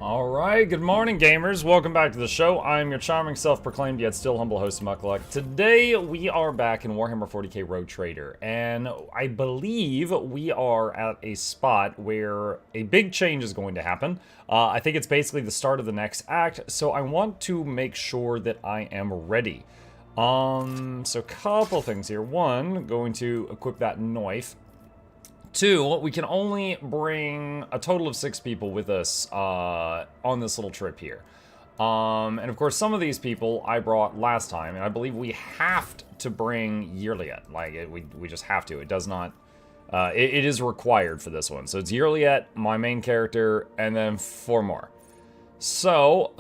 Alright, good morning gamers, welcome back to the show. I'm your charming self-proclaimed yet still humble host Mukluk. Today we are back in Warhammer 40k Rogue Trader, and I believe we are at a spot where a big change is going to happen. I think it's basically the start of the next act, so I want to make sure that I am ready. So a couple things here. One, going to equip that knife. Two, we can only bring a total of 6 people with us on this little trip here. And of course, some of these people I brought last time, and I believe we have to bring Yrliet. Like, we just have to. It does not... it is required for this one. So it's Yrliet, my main character, and then 4 more. So,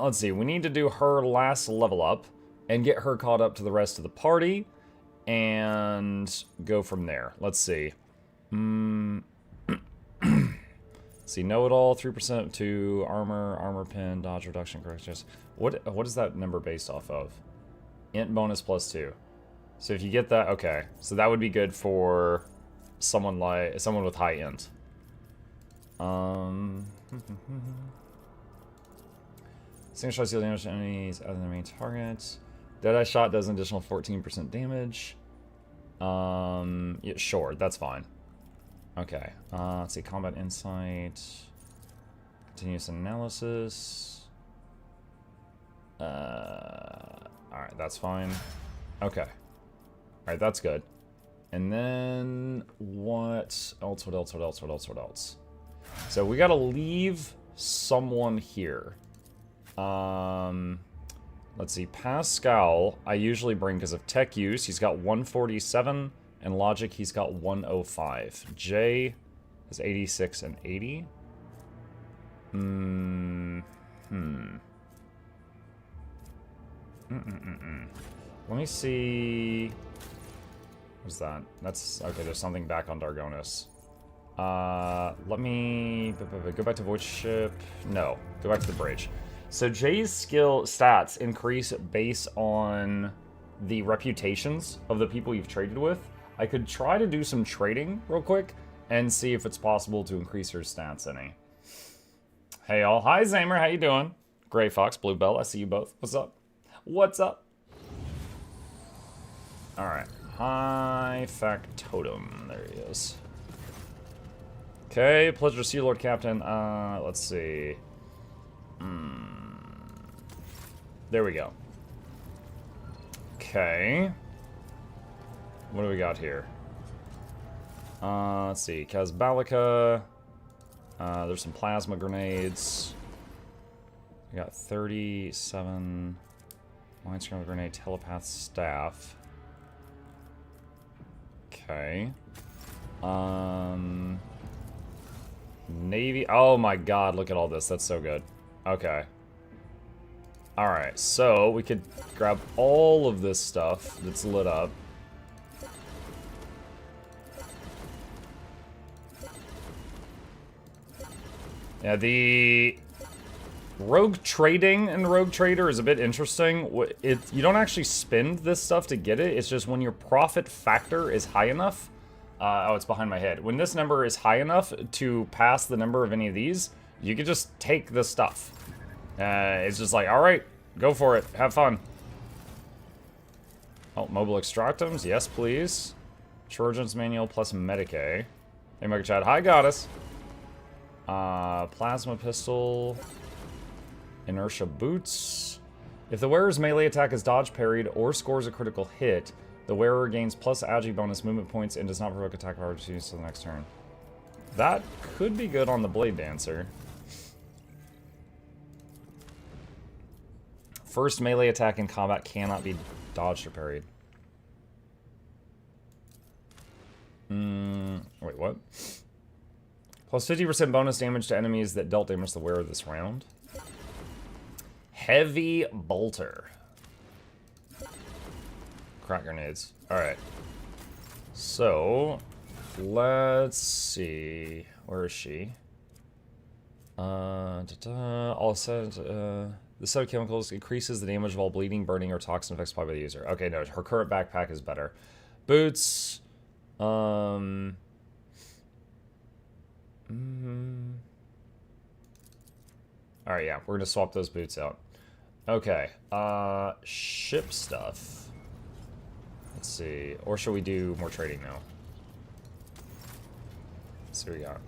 let's see. We need to do her last level up and get her caught up to the rest of the party and go from there. Let's see. See, know-it-all, 3% to armor pin, dodge reduction, corrections. What is that number based off of? Int bonus +2. So if you get that, okay. So that would be good for someone with high int. Single shot deal damage to enemies other than the main target. Deadeye shot does an additional 14% damage. Yeah, sure, that's fine. Okay, let's see, combat insight, continuous analysis, alright, that's fine, okay, alright, that's good, and then, what else, so we gotta leave someone here, let's see, Pascal, I usually bring because of tech use, he's got 147, and logic, he's got 105. Jay is 86 and 80. Let me see. What's that? That's okay. There's something back on Dargonis. Let me go back to voice ship. No, go back to the bridge. So Jay's skill stats increase based on the reputations of the people you've traded with. I could try to do some trading real quick and see if it's possible to increase her stats any. Hey all, hi Zamer, how you doing? Gray Fox, Blue Bell, I see you both. What's up? What's up? Alright, high factotum, there he is. Okay, pleasure to see you, Lord Captain. Let's see. There we go. Okay. What do we got here? Let's see. Cabela. There's some plasma grenades. We got 37. Mind scramble grenade, telepath staff. Okay. Navy. Oh my god, look at all this. That's so good. Okay. Alright, so we could grab all of this stuff that's lit up. Yeah, the rogue trading in Rogue Trader is a bit interesting. You don't actually spend this stuff to get it. It's just when your profit factor is high enough. Oh, it's behind my head. When this number is high enough to pass the number of any of these, you can just take the stuff. It's just like, all right, go for it. Have fun. Oh, mobile extractums. Yes, please. Trojan's manual plus Medicae. Hey, Mega Chad. Hi, Goddess. Plasma pistol, inertia boots. If the wearer's melee attack is dodge parried or scores a critical hit, the wearer gains plus agi bonus movement points and does not provoke attack of opportunities until the next turn. That could be good on the Blade Dancer. First melee attack in combat cannot be dodged or parried. Wait, what? Plus 50% bonus damage to enemies that dealt damage to the wearer this round. Heavy bolter. Crack grenades. Alright. So, let's see. Where is she? The set of chemicals increases the damage of all bleeding, burning, or toxin effects applied by the user. Okay, no, her current backpack is better. Boots. Alright, yeah, we're gonna swap those boots out. Okay, ship stuff. Let's see. Or should we do more trading now? Let's see what we got.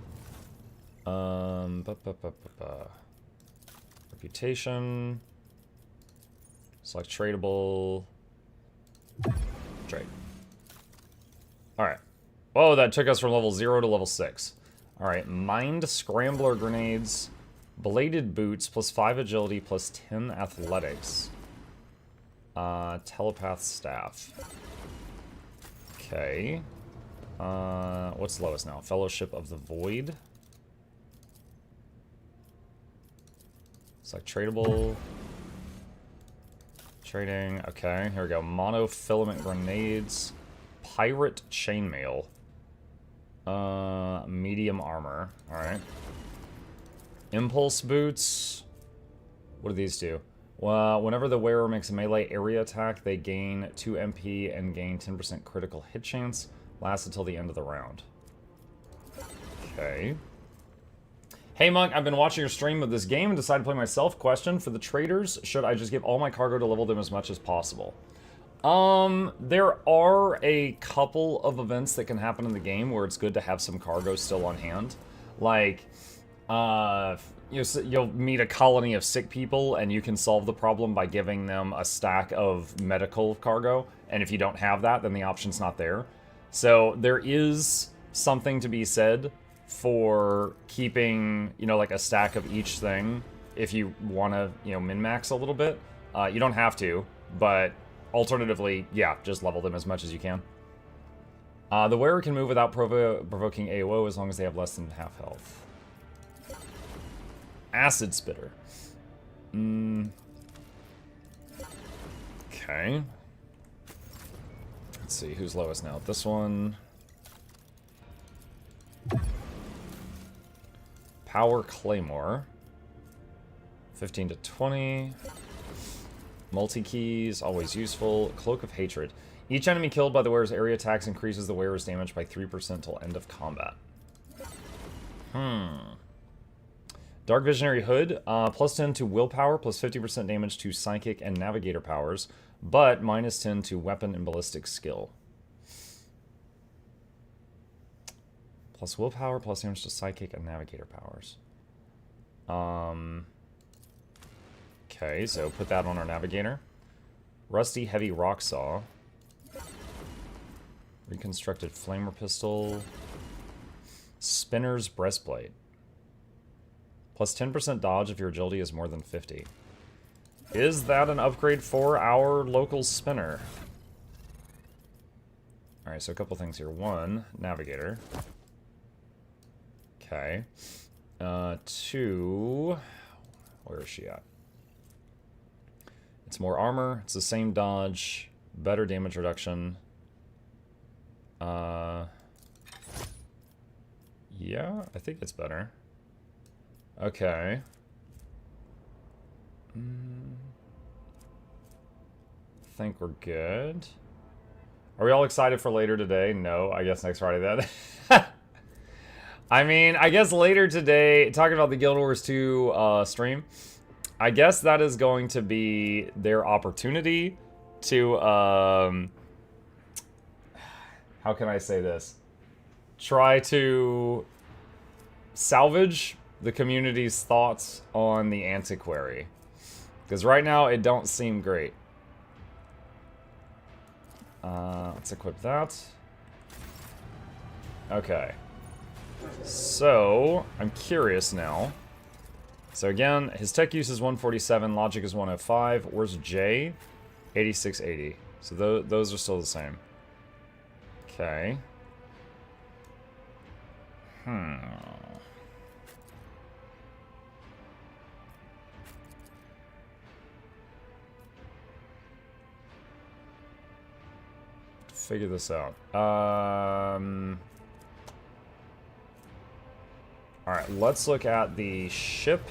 Reputation. Select tradable. Trade. Alright. Whoa, that took us from level 0 to level 6. Alright, Mind Scrambler Grenades. Bladed Boots, plus 5 agility, plus 10 athletics. Telepath Staff. Okay. What's lowest now? Fellowship of the Void. Select tradable. Trading. Okay, here we go. Monofilament Grenades. Pirate Chainmail. Medium Armor. Alright. Impulse Boots. What do these do? Well, whenever the wearer makes a melee area attack, they gain 2 MP and gain 10% critical hit chance. Lasts until the end of the round. Okay. Hey Monk, I've been watching your stream of this game and decided to play myself. Question for the traders, should I just give all my cargo to level them as much as possible? There are a couple of events that can happen in the game where it's good to have some cargo still on hand. Like, you'll meet a colony of sick people and you can solve the problem by giving them a stack of medical cargo. And if you don't have that, then the option's not there. So there is something to be said for keeping, like a stack of each thing if you want to, min-max a little bit. You don't have to, but alternatively, yeah, just level them as much as you can. The wearer can move without provoking AOO as long as they have less than half health. Acid Spitter. Okay. Let's see, who's lowest now? This one. Power Claymore. 15 to 20. Multi-keys, always useful. Cloak of Hatred. Each enemy killed by the wearer's area attacks increases the wearer's damage by 3% till end of combat. Dark Visionary Hood. Plus 10 to willpower, plus 50% damage to psychic and navigator powers, but minus 10 to weapon and ballistic skill. Plus willpower, plus damage to psychic and navigator powers. Okay, so put that on our navigator. Rusty Heavy Rock Saw. Reconstructed Flamer Pistol. Spinner's Breastplate. Plus 10% dodge if your agility is more than 50. Is that an upgrade for our local spinner? Alright, so a couple things here. One, navigator. Okay. Two, where is she at? It's more armor, it's the same dodge, better damage reduction. Yeah, I think it's better. Okay. I think we're good. Are we all excited for later today? No, I guess next Friday then. I mean, I guess later today, talking about the Guild Wars 2 stream, I guess that is going to be their opportunity to, how can I say this? Try to salvage the community's thoughts on the Antiquary. Because right now, it don't seem great. Let's equip that. Okay. So, I'm curious now. So again, his tech use is 147, logic is 105. Where's J? 8680. So those are still the same. Okay. Figure this out. Alright, let's look at the ship.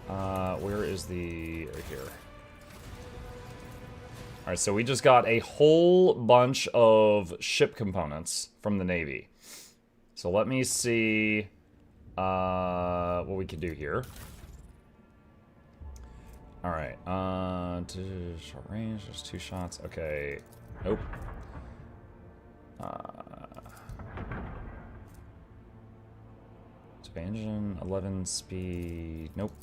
Where is the... right here. Alright, so we just got a whole bunch of ship components from the Navy. So let me see what what we could do here. Alright, short range, there's 2 shots. Okay, nope. Expansion, 11 speed, nope.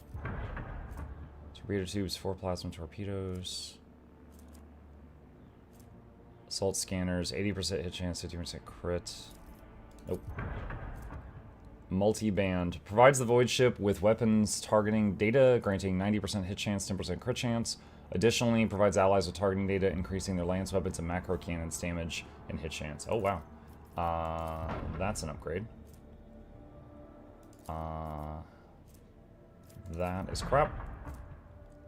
Torpedo tubes, 4 plasma torpedoes. Assault scanners, 80% hit chance, 50% crit. Nope. Multi-band. Provides the void ship with weapons targeting data, granting 90% hit chance, 10% crit chance. Additionally, provides allies with targeting data, increasing their lance weapons and macro cannons damage and hit chance. Oh, wow. That's an upgrade. That is crap.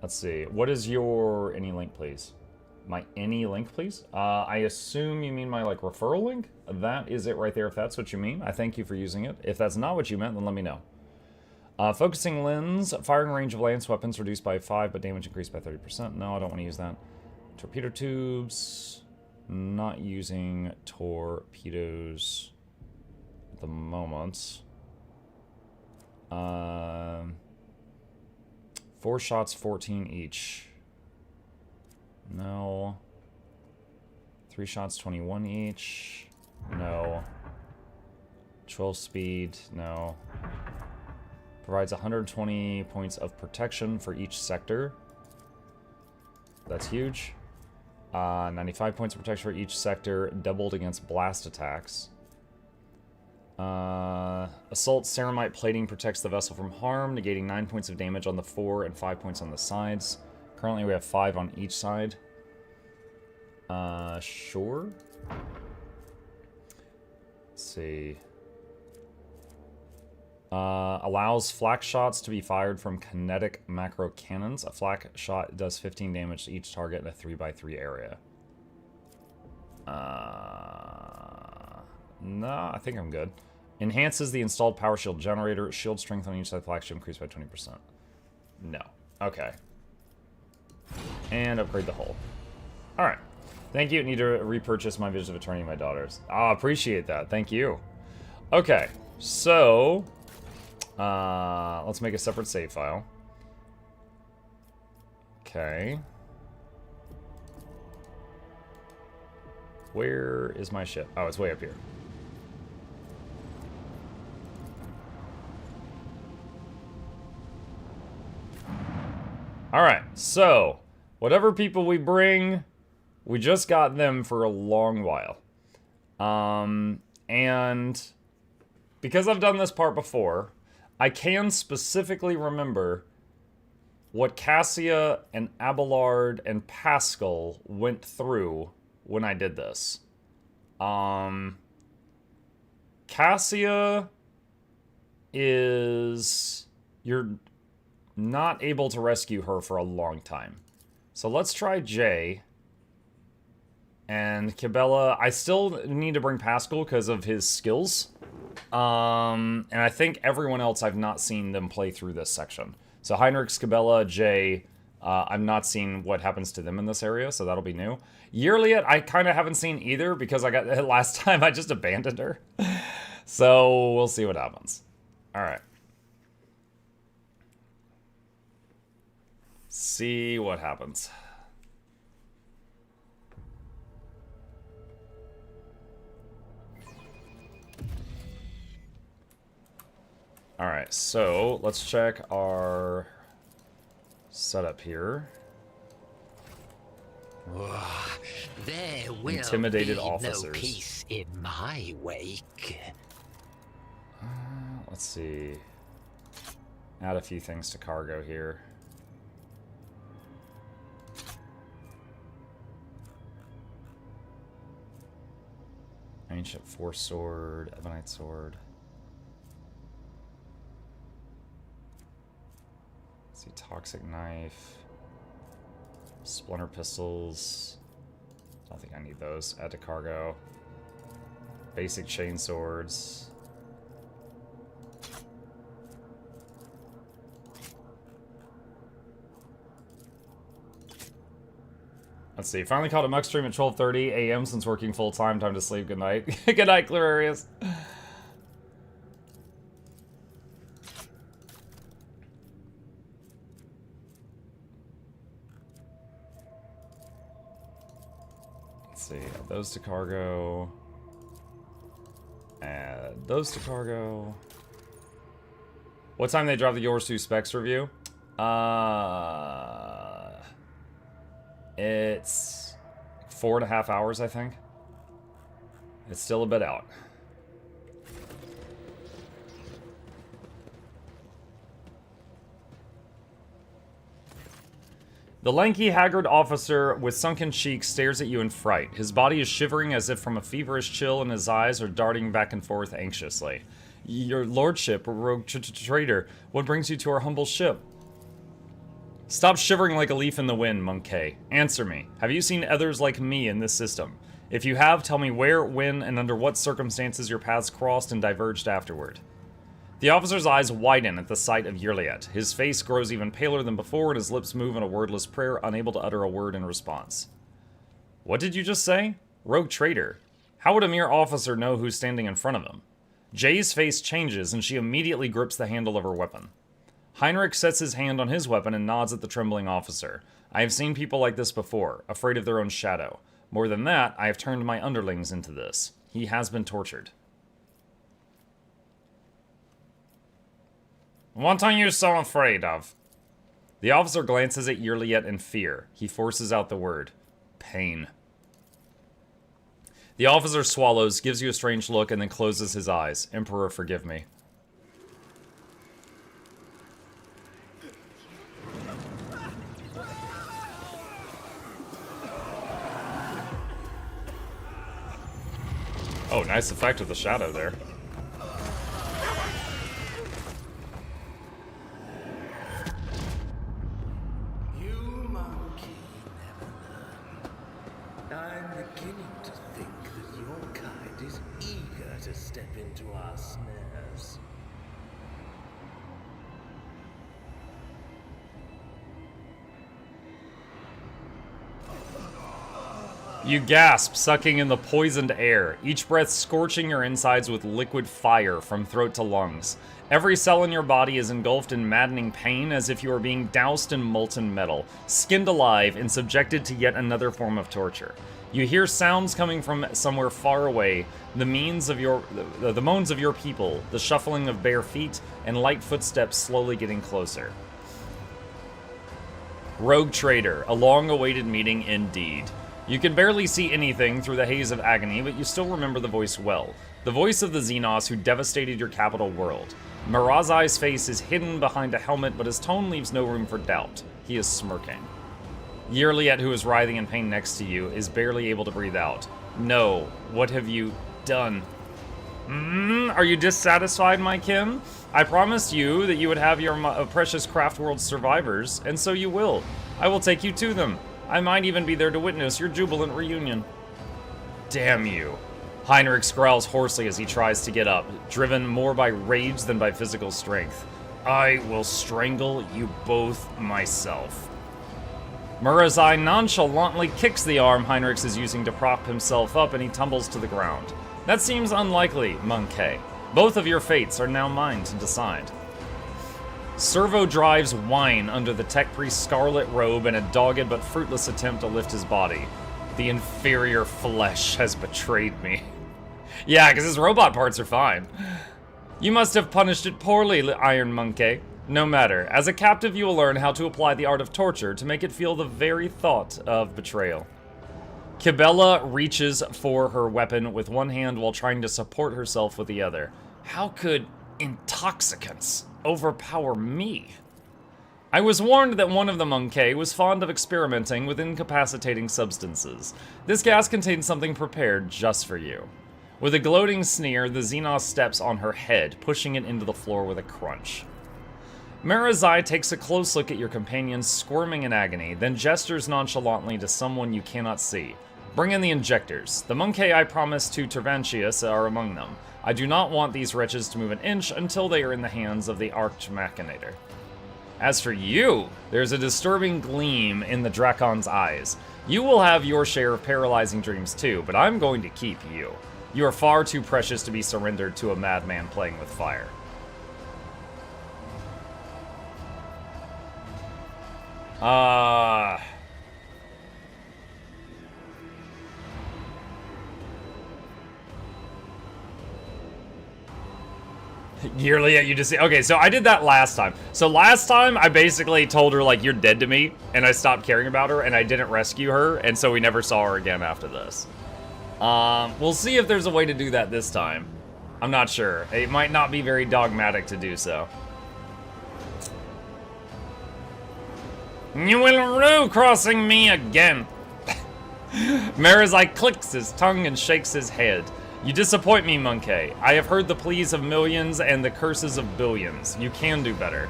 Let's see. What is your any link, please? My any link, please? I assume you mean my, like, referral link? That is it right there, if that's what you mean. I thank you for using it. If that's not what you meant, then let me know. Focusing lens. Firing range of lance weapons reduced by 5, but damage increased by 30%. No, I don't want to use that. Torpedo tubes. Not using torpedoes at the moment. 4 shots, 14 each. No. 3 shots, 21 each. No. 12 speed. No. Provides 120 points of protection for each sector. That's huge. 95 points of protection for each sector, doubled against blast attacks. Assault ceramite plating protects the vessel from harm, negating 9 points of damage on the fore and 5 points on the sides. Currently we have 5 on each side. Sure. Let's see. Allows flak shots to be fired from kinetic macro cannons. A flak shot does 15 damage to each target in a 3x3 area. No, I think I'm good. Enhances the installed power shield generator. Shield strength on each side of the flak should increase by 20%. No. Okay. And upgrade the hull. Alright. Thank you. Need to repurchase my Vision of Eternity, my daughters. Ah, appreciate that. Thank you. Okay. So, let's make a separate save file. Okay. Where is my ship? Oh, it's way up here. Alright, so, whatever people we bring, we just got them for a long while. And because I've done this part before, I can specifically remember what Cassia and Abelard and Pascal went through when I did this. Cassia is... You're not able to rescue her for a long time. So let's try Jay. And Cabela, I still need to bring Pascal because of his skills. And I think everyone else, I've not seen them play through this section. So Heinrichs, Cabela, Jay, I've not seen what happens to them in this area, so that'll be new. Yrliet, I kind of haven't seen either because I got last time I just abandoned her. So we'll see what happens. All right. See what happens. Alright, so let's check our setup here. There will Intimidated be officers. No peace in my wake. Let's see. Add a few things to cargo here. Ancient Force Sword, Ebonite Sword. Let's see, Toxic Knife. Splinter Pistols. Don't think I need those. Add to cargo. Basic Chain Swords. Let's see. Finally caught a Mux stream at 12:30 a.m. since working full time. Time to sleep. Good night. Good night, Clararius. Let's see. Add those to cargo. Add those to cargo. What time they drop the Yorsu specs review? It's 4.5 hours, I think. It's still a bit out. The lanky, haggard officer with sunken cheeks stares at you in fright. His body is shivering as if from a feverish chill, and his eyes are darting back and forth anxiously. Your lordship, rogue traitor, what brings you to our humble ship? Stop shivering like a leaf in the wind, Monkey. Answer me. Have you seen others like me in this system? If you have, tell me where, when, and under what circumstances your paths crossed and diverged afterward. The officer's eyes widen at the sight of Yrliet. His face grows even paler than before, and his lips move in a wordless prayer, unable to utter a word in response. What did you just say? Rogue traitor. How would a mere officer know who's standing in front of him? Jay's face changes, and she immediately grips the handle of her weapon. Heinrich sets his hand on his weapon and nods at the trembling officer. I have seen people like this before, afraid of their own shadow. More than that, I have turned my underlings into this. He has been tortured. What are you so afraid of? The officer glances at Yrliet in fear. He forces out the word. Pain. The officer swallows, gives you a strange look, and then closes his eyes. Emperor, forgive me. Oh, nice effect with the shadow there. You monkey never learn. I'm beginning to think that your kind is eager to step into our snares. You gasp, sucking in the poisoned air, each breath scorching your insides with liquid fire from throat to lungs. Every cell in your body is engulfed in maddening pain, as if you are being doused in molten metal, skinned alive and subjected to yet another form of torture. You hear sounds coming from somewhere far away, the moans of your people, the shuffling of bare feet, and light footsteps slowly getting closer. Rogue traitor, a long-awaited meeting indeed. You can barely see anything through the haze of agony, but you still remember the voice well. The voice of the Xenos who devastated your capital world. Mirazai's face is hidden behind a helmet, but his tone leaves no room for doubt. He is smirking. Yrliet, who is writhing in pain next to you, is barely able to breathe out. No, what have you done? Are you dissatisfied, my kin? I promised you that you would have your precious craft world survivors, and so you will. I will take you to them. I might even be there to witness your jubilant reunion. Damn you. Heinrich growls hoarsely as he tries to get up, driven more by rage than by physical strength. I will strangle you both myself. Mirazai nonchalantly kicks the arm Heinrich is using to prop himself up, and he tumbles to the ground. That seems unlikely, Monkey. Both of your fates are now mine to decide. Servo drives whine under the tech priest's scarlet robe in a dogged but fruitless attempt to lift his body. The inferior flesh has betrayed me. Yeah, because his robot parts are fine. You must have punished it poorly, Iron Monkey. No matter. As a captive, you will learn how to apply the art of torture to make it feel the very thought of betrayal. Cabela reaches for her weapon with one hand while trying to support herself with the other. How could intoxicants overpower me? I was warned that one of the Monkey was fond of experimenting with incapacitating substances. This gas contains something prepared just for you. With a gloating sneer, the Xenos steps on her head, pushing it into the floor with a crunch. Mirazai takes a close look at your companions, squirming in agony, then gestures nonchalantly to someone you cannot see. Bring in the injectors. The Monkey I promised to Tvantius are among them. I do not want these wretches to move an inch until they are in the hands of the Arch-Machinator. As for you, there's a disturbing gleam in the Dracon's eyes. You will have your share of paralyzing dreams too, but I'm going to keep you. You are far too precious to be surrendered to a madman playing with fire. Yrliet, you just see. Okay, so I did that last time. So last time I basically told her like you're dead to me, and I stopped caring about her, and I didn't rescue her, and so we never saw her again after this. We'll see if there's a way to do that this time. I'm not sure. It might not be very dogmatic to do so. You will rue crossing me again. Marazai clicks his tongue and shakes his head. You disappoint me, Monkey. I have heard the pleas of millions and the curses of billions. You can do better.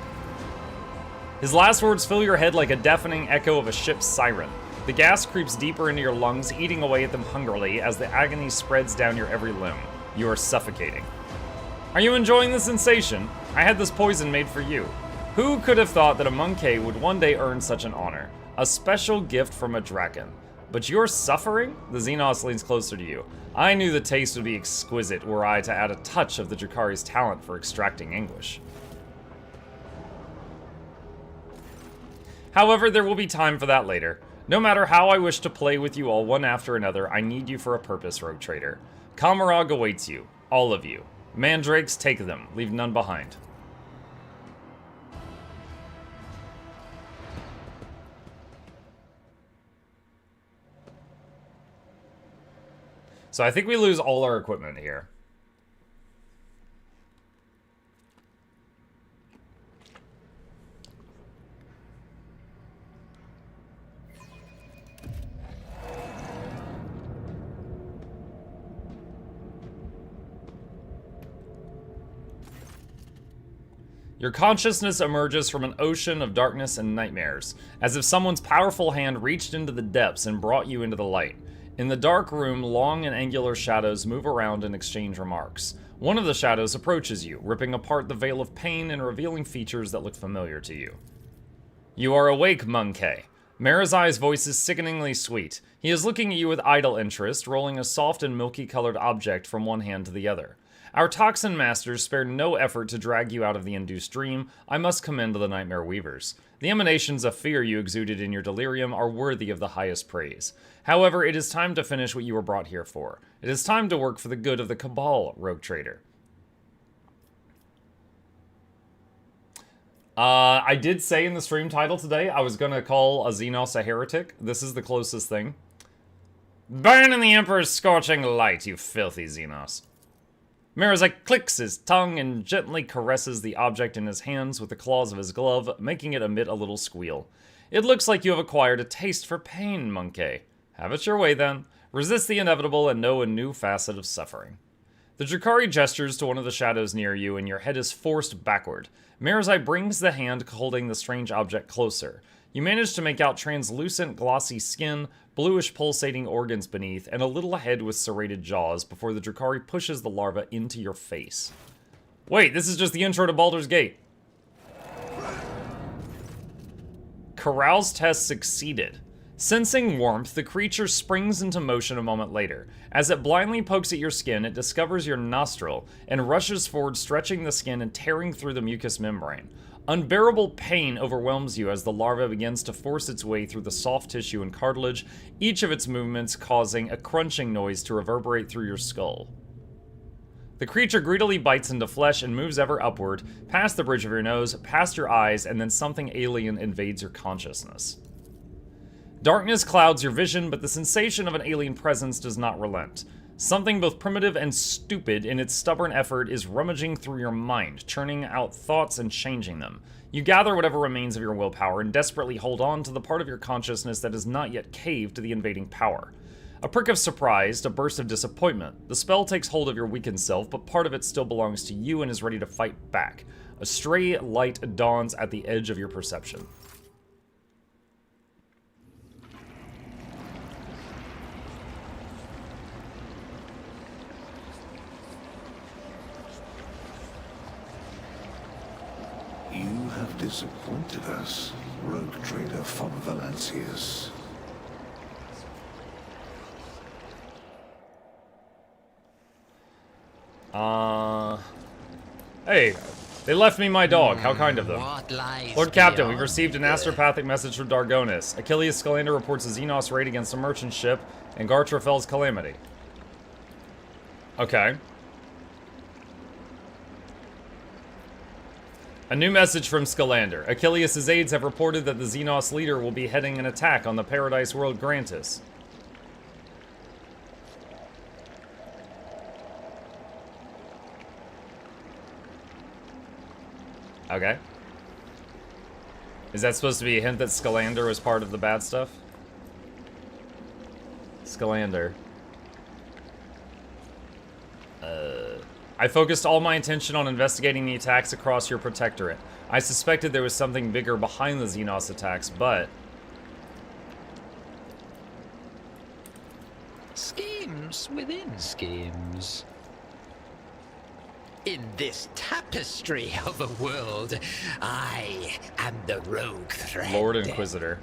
His last words fill your head like a deafening echo of a ship's siren. The gas creeps deeper into your lungs, eating away at them hungrily as the agony spreads down your every limb. You are suffocating. Are you enjoying the sensation? I had this poison made for you. Who could have thought that a monkey would one day earn such an honor? A special gift from a dragon. But you're suffering? The Xenos leans closer to you. I knew the taste would be exquisite were I to add a touch of the Drakari's talent for extracting anguish. However, there will be time for that later. No matter how I wish to play with you all one after another, I need you for a purpose, Rogue Trader. Kamarag awaits you. All of you. Mandrakes, take them. Leave none behind. So I think we lose all our equipment here. Your consciousness emerges from an ocean of darkness and nightmares, as if someone's powerful hand reached into the depths and brought you into the light. In the dark room, long and angular shadows move around and exchange remarks. One of the shadows approaches you, ripping apart the veil of pain and revealing features that look familiar to you. You are awake, Monkey. Marazai's voice is sickeningly sweet. He is looking at you with idle interest, rolling a soft and milky-colored object from one hand to the other. Our toxin masters spared no effort to drag you out of the induced dream. I must commend the Nightmare Weavers. The emanations of fear you exuded in your delirium are worthy of the highest praise. However, it is time to finish what you were brought here for. It is time to work for the good of the Cabal, Rogue Trader. I did say in the stream title today I was going to call a Xenos a heretic. This is the closest thing. Burn in the Emperor's scorching light, you filthy Xenos. Marazai clicks his tongue and gently caresses the object in his hands with the claws of his glove, making it emit a little squeal. It looks like you have acquired a taste for pain, Monkey. Have it your way, then. Resist the inevitable and know a new facet of suffering. The Drakari gestures to one of the shadows near you, and your head is forced backward. Marazai brings the hand holding the strange object closer. You manage to make out translucent, glossy skin, bluish pulsating organs beneath, and a little head with serrated jaws before the Drakari pushes the larva into your face. Wait, this is just the intro to Baldur's Gate. Carouse test succeeded. Sensing warmth, the creature springs into motion a moment later. As it blindly pokes at your skin, it discovers your nostril and rushes forward, stretching the skin and tearing through the mucous membrane. Unbearable pain overwhelms you as the larva begins to force its way through the soft tissue and cartilage, each of its movements causing a crunching noise to reverberate through your skull. The creature greedily bites into flesh and moves ever upward, past the bridge of your nose, past your eyes, and then something alien invades your consciousness. Darkness clouds your vision, but the sensation of an alien presence does not relent. Something both primitive and stupid in its stubborn effort is rummaging through your mind, churning out thoughts and changing them. You gather whatever remains of your willpower and desperately hold on to the part of your consciousness that has not yet caved to the invading power. A prick of surprise, a burst of disappointment. The spell takes hold of your weakened self, but part of it still belongs to you and is ready to fight back. A stray light dawns at the edge of your perception. You have disappointed us, Rogue Trader von Valancius. Hey, they left me my dog. How kind of them. What lies Lord Captain, we've beyond received an astropathic message from Dargonis. Achilles Scalander reports a Xenos raid against a merchant ship and Gartrafel's calamity. Okay. A new message from Scalander. Achilles' aides have reported that the Xenos leader will be heading an attack on the Paradise World Grantis. Okay. Is that supposed to be a hint that Scalander was part of the bad stuff? Scalander. I focused all my attention on investigating the attacks across your protectorate. I suspected there was something bigger behind the Xenos attacks, but... Schemes within schemes. In this tapestry of a world, I am the rogue thread. Lord Inquisitor.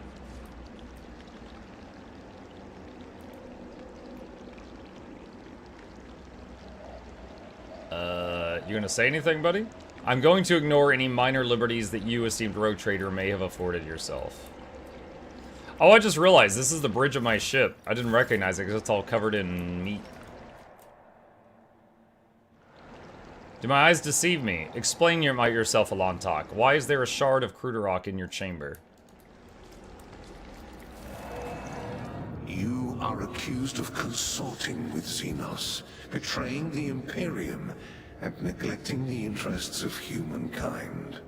You gonna say anything, buddy? I'm going to ignore any minor liberties that you, esteemed rogue trader, may have afforded yourself. Oh, I just realized this is the bridge of my ship. I didn't recognize it because it's all covered in meat. Do my eyes deceive me? Explain yourself, Alontok. Why is there a shard of Cruderrock in your chamber? You are accused of consorting with Xenos, betraying the Imperium, and neglecting the interests of humankind.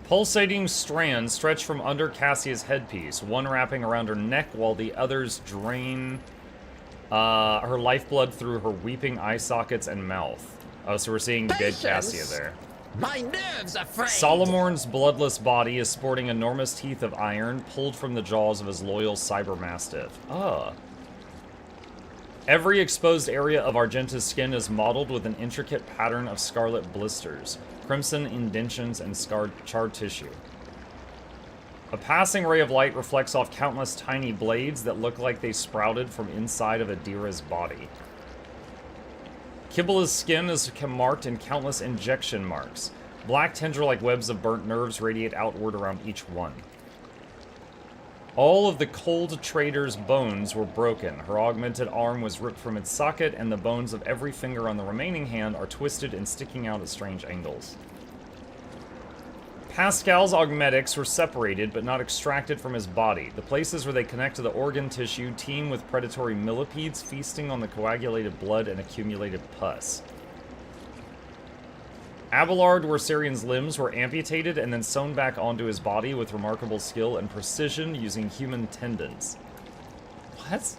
Pulsating strands stretch from under Cassia's headpiece, one wrapping around her neck while the others drain her lifeblood through her weeping eye sockets and mouth. Oh, so we're seeing dead Cassia there. My nerves are frayed. Solomorn's bloodless body is sporting enormous teeth of iron pulled from the jaws of his loyal cyber mastiff. Ah. Every exposed area of Argenta's skin is mottled with an intricate pattern of scarlet blisters, crimson indentions, and charred tissue. A passing ray of light reflects off countless tiny blades that look like they sprouted from inside of Adira's body. Cabela's skin is marked in countless injection marks. Black tendril-like webs of burnt nerves radiate outward around each one. All of the cold trader's bones were broken. Her augmented arm was ripped from its socket, and the bones of every finger on the remaining hand are twisted and sticking out at strange angles. Pascal's augmetics were separated but not extracted from his body. The places where they connect to the organ tissue teem with predatory millipedes feasting on the coagulated blood and accumulated pus. Abelard Wersarian's limbs were amputated and then sewn back onto his body with remarkable skill and precision using human tendons. What?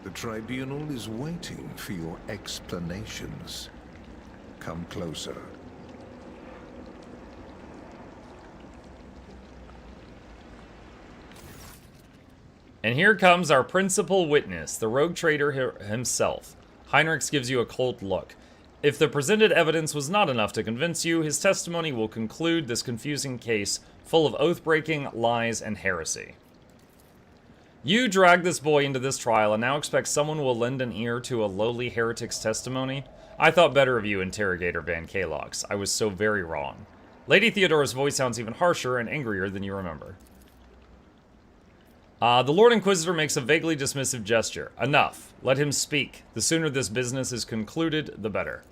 The Tribunal is waiting for your explanations. Come closer. And here comes our principal witness, the rogue trader himself. Heinrichs gives you a cold look. If the presented evidence was not enough to convince you, his testimony will conclude this confusing case full of oath-breaking, lies, and heresy. You dragged this boy into this trial and now expect someone will lend an ear to a lowly heretic's testimony? I thought better of you, Interrogator Van Kalox. I was so very wrong. Lady Theodora's voice sounds even harsher and angrier than you remember. The Lord Inquisitor makes a vaguely dismissive gesture. Enough. Let him speak. The sooner this business is concluded, the better.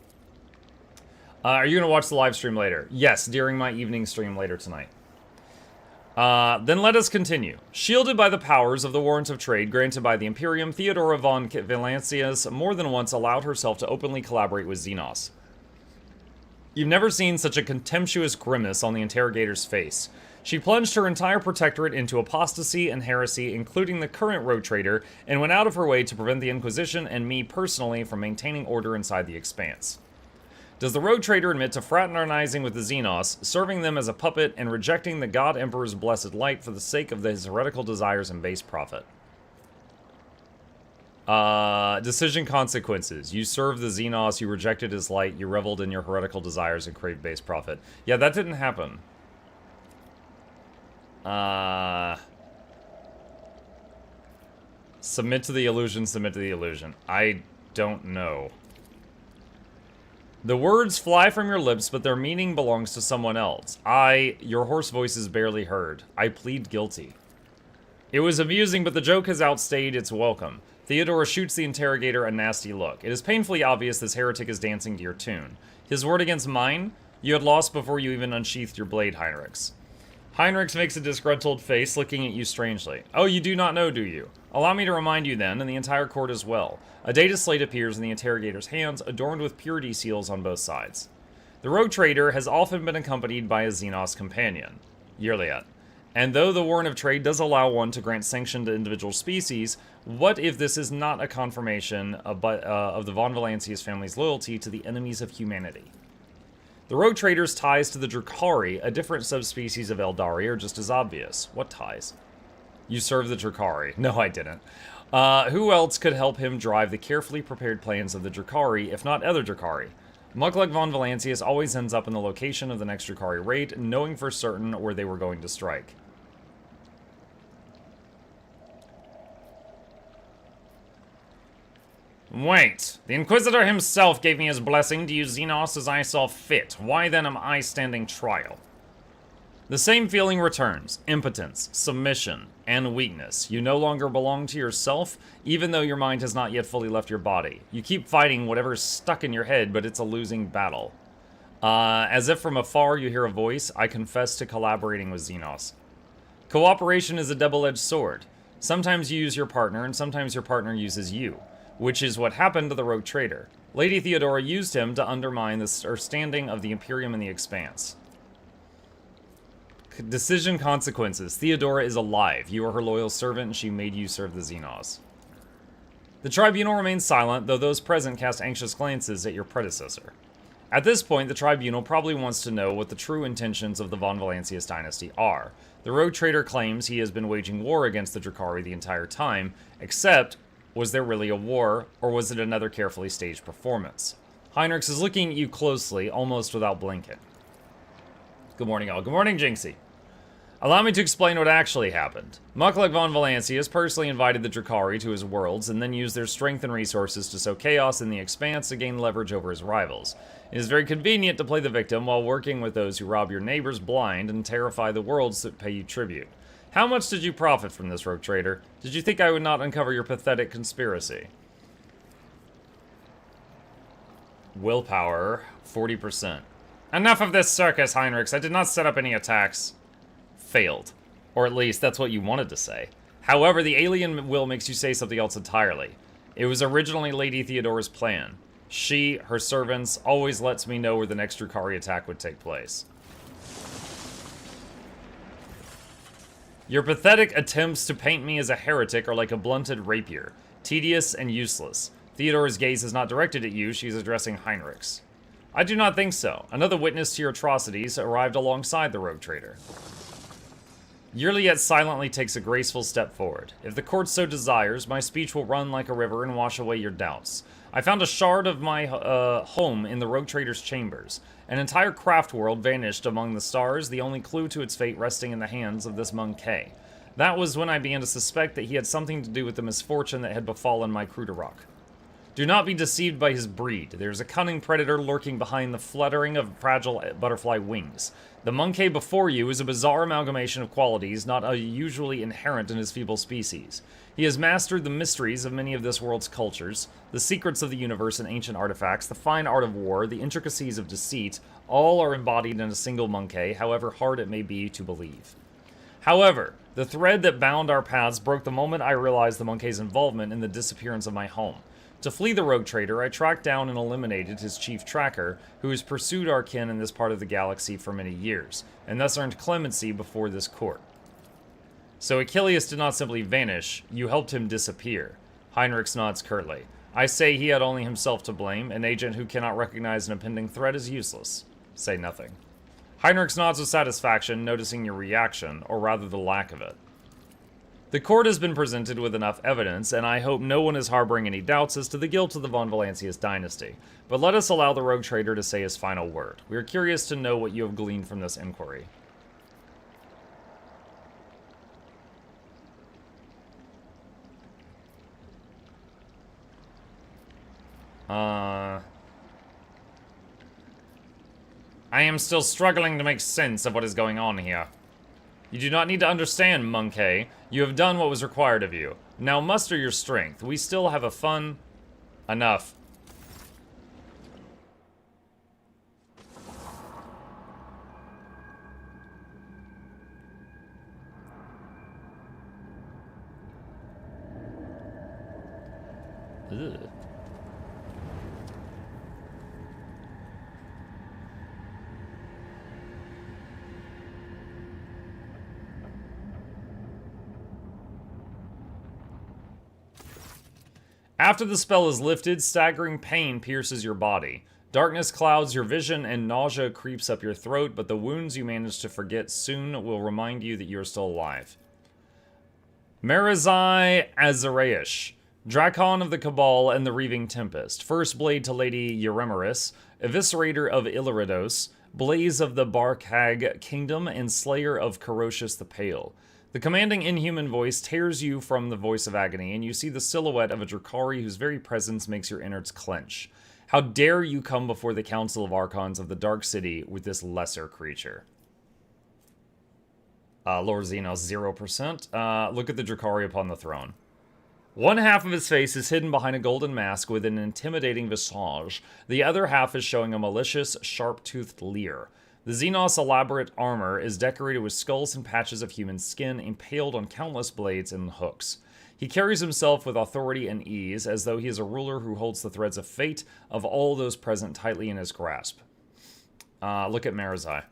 Are you going to watch the live stream later? Yes, during my evening stream later tonight. Then let us continue. Shielded by the powers of the Warrant of Trade granted by the Imperium, Theodora von Valancius more than once allowed herself to openly collaborate with Xenos. You've never seen such a contemptuous grimace on the interrogator's face. She plunged her entire protectorate into apostasy and heresy, including the current rogue trader, and went out of her way to prevent the Inquisition and me personally from maintaining order inside the Expanse. Does the rogue trader admit to fraternizing with the Xenos, serving them as a puppet, and rejecting the God Emperor's blessed light for the sake of his heretical desires and base profit? Decision consequences. You served the Xenos, you rejected his light, you reveled in your heretical desires and craved base profit. Yeah, that didn't happen. Submit to the illusion, submit to the illusion. I don't know. The words fly from your lips, but their meaning belongs to someone else. Your hoarse voice is barely heard. I plead guilty. It was amusing, but the joke has outstayed its welcome. Theodora shoots the interrogator a nasty look. It is painfully obvious this heretic is dancing to your tune. His word against mine? You had lost before you even unsheathed your blade, Heinrichs. Heinrichs makes a disgruntled face, looking at you strangely. Oh, you do not know, do you? Allow me to remind you then, and the entire court as well. A data slate appears in the interrogator's hands, adorned with purity seals on both sides. The rogue trader has often been accompanied by a Xenos companion, Yrliet. And though the warrant of trade does allow one to grant sanction to individual species, what if this is not a confirmation of the von Valancius family's loyalty to the enemies of humanity? The rogue trader's ties to the Drukhari, a different subspecies of Eldari, are just as obvious. What ties? You serve the Drukhari. No, I didn't. Who else could help him drive the carefully prepared plans of the Drukhari, if not other Drukhari? Mukluk von Valancius always ends up in the location of the next Drukhari raid, knowing for certain where they were going to strike. Wait, the Inquisitor himself gave me his blessing to use Xenos as I saw fit. Why then am I standing trial? The same feeling returns. Impotence, submission, and weakness. You no longer belong to yourself, even though your mind has not yet fully left your body. You keep fighting whatever's stuck in your head, but it's a losing battle. As if from afar you hear a voice, I confess to collaborating with Xenos. Cooperation is a double-edged sword. Sometimes you use your partner, and sometimes your partner uses you. Which is what happened to the rogue trader. Lady Theodora used him to undermine the standing of the Imperium in the Expanse. Decision consequences. Theodora is alive. You are her loyal servant, and she made you serve the Xenos. The Tribunal remains silent, though those present cast anxious glances at your predecessor. At this point, the Tribunal probably wants to know what the true intentions of the von Valancius dynasty are. The rogue trader claims he has been waging war against the Drukhari the entire time, except... was there really a war, or was it another carefully staged performance? Heinrichs is looking at you closely, almost without blinking. Good morning, all. Good morning, Jinxie. Allow me to explain what actually happened. Mukluk von Valancius personally invited the Drukhari to his worlds, and then used their strength and resources to sow chaos in the Expanse to gain leverage over his rivals. It is very convenient to play the victim while working with those who rob your neighbors blind and terrify the worlds that pay you tribute. How much did you profit from this, rogue trader? Did you think I would not uncover your pathetic conspiracy? Willpower, 40%. Enough of this circus, Heinrichs. I did not set up any attacks. Failed. Or at least, that's what you wanted to say. However, the alien will makes you say something else entirely. It was originally Lady Theodora's plan. She, her servants, always lets me know where the next Drukhari attack would take place. Your pathetic attempts to paint me as a heretic are like a blunted rapier, tedious and useless. Theodora's gaze is not directed at you, she is addressing Heinrichs. I do not think so. Another witness to your atrocities arrived alongside the rogue trader. Yrliet silently takes a graceful step forward. If the court so desires, my speech will run like a river and wash away your doubts. I found a shard of my home in the rogue trader's chambers. An entire craft world vanished among the stars, the only clue to its fate resting in the hands of this Monkey. That was when I began to suspect that he had something to do with the misfortune that had befallen my Cruderrock. Do not be deceived by his breed. There is a cunning predator lurking behind the fluttering of fragile butterfly wings. The Monkey before you is a bizarre amalgamation of qualities not usually inherent in his feeble species. He has mastered the mysteries of many of this world's cultures, the secrets of the universe and ancient artifacts, the fine art of war, the intricacies of deceit, all are embodied in a single Monkey, however hard it may be to believe. However, the thread that bound our paths broke the moment I realized the Monkey's involvement in the disappearance of my home. To flee the rogue trader, I tracked down and eliminated his chief tracker, who has pursued our kin in this part of the galaxy for many years, and thus earned clemency before this court. So Achilles did not simply vanish, you helped him disappear. Heinrichs nods curtly. I say he had only himself to blame. An agent who cannot recognize an impending threat is useless. Say nothing. Heinrichs nods with satisfaction, noticing your reaction, or rather the lack of it. The court has been presented with enough evidence, and I hope no one is harboring any doubts as to the guilt of the von Valancius dynasty. But let us allow the rogue trader to say his final word. We are curious to know what you have gleaned from this inquiry. I am still struggling to make sense of what is going on here. You do not need to understand, Monkey. You have done what was required of you. Now muster your strength. We still have a fun... Enough. Ugh. After the spell is lifted, staggering pain pierces your body. Darkness clouds your vision and nausea creeps up your throat, but the wounds you manage to forget soon will remind you that you are still alive. Marazai Azaraish, Drakon of the Cabal and the Reaving Tempest, First Blade to Lady Euremeris, Eviscerator of Illiridos, Blaze of the Barkhag Kingdom, and Slayer of Corocious the Pale. The commanding inhuman voice tears you from the voice of agony, and you see the silhouette of a Drukhari whose very presence makes your innards clench. How dare you come before the Council of Archons of the Dark City with this lesser creature? Lord Xenos, 0%. Look at the Drukhari upon the throne. One half of his face is hidden behind a golden mask with an intimidating visage. The other half is showing a malicious, sharp-toothed leer. The Xenos' elaborate armor is decorated with skulls and patches of human skin impaled on countless blades and hooks. He carries himself with authority and ease, as though he is a ruler who holds the threads of fate of all those present tightly in his grasp. Look at Marazai.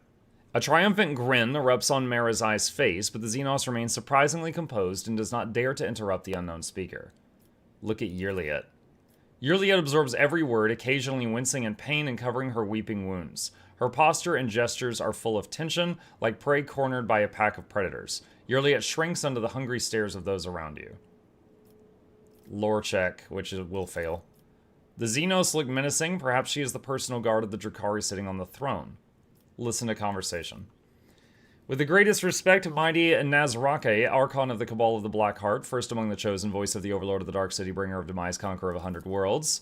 A triumphant grin erupts on Marazai's face, but the Xenos remains surprisingly composed and does not dare to interrupt the unknown speaker. Look at Yrliet. Yrliet absorbs every word, occasionally wincing in pain and covering her weeping wounds. Her posture and gestures are full of tension, like prey cornered by a pack of predators. Yrliet shrinks under the hungry stares of those around you. Lore check, which will fail. The Xenos look menacing. Perhaps she is the personal guard of the Drukhari sitting on the throne. Listen to conversation. With the greatest respect, mighty Nazrake, Archon of the Cabal of the Black Heart, first among the chosen, voice of the Overlord of the Dark City, bringer of demise, conqueror of 100 worlds.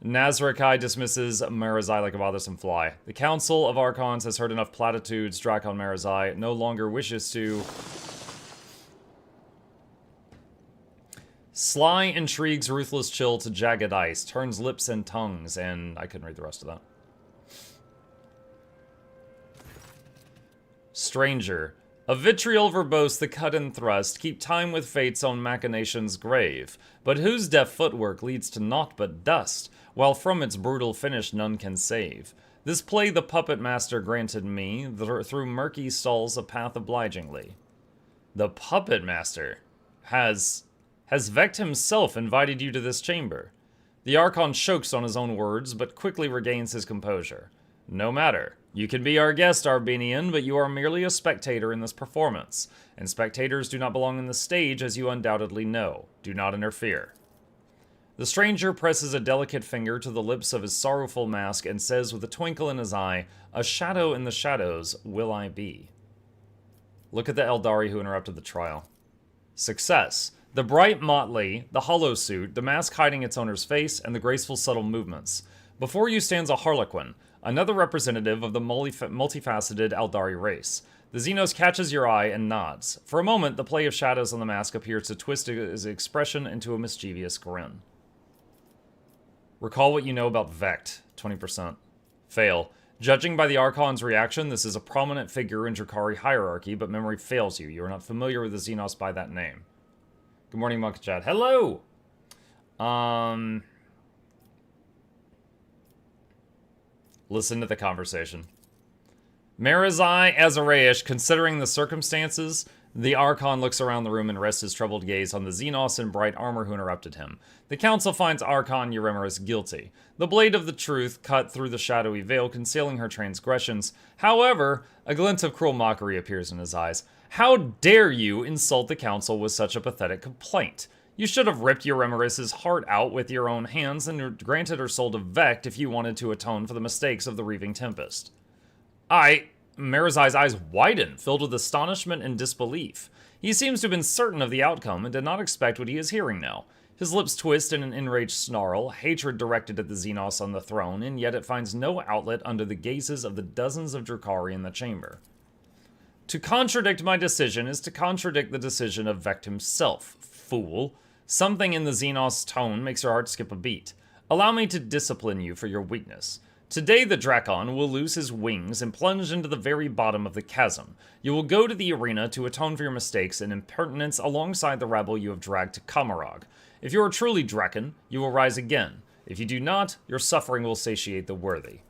Nazrake dismisses Marazai like a bothersome fly. The Council of Archons has heard enough platitudes. Drakon Marazai no longer wishes to... Sly intrigues, ruthless chill to jagged ice, turns lips and tongues, and I couldn't read the rest of that. Stranger. A vitriol verbose, the cut and thrust, keep time with fate's own machinations grave. But whose deft footwork leads to naught but dust, while from its brutal finish none can save. This play the puppet master granted me, through murky stalls a path obligingly. The puppet master has Vect himself invited you to this chamber. The Archon chokes on his own words, but quickly regains his composure. No matter. You can be our guest, Arbinian, but you are merely a spectator in this performance, and spectators do not belong on the stage, as you undoubtedly know. Do not interfere. The stranger presses a delicate finger to the lips of his sorrowful mask and says with a twinkle in his eye, "A shadow in the shadows will I be." Look at the Eldari who interrupted the trial. Success. The bright motley, the hollow suit, the mask hiding its owner's face, and the graceful subtle movements. Before you stands a Harlequin, another representative of the multifaceted Eldari race. The Xenos catches your eye and nods. For a moment, the play of shadows on the mask appears to twist his expression into a mischievous grin. Recall what you know about Vect, 20%. Fail. Judging by the Archon's reaction, this is a prominent figure in Drukhari hierarchy, but memory fails you. You are not familiar with the Xenos by that name. Good morning, MuklukYoutube. Hello! Listen to the conversation. Marazai Azaraish, considering the circumstances, the Archon looks around the room and rests his troubled gaze on the Xenos in bright armor who interrupted him. The council finds Archon Euremeris guilty. The blade of the truth cut through the shadowy veil, concealing her transgressions. However, a glint of cruel mockery appears in his eyes. How dare you insult the council with such a pathetic complaint? You should have ripped Euremeris' heart out with your own hands and granted her soul to Vect if you wanted to atone for the mistakes of the Reaving Tempest. Marazai's eyes widen, filled with astonishment and disbelief. He seems to have been certain of the outcome and did not expect what he is hearing now. His lips twist in an enraged snarl, hatred directed at the Xenos on the throne, and yet it finds no outlet under the gazes of the dozens of Drukhari in the chamber. To contradict my decision is to contradict the decision of Vect himself, fool. Something in the Xenos tone makes your heart skip a beat. Allow me to discipline you for your weakness. Today the Drakon will lose his wings and plunge into the very bottom of the chasm. You will go to the arena to atone for your mistakes and impertinence alongside the rabble you have dragged to Kamarog. If you are truly Drakon, you will rise again. If you do not, your suffering will satiate the worthy.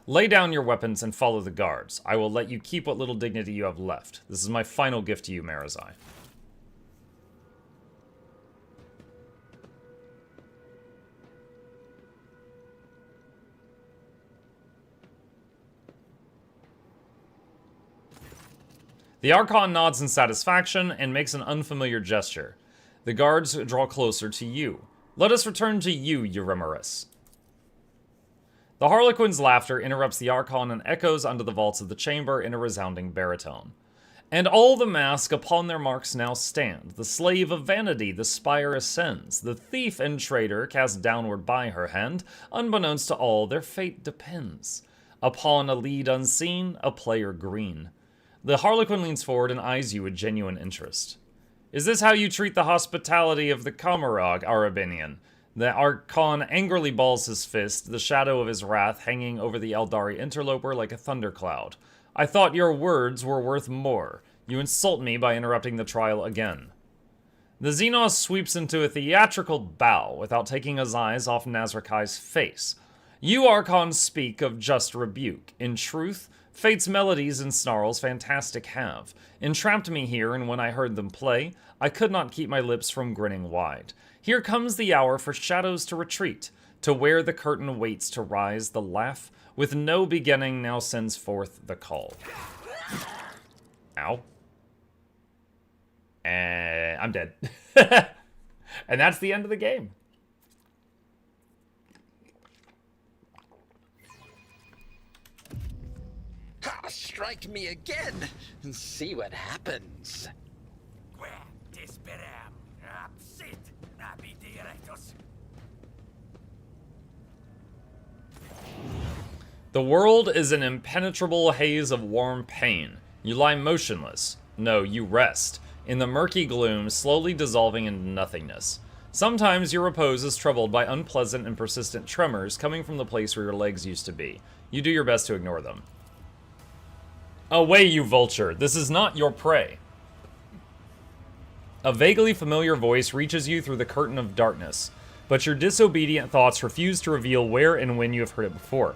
Lay down your weapons and follow the guards. I will let you keep what little dignity you have left. This is my final gift to you, Marazai. The Archon nods in satisfaction and makes an unfamiliar gesture. The guards draw closer to you. Let us return to you, Eurymerus. The Harlequin's laughter interrupts the Archon and echoes under the vaults of the chamber in a resounding baritone. And all the mask upon their marks now stand. The slave of vanity, the spire ascends. The thief and traitor cast downward by her hand. Unbeknownst to all, their fate depends upon a lead unseen, a player green. The Harlequin leans forward and eyes you with genuine interest. Is this how you treat the hospitality of the Kamarog, Arabinian? The Archon angrily balls his fist, the shadow of his wrath hanging over the Eldari interloper like a thundercloud. I thought your words were worth more. You insult me by interrupting the trial again. The Xenos sweeps into a theatrical bow without taking his eyes off Nazrakai's face. You Archons speak of just rebuke. In truth, Fate's melodies and snarls fantastic have entrapped me here, and when I heard them play, I could not keep my lips from grinning wide. Here comes the hour for shadows to retreat, to where the curtain waits to rise. The laugh, with no beginning, now sends forth the call. Ow. And I'm dead. And that's the end of the game. Strike me again and see what happens. The world is an impenetrable haze of warm pain. You lie motionless. No, you rest, in the murky gloom, slowly dissolving into nothingness. Sometimes your repose is troubled by unpleasant and persistent tremors coming from the place where your legs used to be. You do your best to ignore them. Away, you vulture! This is not your prey. A vaguely familiar voice reaches you through the curtain of darkness, but your disobedient thoughts refuse to reveal where and when you have heard it before.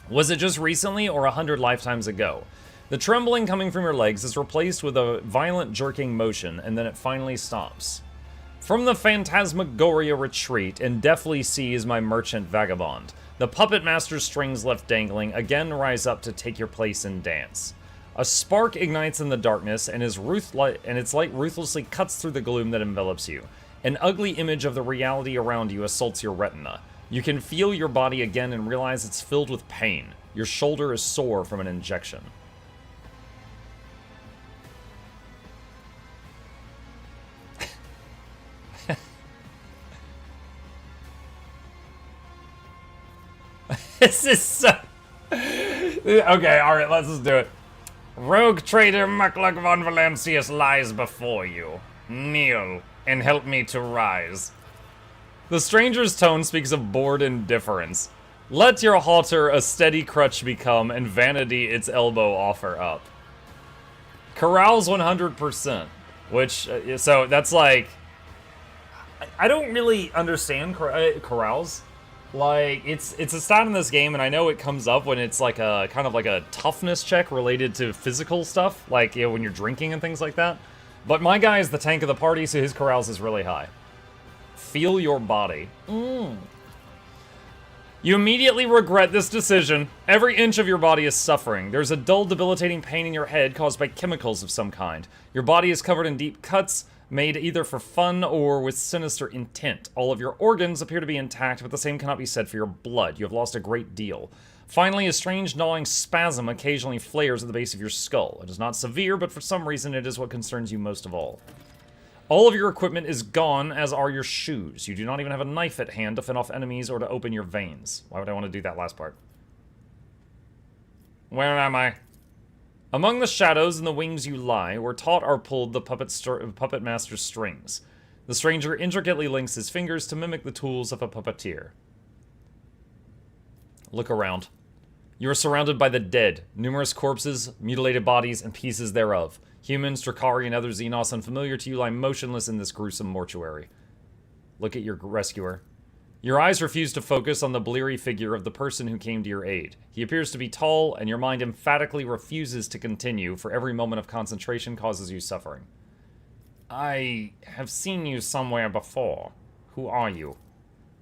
Was it just recently or 100 lifetimes ago? The trembling coming from your legs is replaced with a violent jerking motion, and then it finally stops. From the Phantasmagoria retreat and deftly seize my merchant vagabond. The puppet master's strings left dangling again rise up to take your place in dance. A spark ignites in the darkness, and its light ruthlessly cuts through the gloom that envelops you. An ugly image of the reality around you assaults your retina. You can feel your body again and realize it's filled with pain. Your shoulder is sore from an injection. This is so... Okay, alright, let's just do it. Rogue trader Mukluk von Valancius lies before you. Kneel, and help me to rise. The stranger's tone speaks of bored indifference. Let your halter a steady crutch become, and vanity its elbow offer up. Carouse 100%. Which, so that's like... I don't really understand carouse. Like, it's a stat in this game, and I know it comes up when it's like a kind of like a toughness check related to physical stuff, like, you know, when you're drinking and things like that. But my guy is the tank of the party, so his carouse is really high. Feel your body. You immediately regret this decision. Every inch of your body is suffering. There's a dull, debilitating pain in your head caused by chemicals of some kind. Your body is covered in deep cuts, made either for fun or with sinister intent. All of your organs appear to be intact, but the same cannot be said for your blood. You have lost a great deal. Finally, a strange gnawing spasm occasionally flares at the base of your skull. It is not severe, but for some reason it is what concerns you most of all. All of your equipment is gone, as are your shoes. You do not even have a knife at hand to fend off enemies or to open your veins. Why would I want to do that last part? Where am I? Among the shadows and the wings you lie, where taut are pulled the puppet master's strings. The stranger intricately links his fingers to mimic the tools of a puppeteer. Look around. You are surrounded by the dead, numerous corpses, mutilated bodies, and pieces thereof. Humans, Drakari, and other Xenos unfamiliar to you lie motionless in this gruesome mortuary. Look at your rescuer. Your eyes refuse to focus on the bleary figure of the person who came to your aid. He appears to be tall, and your mind emphatically refuses to continue, for every moment of concentration causes you suffering. I have seen you somewhere before. Who are you?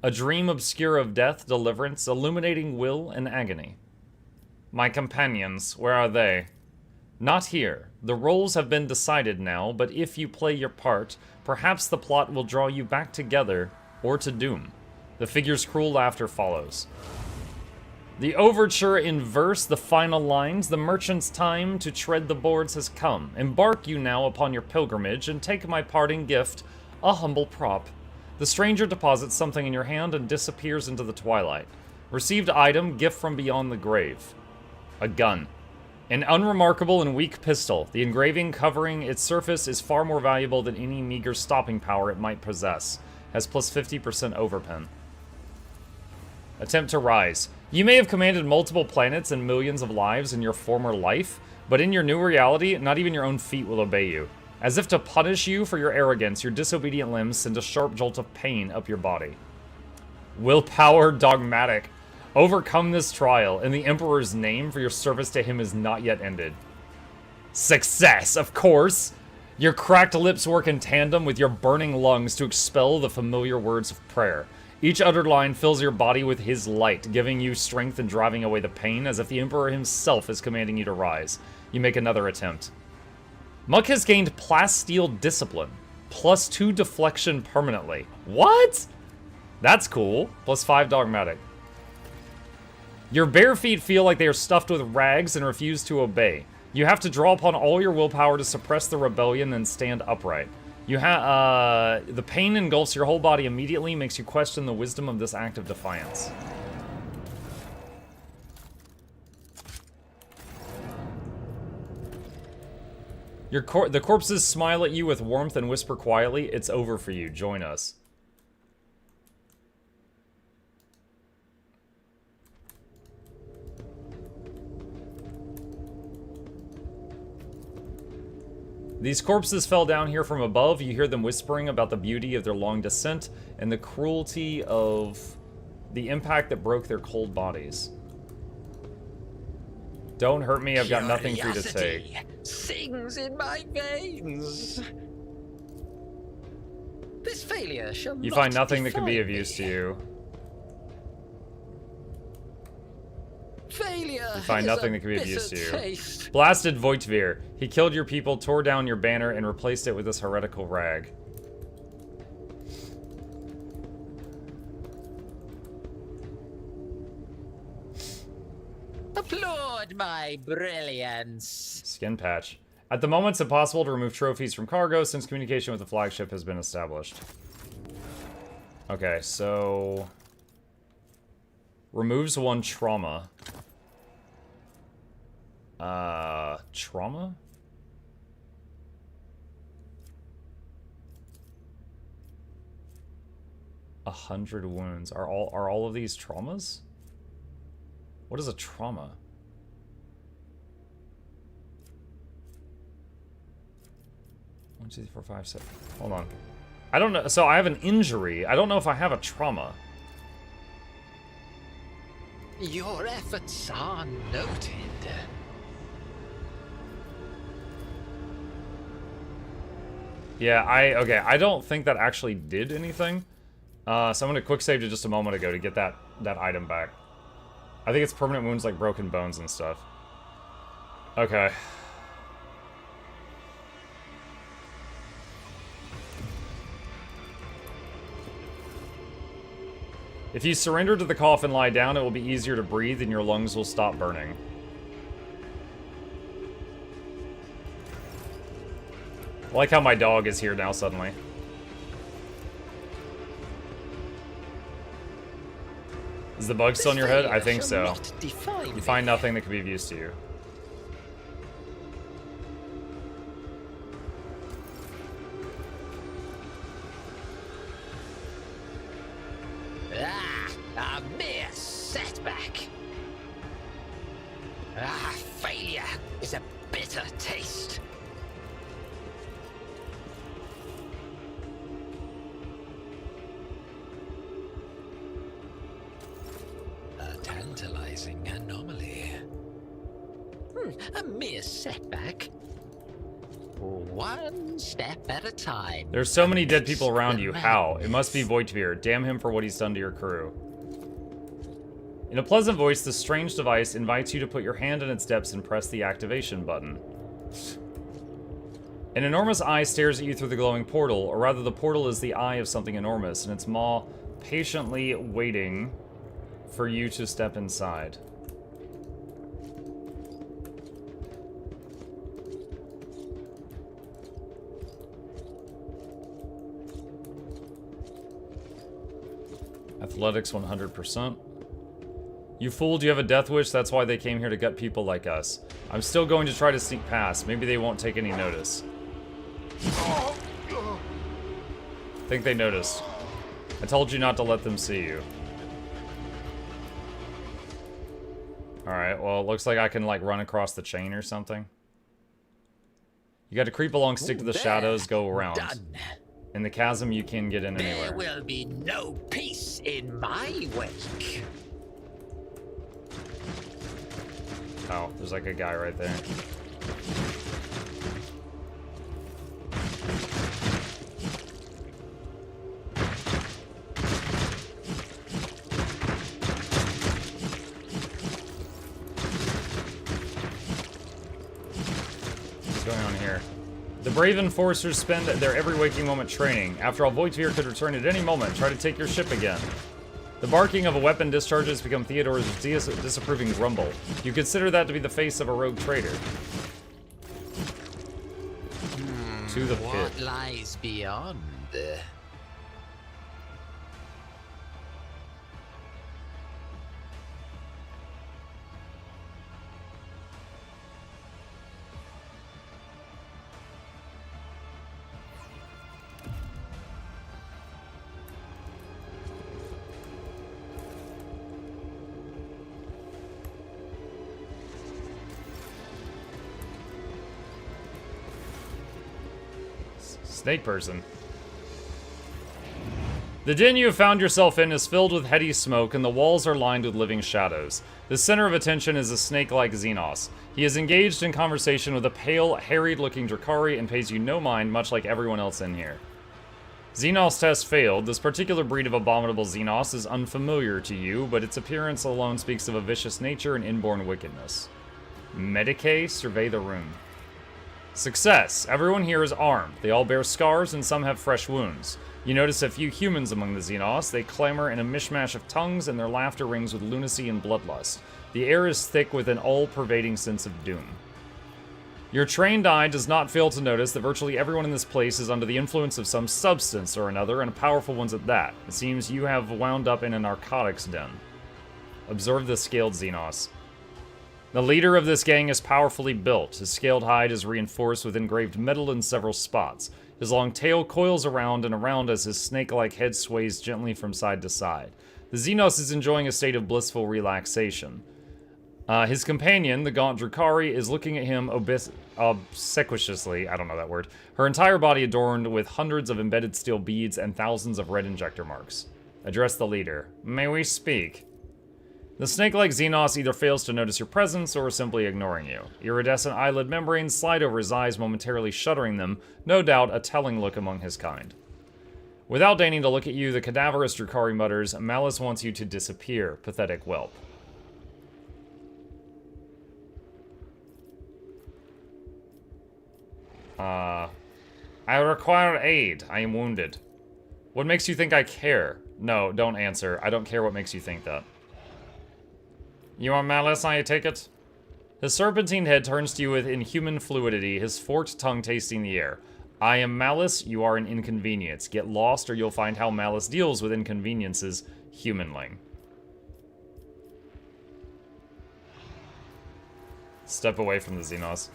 A dream obscure of death, deliverance, illuminating will, and agony. My companions, where are they? Not here. The roles have been decided now, but if you play your part, perhaps the plot will draw you back together, or to doom. The figure's cruel laughter follows. The overture in verse, the final lines, the merchant's time to tread the boards has come. Embark you now upon your pilgrimage, and take my parting gift, a humble prop. The stranger deposits something in your hand and disappears into the twilight. Received item, gift from beyond the grave. A gun. An unremarkable and weak pistol. The engraving covering its surface is far more valuable than any meager stopping power it might possess. Has plus 50% overpen. Attempt to rise. You may have commanded multiple planets and millions of lives in your former life, but in your new reality, not even your own feet will obey you. As if to punish you for your arrogance, your disobedient limbs send a sharp jolt of pain up your body. Willpower dogmatic. Overcome this trial in the Emperor's name, for your service to him is not yet ended. Success, of course! Your cracked lips work in tandem with your burning lungs to expel the familiar words of prayer. Each uttered line fills your body with his light, giving you strength and driving away the pain, as if the Emperor himself is commanding you to rise. You make another attempt. Muk has gained plasteel discipline. Plus 2 deflection permanently. What? That's cool. Plus 5 dogmatic. Your bare feet feel like they are stuffed with rags and refuse to obey. You have to draw upon all your willpower to suppress the rebellion and stand upright. The pain engulfs your whole body immediately, makes you question the wisdom of this act of defiance. The corpses smile at you with warmth and whisper quietly, "It's over for you, join us." These corpses fell down here from above. You hear them whispering about the beauty of their long descent and the cruelty of the impact that broke their cold bodies. Don't hurt me, I've got nothing for you to take. Sings in my veins. This failure shall You find nothing that can be of use to you. Failure. You find nothing that can be of use to you. Blasted Voitvir. He killed your people, tore down your banner, and replaced it with this heretical rag. Applaud my brilliance. Skin patch. At the moment, it's impossible to remove trophies from cargo since communication with the flagship has been established. Okay, so... removes 1 trauma. Trauma? $100 wounds. Are all of these traumas? What is a trauma? One, 2, 3, 4, 5, 6. Hold on. I don't know. So I have an injury. I don't know if I have a trauma. Your efforts are noted. Yeah, okay, I don't think that actually did anything. So I'm gonna quick save to just a moment ago to get that item back. I think it's permanent wounds like broken bones and stuff. Okay. If you surrender to the cough and lie down, it will be easier to breathe and your lungs will stop burning. I like how my dog is here now suddenly. Is the bug still in your head? I think so. You find nothing that could be of use to you. mere setback. Ah, failure is a bitter taste. A tantalizing anomaly. A mere setback. One step at a time. There's so many dead people around you. How? It must be Voitvir. Damn him for what he's done to your crew. In a pleasant voice, this strange device invites you to put your hand in its depths and press the activation button. An enormous eye stares at you through the glowing portal, or rather the portal is the eye of something enormous, and its maw patiently waiting for you to step inside. Athletics 100%. You fool, do you have a death wish? That's why they came here to gut people like us. I'm still going to try to sneak past. Maybe they won't take any notice. I think they noticed. I told you not to let them see you. Alright, well, it looks like I can, like, run across the chain or something. You gotta creep along, stick to the shadows, go around. Done. In the chasm, you can get in anywhere. There will be no peace in my wake. Oh, there's like a guy right there. What's going on here? The brave enforcers spend their every waking moment training. After all, Voitvir could return at any moment. Try to take your ship again. The barking of a weapon discharges become Theodore's disapproving grumble. You consider that to be the face of a rogue traitor. To the pit. What lies beyond? Snake person. The den you have found yourself in is filled with heady smoke, and the walls are lined with living shadows. The center of attention is a snake-like Xenos. He is engaged in conversation with a pale, harried-looking Drakari and pays you no mind, much like everyone else in here. Xenos test failed. This particular breed of abominable Xenos is unfamiliar to you, but its appearance alone speaks of a vicious nature and inborn wickedness. Medicae, survey the room. Success. Everyone here is armed. They all bear scars and some have fresh wounds. You notice a few humans among the Xenos. They clamor in a mishmash of tongues and their laughter rings with lunacy and bloodlust. The air is thick with an all-pervading sense of doom. Your trained eye does not fail to notice that virtually everyone in this place is under the influence of some substance or another, and powerful ones at that. It seems you have wound up in a narcotics den. Observe the scaled Xenos. The leader of this gang is powerfully built. His scaled hide is reinforced with engraved metal in several spots. His long tail coils around and around as his snake-like head sways gently from side to side. The Xenos is enjoying a state of blissful relaxation. His companion, the gaunt Drakari, is looking at him obsequiously, I don't know that word, her entire body adorned with hundreds of embedded steel beads and thousands of red injector marks. Address the leader. May we speak? The snake-like Xenos either fails to notice your presence or is simply ignoring you. Iridescent eyelid membranes slide over his eyes, momentarily shuttering them, no doubt a telling look among his kind. Without deigning to look at you, the cadaverous Drakari mutters, Malice wants you to disappear, pathetic whelp. I require aid. I am wounded. What makes you think I care? No, don't answer. I don't care what makes you think that. You are Malice, I take it? His serpentine head turns to you with inhuman fluidity, his forked tongue tasting the air. I am Malice, you are an inconvenience. Get lost or you'll find how Malice deals with inconveniences, humanling. Step away from the Xenos.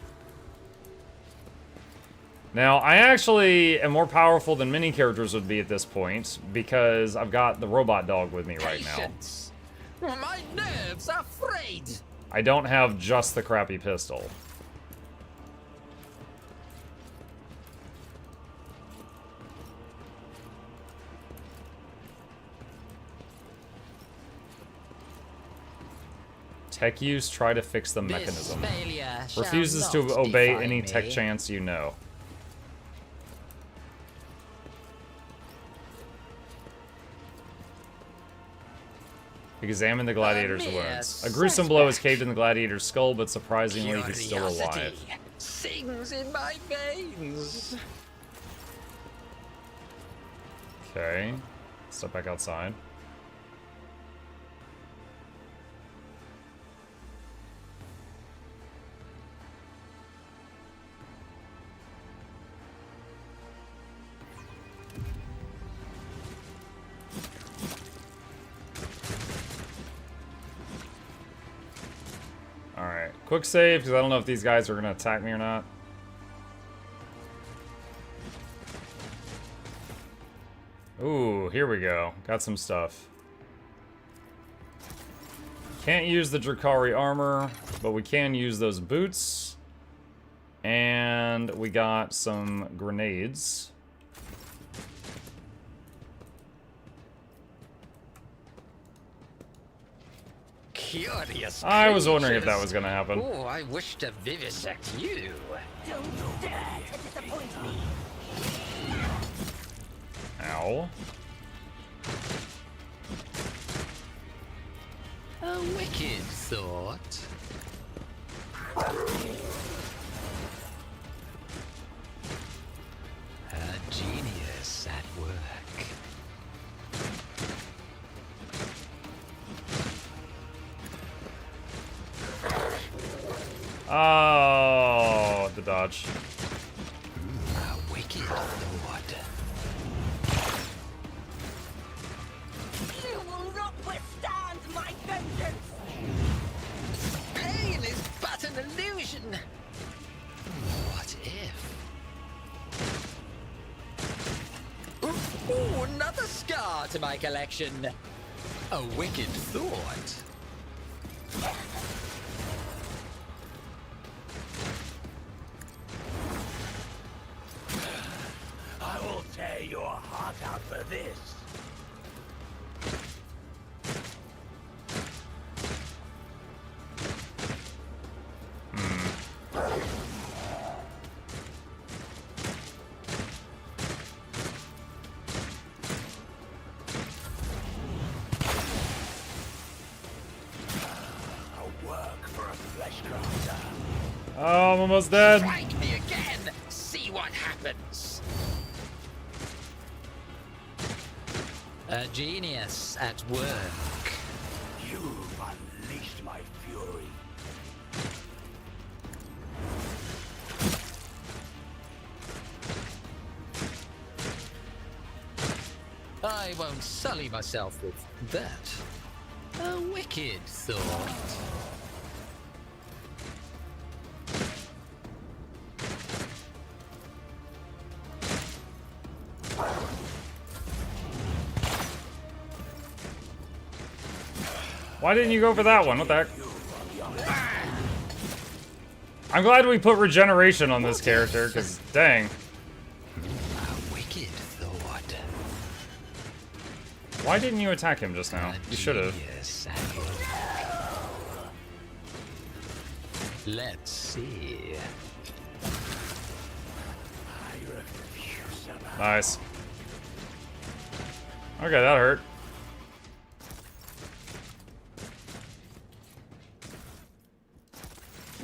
Now, I actually am more powerful than many characters would be at this point, because I've got the robot dog with me right now. Patience. My nerves are frayed. I don't have just the crappy pistol. Tech use, try to fix the mechanism. Refuses to obey any tech chance you know. Examine the gladiator's wounds. A gruesome blow has caved in the gladiator's skull, but surprisingly, he's still alive. Sings in my veins. Okay. Step back outside. Alright, quick save, because I don't know if these guys are going to attack me or not. Ooh, here we go. Got some stuff. Can't use the Drakari armor, but we can use those boots. And we got some grenades. Curious. I was wondering if that was going to happen. Oh, I wish to vivisect you. Don't dare to disappoint me. Ow. A wicked thought. A genius at work. Oh, the dodge. A wicked thought. You will not withstand my vengeance. Pain is but an illusion. What if? Ooh, another scar to my collection. A wicked thought. I will tear your heart out for this. A work for a flesh crafter. Oh, I'm almost dead. Strike me again. See what happens. A genius at work. You've unleashed my fury. I won't sully myself with that. A wicked thought. Why didn't you go for that one? What the heck? I'm glad we put regeneration on this character, because dang. A wicked thought. Why didn't you attack him just now? You should have. Genius at work. Let's see. I refuse to bow. Nice. Okay, that hurt.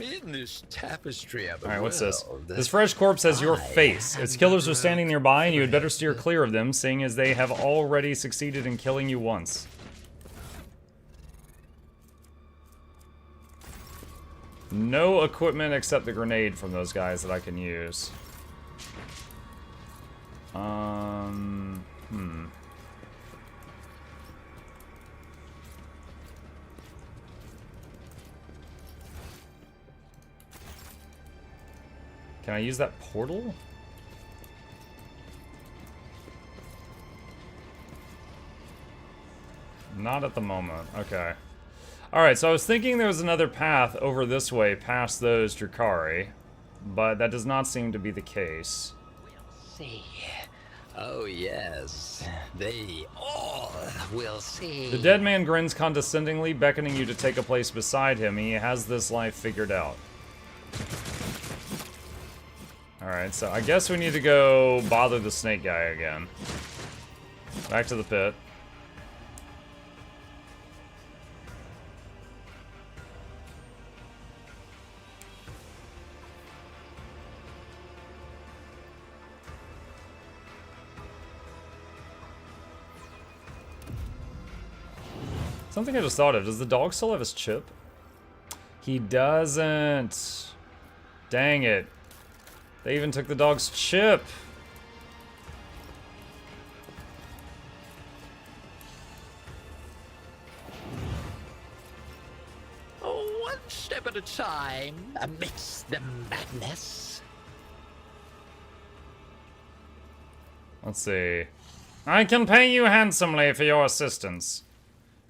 In this tapestry of the Alright, what's this? world, This fresh corpse has your I face. Its am killers are the standing nearby, and you had better steer clear of them, seeing as they have already succeeded in killing you once. No equipment except the grenade from those guys that I can use. Can I use that portal? Not at the moment. Okay. Alright, so I was thinking there was another path over this way past those Drukhari, but that does not seem to be the case. See. Oh, yes. They all will see. The dead man grins condescendingly, beckoning you to take a place beside him. He has this life figured out. Alright, so I guess we need to go bother the snake guy again. Back to the pit. Something I just thought of. Does the dog still have his chip? He doesn't. Dang it. They even took the dog's chip. Oh, one step at a time, amidst the madness. Let's see. I can pay you handsomely for your assistance.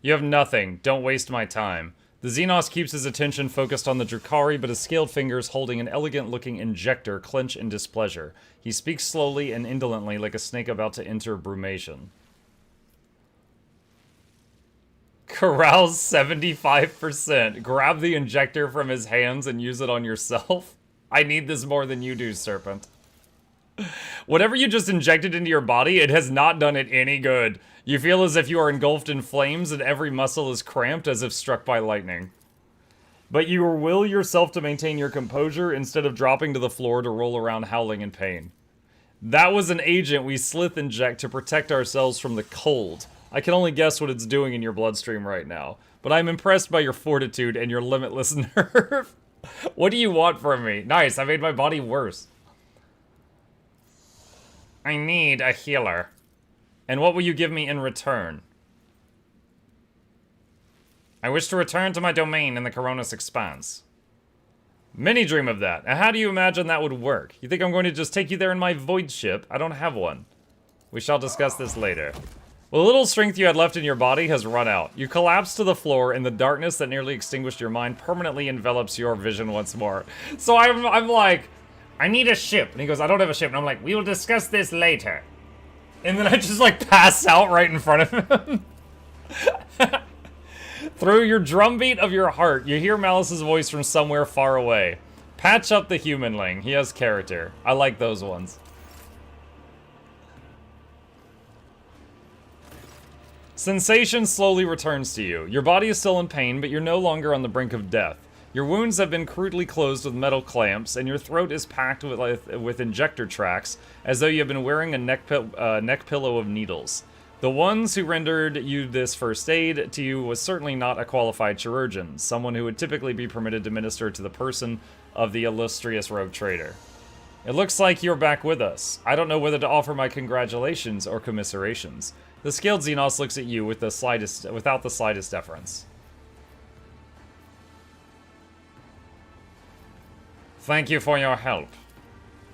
You have nothing. Don't waste my time. The Xenos keeps his attention focused on the Drukhari, but his scaled fingers holding an elegant-looking injector clench in displeasure. He speaks slowly and indolently like a snake about to enter brumation. Corral's 75%. Grab the injector from his hands and use it on yourself. I need this more than you do, Serpent. Whatever you just injected into your body, it has not done it any good. You feel as if you are engulfed in flames and every muscle is cramped as if struck by lightning. But you will yourself to maintain your composure instead of dropping to the floor to roll around howling in pain. That was an agent we slith inject to protect ourselves from the cold. I can only guess what it's doing in your bloodstream right now. But I'm impressed by your fortitude and your limitless nerve. What do you want from me? Nice, I made my body worse. I need a healer. And what will you give me in return? I wish to return to my domain in the Coronis Expanse. Many dream of that. Now, how do you imagine that would work? You think I'm going to just take you there in my void ship? I don't have one. We shall discuss this later. Well, the little strength you had left in your body has run out. You collapse to the floor, and the darkness that nearly extinguished your mind permanently envelops your vision once more. So I'm like, I need a ship. And he goes, I don't have a ship. And I'm like, we will discuss this later. And then I just like pass out right in front of him. Through your drumbeat of your heart, you hear Malice's voice from somewhere far away. Patch up the humanling. He has character. I like those ones. Sensation slowly returns to you. Your body is still in pain, but you're no longer on the brink of death. Your wounds have been crudely closed with metal clamps, and your throat is packed with injector tracks, as though you have been wearing a neck pillow of needles. The ones who rendered you this first aid to you was certainly not a qualified chirurgeon, someone who would typically be permitted to minister to the person of the illustrious rogue trader. It looks like you're back with us. I don't know whether to offer my congratulations or commiserations. The scaled Xenos looks at you with without the slightest deference. Thank you for your help.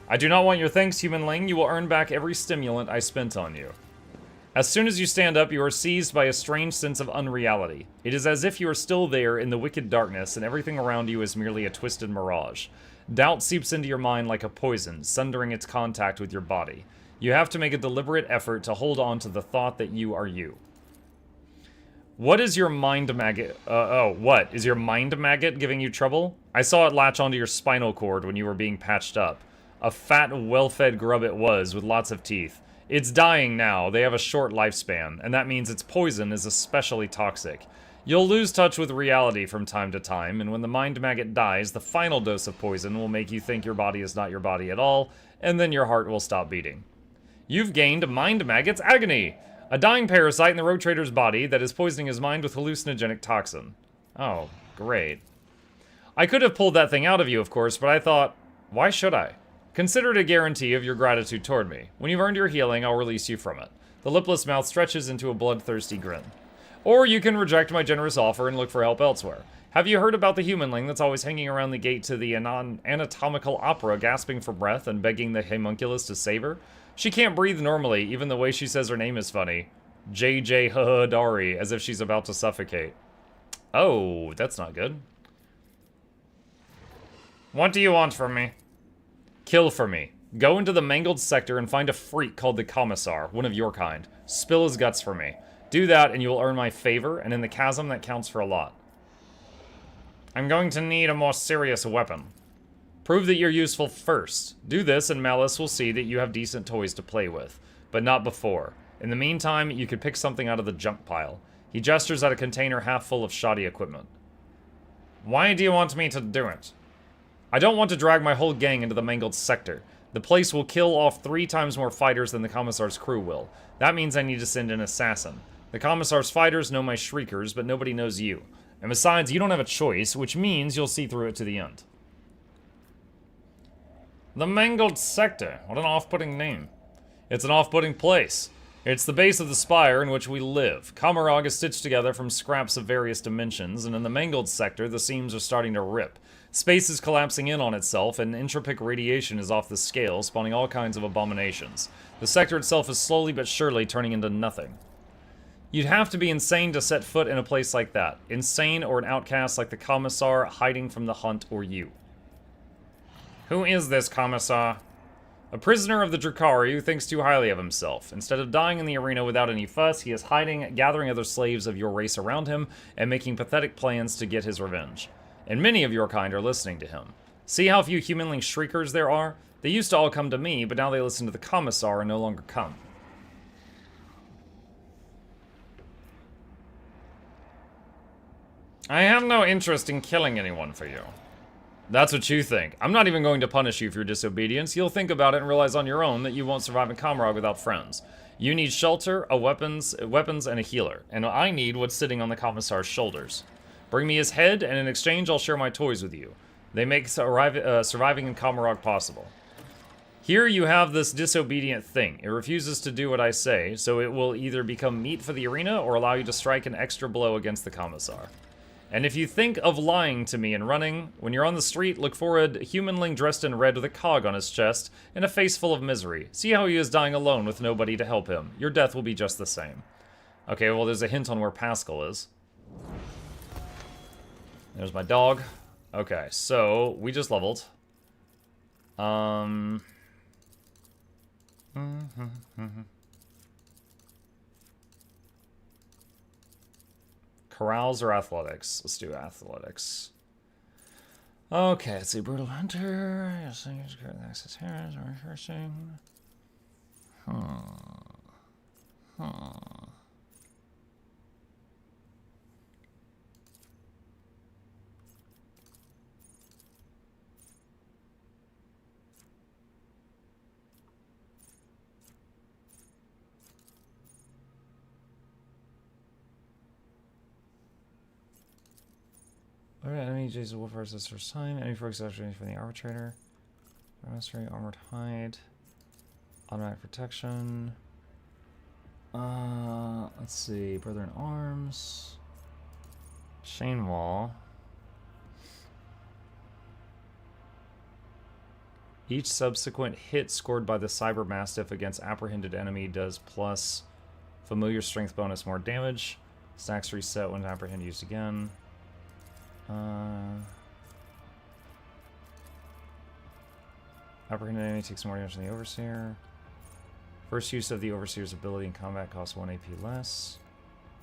I do not want your thanks, humanling. You will earn back every stimulant I spent on you. As soon as you stand up, you are seized by a strange sense of unreality. It is as if you are still there in the wicked darkness and everything around you is merely a twisted mirage. Doubt seeps into your mind like a poison, sundering its contact with your body. You have to make a deliberate effort to hold on to the thought that you are you. What is your mind maggot? What? Is your mind maggot giving you trouble? I saw it latch onto your spinal cord when you were being patched up. A fat, well-fed grub it was, with lots of teeth. It's dying now. They have a short lifespan, and that means its poison is especially toxic. You'll lose touch with reality from time to time, and when the mind maggot dies, the final dose of poison will make you think your body is not your body at all, and then your heart will stop beating. You've gained mind maggot's agony! A dying parasite in the rogue trader's body that is poisoning his mind with hallucinogenic toxin. Oh, great. I could have pulled that thing out of you, of course, but I thought, why should I? Consider it a guarantee of your gratitude toward me. When you've earned your healing, I'll release you from it. The lipless mouth stretches into a bloodthirsty grin. Or you can reject my generous offer and look for help elsewhere. Have you heard about the humanling that's always hanging around the gate to the anatomical opera, gasping for breath and begging the homunculus to save her? She can't breathe normally, even the way she says her name is funny. JJ Dari, as if she's about to suffocate. Oh, that's not good. What do you want from me? Kill for me. Go into the mangled sector and find a freak called the commissar, one of your kind. Spill his guts for me. Do that and you will earn my favor, and in the chasm that counts for a lot. I'm going to need a more serious weapon. Prove that you're useful first. Do this and Malice will see that you have decent toys to play with, but not before. In the meantime, you could pick something out of the junk pile. He gestures at a container half full of shoddy equipment. Why do you want me to do it? I don't want to drag my whole gang into the mangled sector. The place will kill off 3 times more fighters than the Commissar's crew will. That means I need to send an assassin. The Commissar's fighters know my shriekers, but nobody knows you. And besides, you don't have a choice, which means you'll see through it to the end. The Mangled Sector. What an off-putting name. It's an off-putting place. It's the base of the spire in which we live. Kamarag is stitched together from scraps of various dimensions, and in the Mangled Sector, the seams are starting to rip. Space is collapsing in on itself, and entropic radiation is off the scale, spawning all kinds of abominations. The sector itself is slowly but surely turning into nothing. You'd have to be insane to set foot in a place like that. Insane or an outcast like the Commissar hiding from the hunt or you. Who is this Commissar? A prisoner of the Drakari who thinks too highly of himself. Instead of dying in the arena without any fuss, he is hiding, gathering other slaves of your race around him, and making pathetic plans to get his revenge. And many of your kind are listening to him. See how few humanling shriekers there are? They used to all come to me, but now they listen to the Commissar and no longer come. I have no interest in killing anyone for you. That's what you think. I'm not even going to punish you for your disobedience. You'll think about it and realize on your own that you won't survive in Kamarag without friends. You need shelter, weapons, and a healer. And I need what's sitting on the Commissar's shoulders. Bring me his head, and in exchange, I'll share my toys with you. They make surviving in Kamarag possible. Here you have this disobedient thing. It refuses to do what I say, so it will either become meat for the arena or allow you to strike an extra blow against the Commissar. And if you think of lying to me and running, when you're on the street, look for a humanling dressed in red with a cog on his chest and a face full of misery. See how he is dying alone with nobody to help him. Your death will be just the same. Okay, well, there's a hint on where Pascal is. There's my dog. Okay, so we just leveled. Corrals or athletics? Let's do athletics. Okay, let's see. Brutal Hunter. Access Harris or rehearsing. Alright, enemy Jason Wolf versus first time. Enemy for exception from the arbitrator. Mastery, armored hide. Automatic protection. Let's see. Brother in arms. Chain wall. Each subsequent hit scored by the Cyber Mastiff against apprehended enemy does plus familiar strength bonus more damage. Stacks reset when apprehend used again. Apprehended enemy takes more damage than the Overseer. First use of the Overseer's ability in combat costs 1 AP less.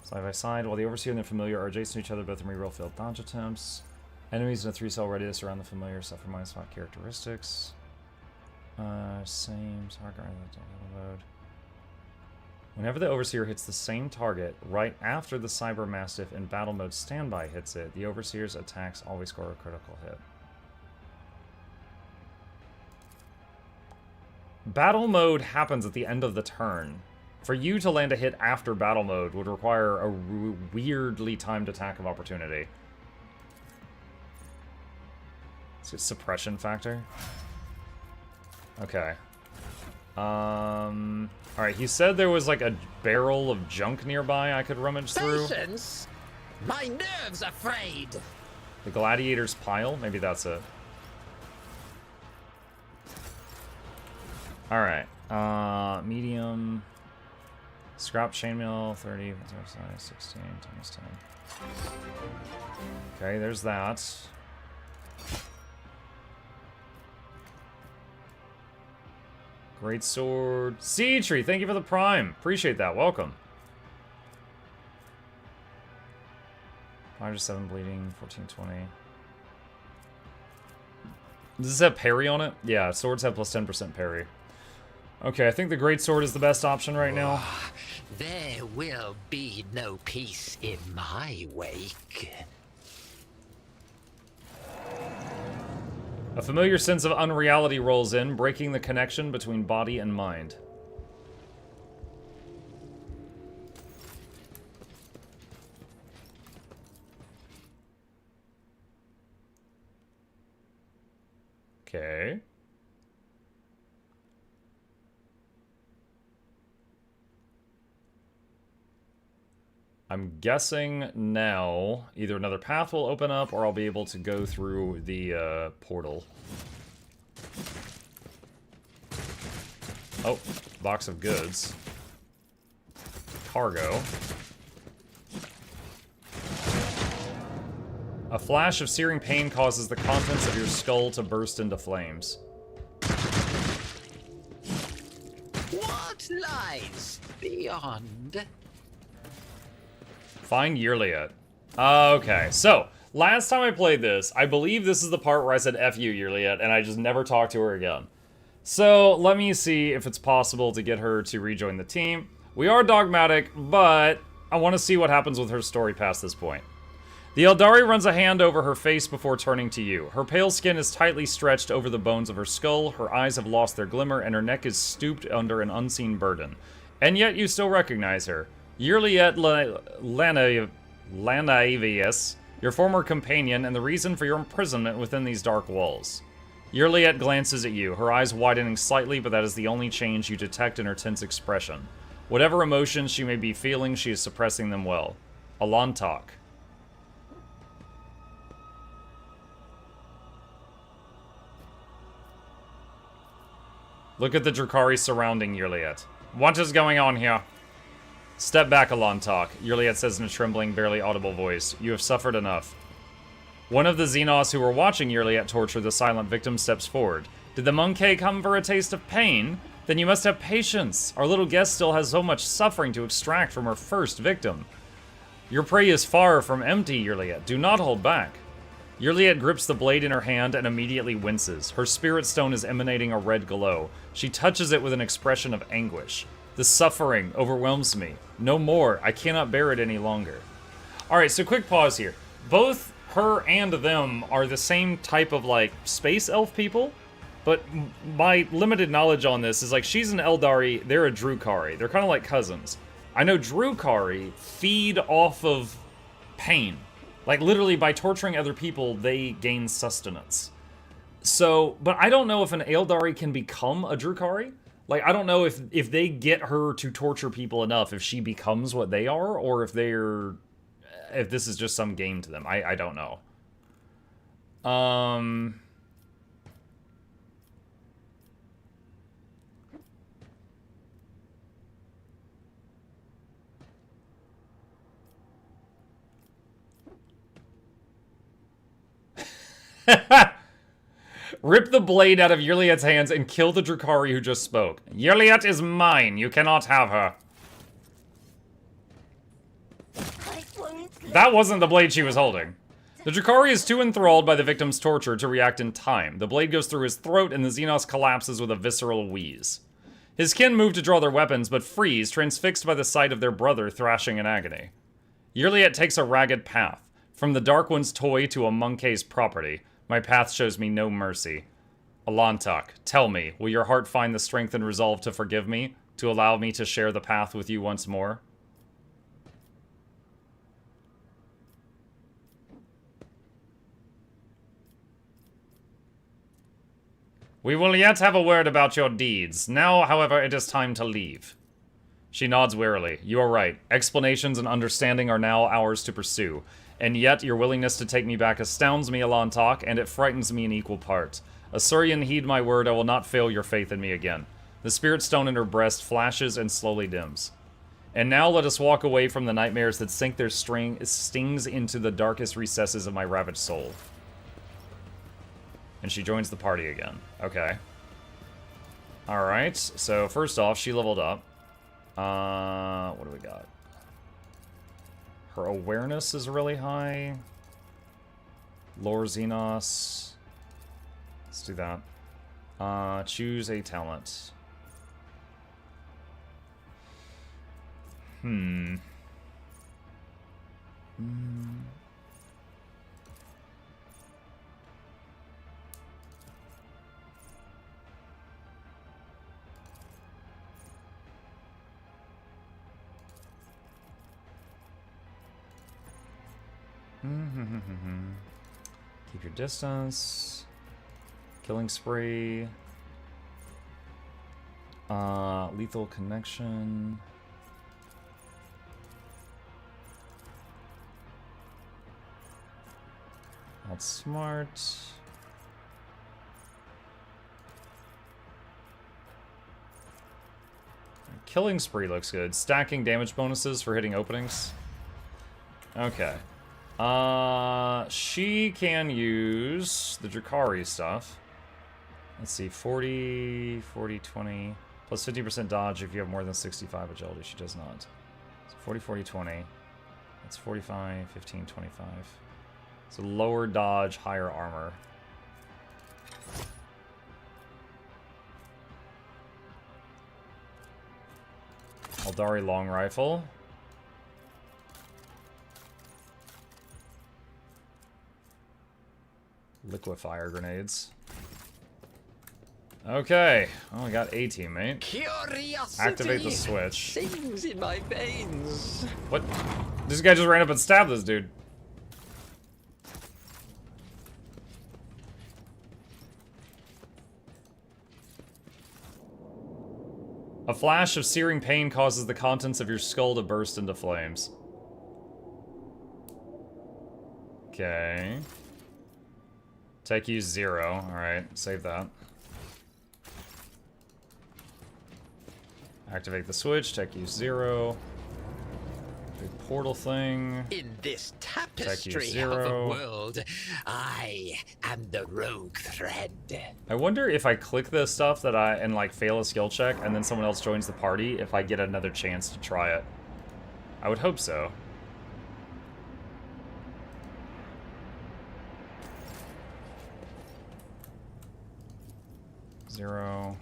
Side by side, while the Overseer and the Familiar are adjacent to each other, both in reroll failed dodge attempts. Enemies in a 3-cell radius around the Familiar suffer -5 characteristics. Same target mode. Whenever the Overseer hits the same target right after the Cyber Mastiff in battle mode standby hits it, the Overseer's attacks always score a critical hit. Battle mode happens at the end of the turn. For you to land a hit after battle mode would require a weirdly timed attack of opportunity. It's a suppression factor. Okay. Alright, he said there was like a barrel of junk nearby I could rummage through. Patience! My nerves are frayed! The gladiator's pile? Maybe that's it. Alright. Medium. Scrap chainmail, 30, 16, times 10. Okay, there's that. Great sword. Sea Tree, thank you for the prime. Appreciate that. Welcome. 5 to 7 bleeding, 14, 20. Does this have parry on it? Yeah, swords have plus 10% parry. Okay, I think the great sword is the best option right now. There will be no peace in my wake. A familiar sense of unreality rolls in, breaking the connection between body and mind. Okay. I'm guessing now either another path will open up or I'll be able to go through the portal. Oh, box of goods. Cargo. A flash of searing pain causes the contents of your skull to burst into flames. What lies beyond? Find Yrliet. Okay, so, last time I played this, I believe this is the part where I said F you, Yrliet, and I just never talked to her again. So, let me see if it's possible to get her to rejoin the team. We are dogmatic, but I want to see what happens with her story past this point. The Eldari runs a hand over her face before turning to you. Her pale skin is tightly stretched over the bones of her skull, her eyes have lost their glimmer, and her neck is stooped under an unseen burden. And yet you still recognize her. Yrliet Lanavius, your former companion and the reason for your imprisonment within these dark walls. Yrliet glances at you, her eyes widening slightly, but that is the only change you detect in her tense expression. Whatever emotions she may be feeling, she is suppressing them well. Alantok. Look at the Drukhari surrounding Yrliet. What is going on here? Step back, Alantok, Yrliet says in a trembling, barely audible voice. You have suffered enough. One of the Xenos who were watching Yrliet torture the silent victim steps forward. Did the monkey come for a taste of pain? Then you must have patience. Our little guest still has so much suffering to extract from her first victim. Your prey is far from empty, Yrliet. Do not hold back. Yrliet grips the blade in her hand and immediately winces. Her spirit stone is emanating a red glow. She touches it with an expression of anguish. The suffering overwhelms me. No more. I cannot bear it any longer. Alright, so quick pause here. Both her and them are the same type of, like, space elf people, but my limited knowledge on this is, like, she's an Eldari, they're a Drukhari. They're kind of like cousins. I know Drukhari feed off of pain. Like, literally, by torturing other people, they gain sustenance. So, but I don't know if an Eldari can become a Drukhari. Like, I don't know if they get her to torture people enough, if she becomes what they are, or if this is just some game to them. I don't know. Rip the blade out of Yrliet's hands and kill the Drukhari who just spoke. Yrliet is mine. You cannot have her. That wasn't the blade she was holding. The Drukhari is too enthralled by the victim's torture to react in time. The blade goes through his throat and the Xenos collapses with a visceral wheeze. His kin move to draw their weapons, but freeze, transfixed by the sight of their brother thrashing in agony. Yrliet takes a ragged path. From the Dark One's toy to a monkey's property. My path shows me no mercy. Alantok, tell me, will your heart find the strength and resolve to forgive me? To allow me to share the path with you once more? We will yet have a word about your deeds. Now, however, it is time to leave. She nods wearily. You are right. Explanations and understanding are now ours to pursue. And yet, your willingness to take me back astounds me, Alantok, and it frightens me in equal part. Asurian, heed my word, I will not fail your faith in me again. The spirit stone in her breast flashes and slowly dims. And now let us walk away from the nightmares that sink their stings into the darkest recesses of my ravaged soul. And she joins the party again. Okay. Alright, so first off, she leveled up. What do we got? Her awareness is really high. Lore Xenos. Let's do that. Choose a talent. Keep your distance. Killing spree. Lethal connection. That's smart. Killing spree looks good. Stacking damage bonuses for hitting openings. Okay. She can use the Drakari stuff. Let's see, 40, 40, 20, plus 50% dodge if you have more than 65 agility. She does not. So 40, 40, 20. That's 45, 15, 25. So lower dodge, higher armor. Eldari long rifle. Liquefier grenades. Okay. Oh, I got a teammate. Curiosity Activate the switch. sings in my veins. What? This guy just ran up and stabbed this dude. A flash of searing pain causes the contents of your skull to burst into flames. Okay. Tech use 0. Alright, save that. Activate the switch, tech use 0. Big portal thing. In this tapestry of the world, I am the rogue thread. I wonder if I click this stuff that and like fail a skill check and then someone else joins the party, if I get another chance to try it. I would hope so. Zero.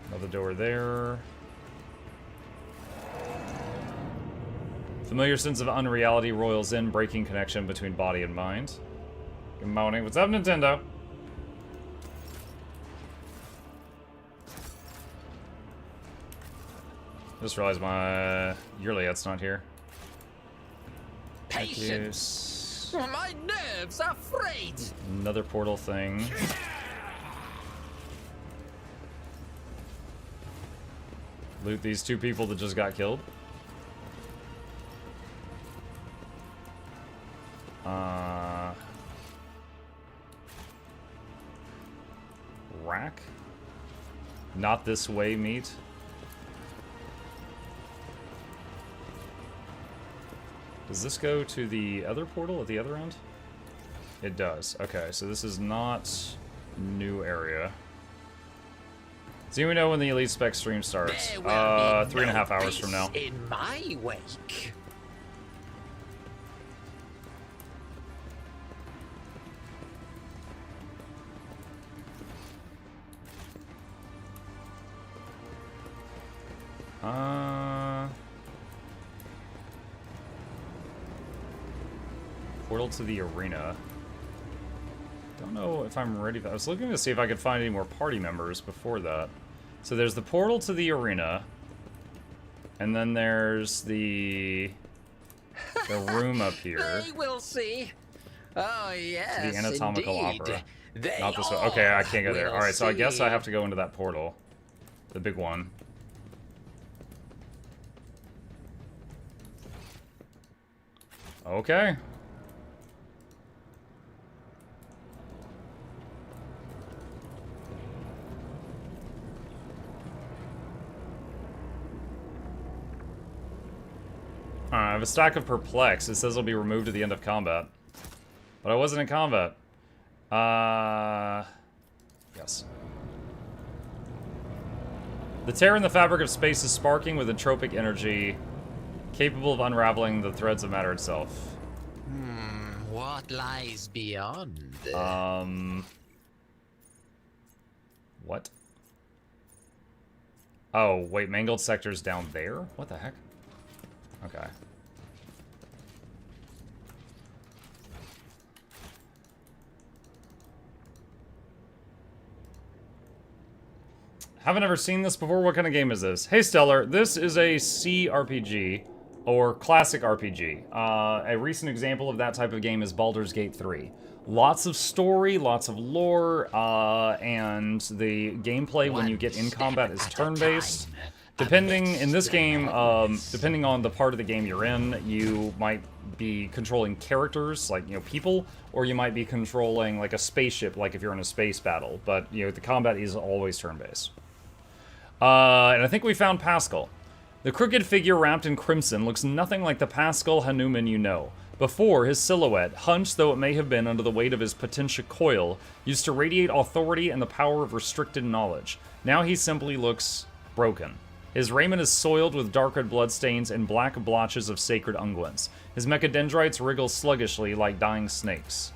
Another door there. Familiar sense of unreality roils in, breaking connection between body and mind. Good morning. What's up, Nintendo? Just realized my Yrliet's not here. Patience. My nerves are frayed. Another portal thing. Loot these two people that just got killed. Rack? Not this way, meat. Does this go to the other portal at the other end? It does. Okay, so this is not new area. Do you know when the Elite Spec stream starts? 3.5 hours from now. In my wake. Portal to the arena. Don't know if I'm ready. I was looking to see if I could find any more party members before that. So there's the portal to the arena. And then there's the room up here. They will see. Oh, yes, The anatomical indeed. opera. They Not this way. Okay, I can't go there. will Alright, so I guess see. I have to go into that portal. The big one. Okay. I have a stack of Perplex. It says it'll be removed at the end of combat. But I wasn't in combat. Yes. The tear in the fabric of space is sparking with entropic energy, capable of unraveling the threads of matter itself. What lies beyond? What? Oh, wait, mangled sector's down there? What the heck? Okay. Haven't ever seen this before. What kind of game is this? Hey, Stellar. This is a CRPG, or classic RPG. A recent example of that type of game is Baldur's Gate 3. Lots of story, lots of lore, and the gameplay when you get in combat is turn-based. Depending, in this game, depending on the part of the game you're in, you might be controlling characters, like, you know, people, or you might be controlling, like, a spaceship, like if you're in a space battle. But, you know, the combat is always turn-based. And I think we found Pascal. The crooked figure wrapped in crimson looks nothing like the Pascal Hanuman you know. Before, his silhouette, hunched though it may have been under the weight of his potentia coil, used to radiate authority and the power of restricted knowledge. Now he simply looks broken. His raiment is soiled with dark red bloodstains and black blotches of sacred unguents. His mechadendrites wriggle sluggishly like dying snakes.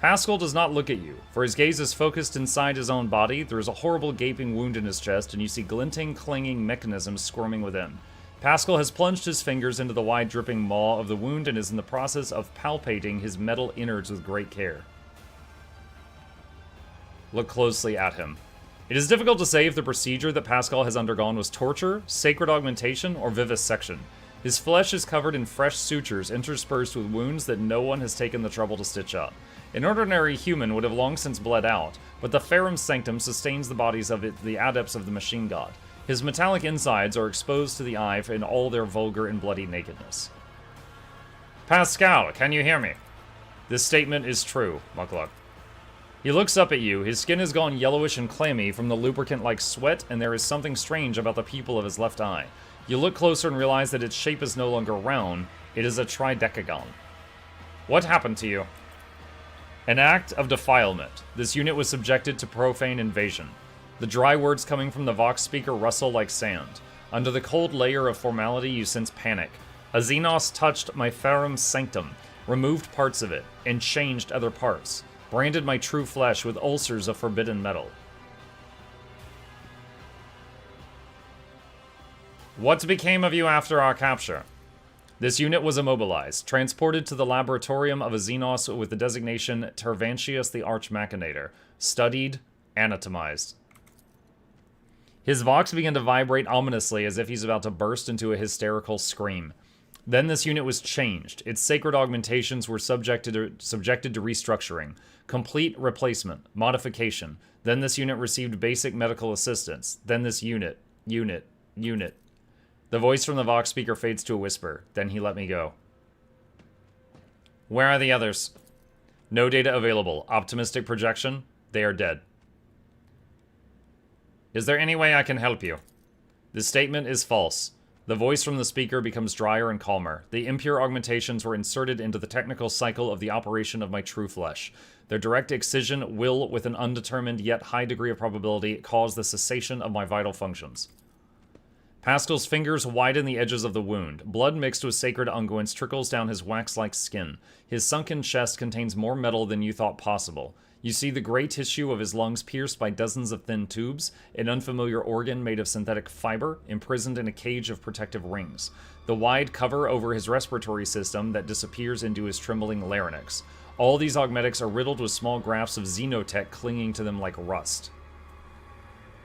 Pascal does not look at you, for his gaze is focused inside his own body. There is a horrible gaping wound in his chest, and you see glinting, clanging mechanisms squirming within. Pascal has plunged his fingers into the wide dripping maw of the wound and is in the process of palpating his metal innards with great care. Look closely at him. It is difficult to say if the procedure that Pascal has undergone was torture, sacred augmentation, or vivisection. His flesh is covered in fresh sutures interspersed with wounds that no one has taken the trouble to stitch up. An ordinary human would have long since bled out, but the Ferrum Sanctum sustains the bodies of the adepts of the machine god. His metallic insides are exposed to the eye in all their vulgar and bloody nakedness. Pascal, can you hear me? This statement is true, Mukluk. He looks up at you. His skin has gone yellowish and clammy from the lubricant-like sweat, and there is something strange about the pupil of his left eye. You look closer and realize that its shape is no longer round. It is a tridecagon. What happened to you? An act of defilement. This unit was subjected to profane invasion. The dry words coming from the Vox speaker rustle like sand. Under the cold layer of formality, you sense panic. A Xenos touched my Ferrum Sanctum, removed parts of it, and changed other parts. Branded my true flesh with ulcers of forbidden metal. What became of you after our capture? This unit was immobilized, transported to the laboratorium of a Xenos with the designation Tvantius the Arch-Machinator, studied, anatomized. His vox began to vibrate ominously as if he's about to burst into a hysterical scream. Then this unit was changed. Its sacred augmentations were subjected to restructuring, complete replacement, modification. Then this unit received basic medical assistance. Then this unit. The voice from the Vox speaker fades to a whisper. Then he let me go. Where are the others? No data available. Optimistic projection. They are dead. Is there any way I can help you? This statement is false. The voice from the speaker becomes drier and calmer. The impure augmentations were inserted into the technical cycle of the operation of my true flesh. Their direct excision will, with an undetermined yet high degree of probability, cause the cessation of my vital functions. Pascal's fingers widen the edges of the wound. Blood mixed with sacred unguents trickles down his wax-like skin. His sunken chest contains more metal than you thought possible. You see the gray tissue of his lungs pierced by dozens of thin tubes, an unfamiliar organ made of synthetic fiber, imprisoned in a cage of protective rings. The wide cover over his respiratory system that disappears into his trembling larynx. All these augmetics are riddled with small grafts of xenotech clinging to them like rust.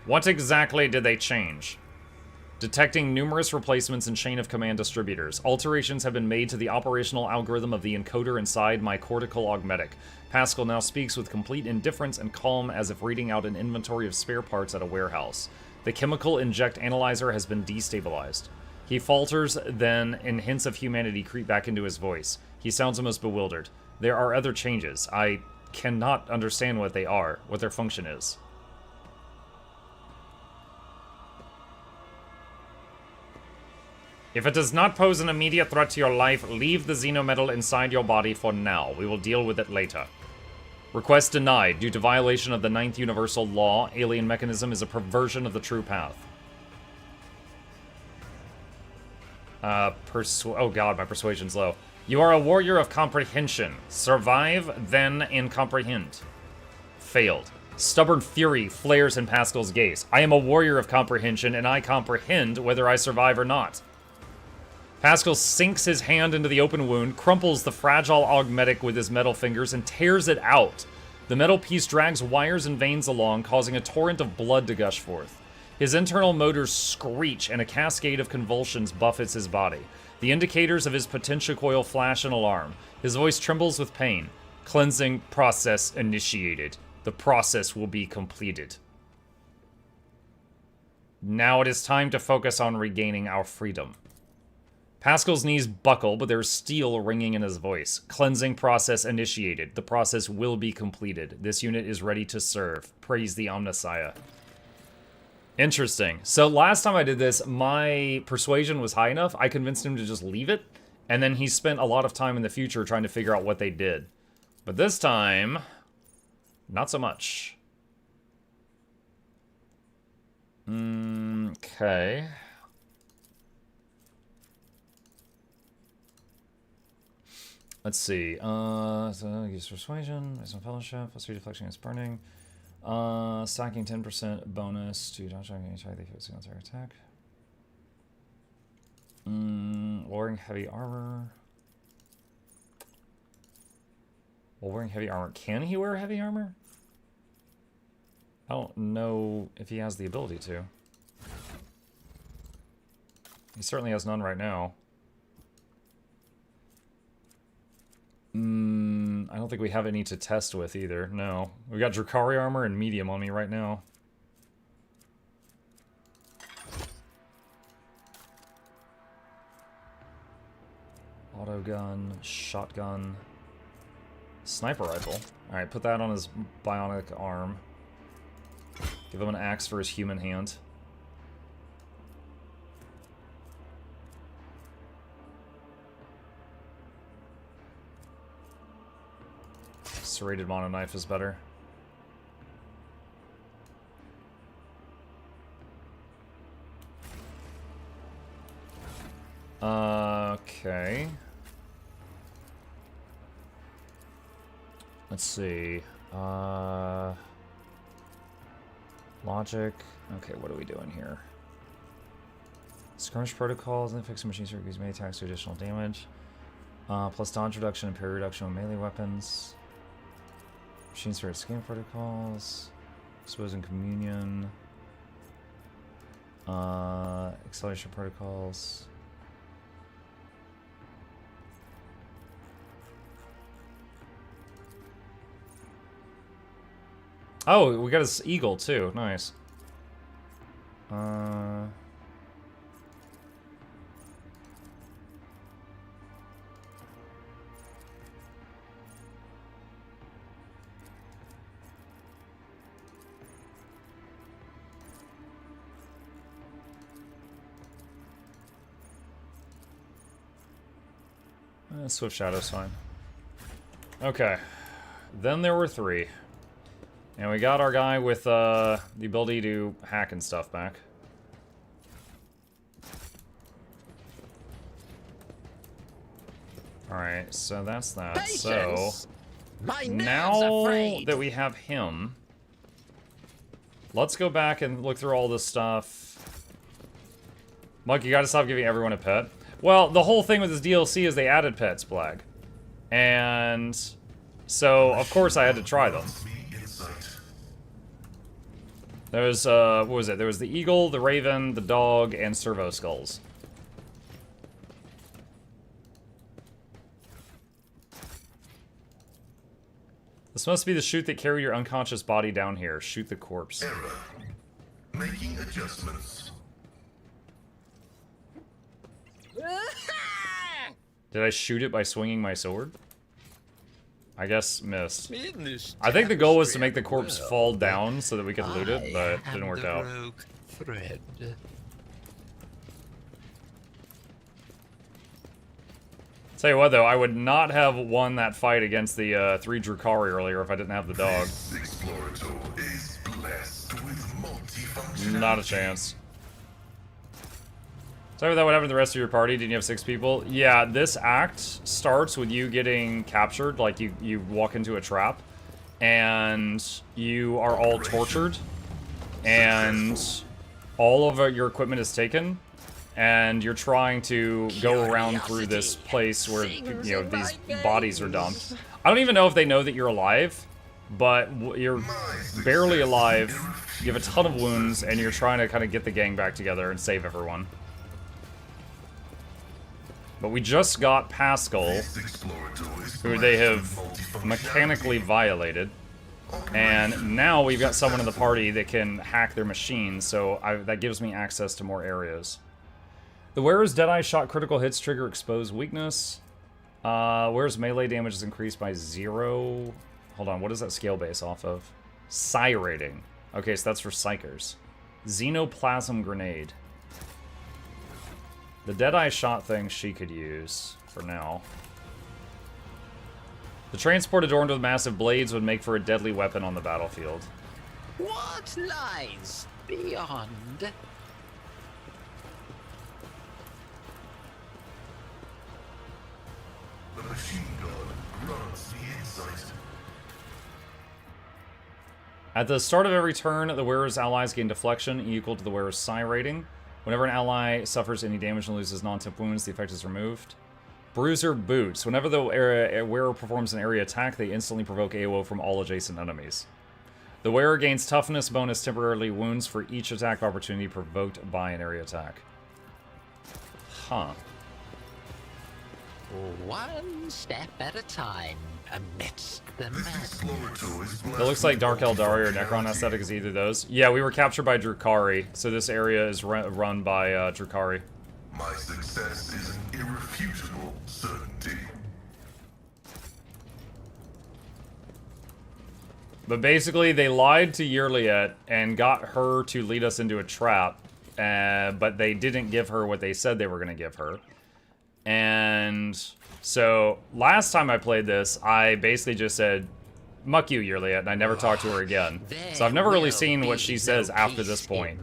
What exactly did they change? Detecting numerous replacements in chain of command distributors, alterations have been made to the operational algorithm of the encoder inside my cortical augmetic. Pascal now speaks with complete indifference and calm as if reading out an inventory of spare parts at a warehouse. The chemical inject analyzer has been destabilized. He falters, then, and hints of humanity creep back into his voice. He sounds almost bewildered. There are other changes. I cannot understand what they are, what their function is. If it does not pose an immediate threat to your life, leave the xenometal inside your body for now. We will deal with it later. Request denied. Due to violation of the 9th universal law, alien mechanism is a perversion of the true path. Oh god, my persuasion's low. You are a warrior of comprehension. Survive, then, and comprehend. Failed. Stubborn fury flares in Pascal's gaze. I am a warrior of comprehension, and I comprehend whether I survive or not. Pascal sinks his hand into the open wound, crumples the fragile augmetic with his metal fingers, and tears it out. The metal piece drags wires and veins along, causing a torrent of blood to gush forth. His internal motors screech, and a cascade of convulsions buffets his body. The indicators of his potential coil flash in alarm. His voice trembles with pain. Cleansing process initiated. The process will be completed. Now it is time to focus on regaining our freedom. Pascal's knees buckle, but there is steel ringing in his voice. Cleansing process initiated. The process will be completed. This unit is ready to serve. Praise the Omnissiah. Interesting. So last time I did this, my persuasion was high enough, I convinced him to just leave it, and then he spent a lot of time in the future trying to figure out what they did. But this time, not so much. Okay. Let's see. So use persuasion, some fellowship, plus 3 deflection against burning. Stacking 10% bonus to dodge any type they focus on their attack. Wearing heavy armor. While wearing heavy armor, can he wear heavy armor? I don't know if he has the ability to. He certainly has none right now. I don't think we have any to test with either. No. We got Drakari armor and medium on me right now. Auto gun, shotgun, sniper rifle. Alright, put that on his bionic arm. Give him an axe for his human hand. Serrated mono knife is better. Okay. Let's see. Logic. Okay, what are we doing here? Skirmish protocols and fixing machines for use melee attacks to additional damage. Plus dodge reduction and parry reduction on melee weapons. Machines for escape protocols. Exposing communion. Acceleration protocols. Oh, we got his eagle too. Nice. Swift Shadow's fine. Okay. Then there were 3. And we got our guy with the ability to hack and stuff back. Alright, so that's that. Patience. So, My nerves now afraid. that we have him, let's go back and look through all this stuff. Mike, you gotta stop giving everyone a pet. Well, the whole thing with this DLC is they added pets, Blag. And so, of course, I had to try them. There was, what was it? There was the eagle, the raven, the dog, and servo skulls. This must be the chute that carried your unconscious body down here. Shoot the corpse. Error. Making adjustments. Did I shoot it by swinging my sword? I guess missed. In this I think the goal was to tapestry make the of corpse world, fall down so that we could loot it, but it I didn't am work the out. rogue thread. Tell you what, though, I would not have won that fight against the 3 Drukhari earlier if I didn't have the dog. This explorator is blessed with multifunctionality. Not a chance. Tell me that what happened to the rest of your party? Didn't you have 6 people? Yeah, this act starts with you getting captured, like you walk into a trap, and you are all tortured, and all of your equipment is taken, and you're trying to go around through this place where, you know, these bodies are dumped. I don't even know if they know that you're alive, but you're barely alive, you have a ton of wounds, and you're trying to kind of get the gang back together and save everyone. But we just got Pascal, who they have mechanically violated, and now we've got someone in the party that can hack their machine, so that gives me access to more areas. The wearer's Deadeye shot critical hits trigger exposed weakness. Wearer's melee damage is increased by 0. Hold on, what is that scale base off of? Psi rating. Okay, so that's for psychers. Xenoplasm grenade. The Deadeye shot thing she could use for now. The transport adorned with massive blades would make for a deadly weapon on the battlefield. What lies beyond? The machine gun grants the insight. At the start of every turn, the wearer's allies gain deflection equal to the wearer's psi rating. Whenever an ally suffers any damage and loses non-tip wounds, the effect is removed. Bruiser boots. Whenever the wearer performs an area attack, they instantly provoke AOO from all adjacent enemies. The wearer gains toughness bonus temporarily wounds for each attack opportunity provoked by an area attack. Huh. One step at a time amidst the madness. It looks like Dark Eldari or Necron aesthetic is either of those. Yeah, we were captured by Drukhari, so this area is run by Drukhari. My success is an irrefutable certainty. But basically, they lied to Yrliet and got her to lead us into a trap, but they didn't give her what they said they were going to give her. And so, last time I played this, I basically just said, "Muck you, Yrliet," and I never talked to her again. So I've never really seen what she says after this point.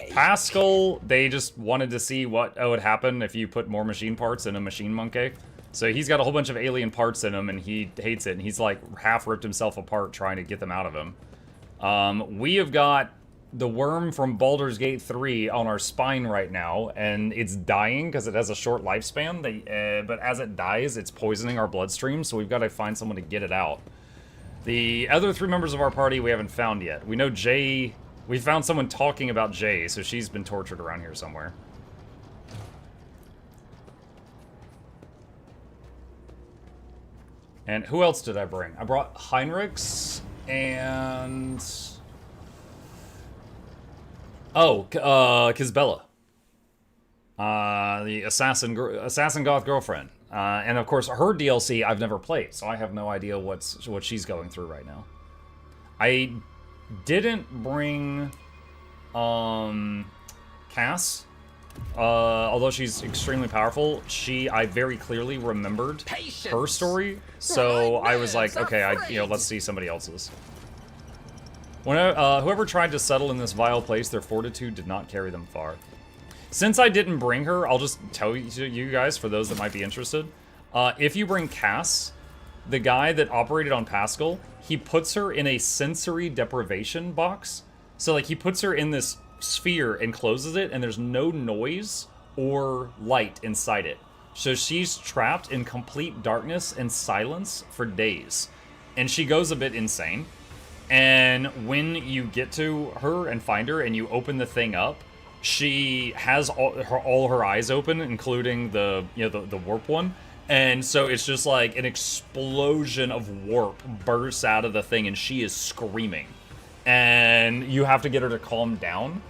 Pascal, they just wanted to see what would happen if you put more machine parts in a machine monkey. So he's got a whole bunch of alien parts in him, and he hates it, and he's like half ripped himself apart trying to get them out of him. We have got the worm from Baldur's Gate 3 on our spine right now, and it's dying because it has a short lifespan. But as it dies, it's poisoning our bloodstream, so we've got to find someone to get it out. The other 3 members of our party we haven't found yet. We know Jay... We found someone talking about Jay, so she's been tortured around here somewhere. And who else did I bring? I brought Heinrichs and... Oh, Cabela. The assassin goth girlfriend. And of course, her DLC I've never played, so I have no idea what she's going through right now. I didn't bring Cass, although she's extremely powerful. I very clearly remembered her story, so I was like, okay, let's see somebody else's. Whoever tried to settle in this vile place, their fortitude did not carry them far. Since I didn't bring her, I'll just tell you guys, for those that might be interested. If you bring Cass, the guy that operated on Pascal, he puts her in a sensory deprivation box. So, like, he puts her in this sphere and closes it, and there's no noise or light inside it. So she's trapped in complete darkness and silence for days. And she goes a bit insane. And when you get to her and find her and you open the thing up, she has all her eyes open, including the warp one. And so it's just like an explosion of warp bursts out of the thing, and she is screaming. And you have to get her to calm down.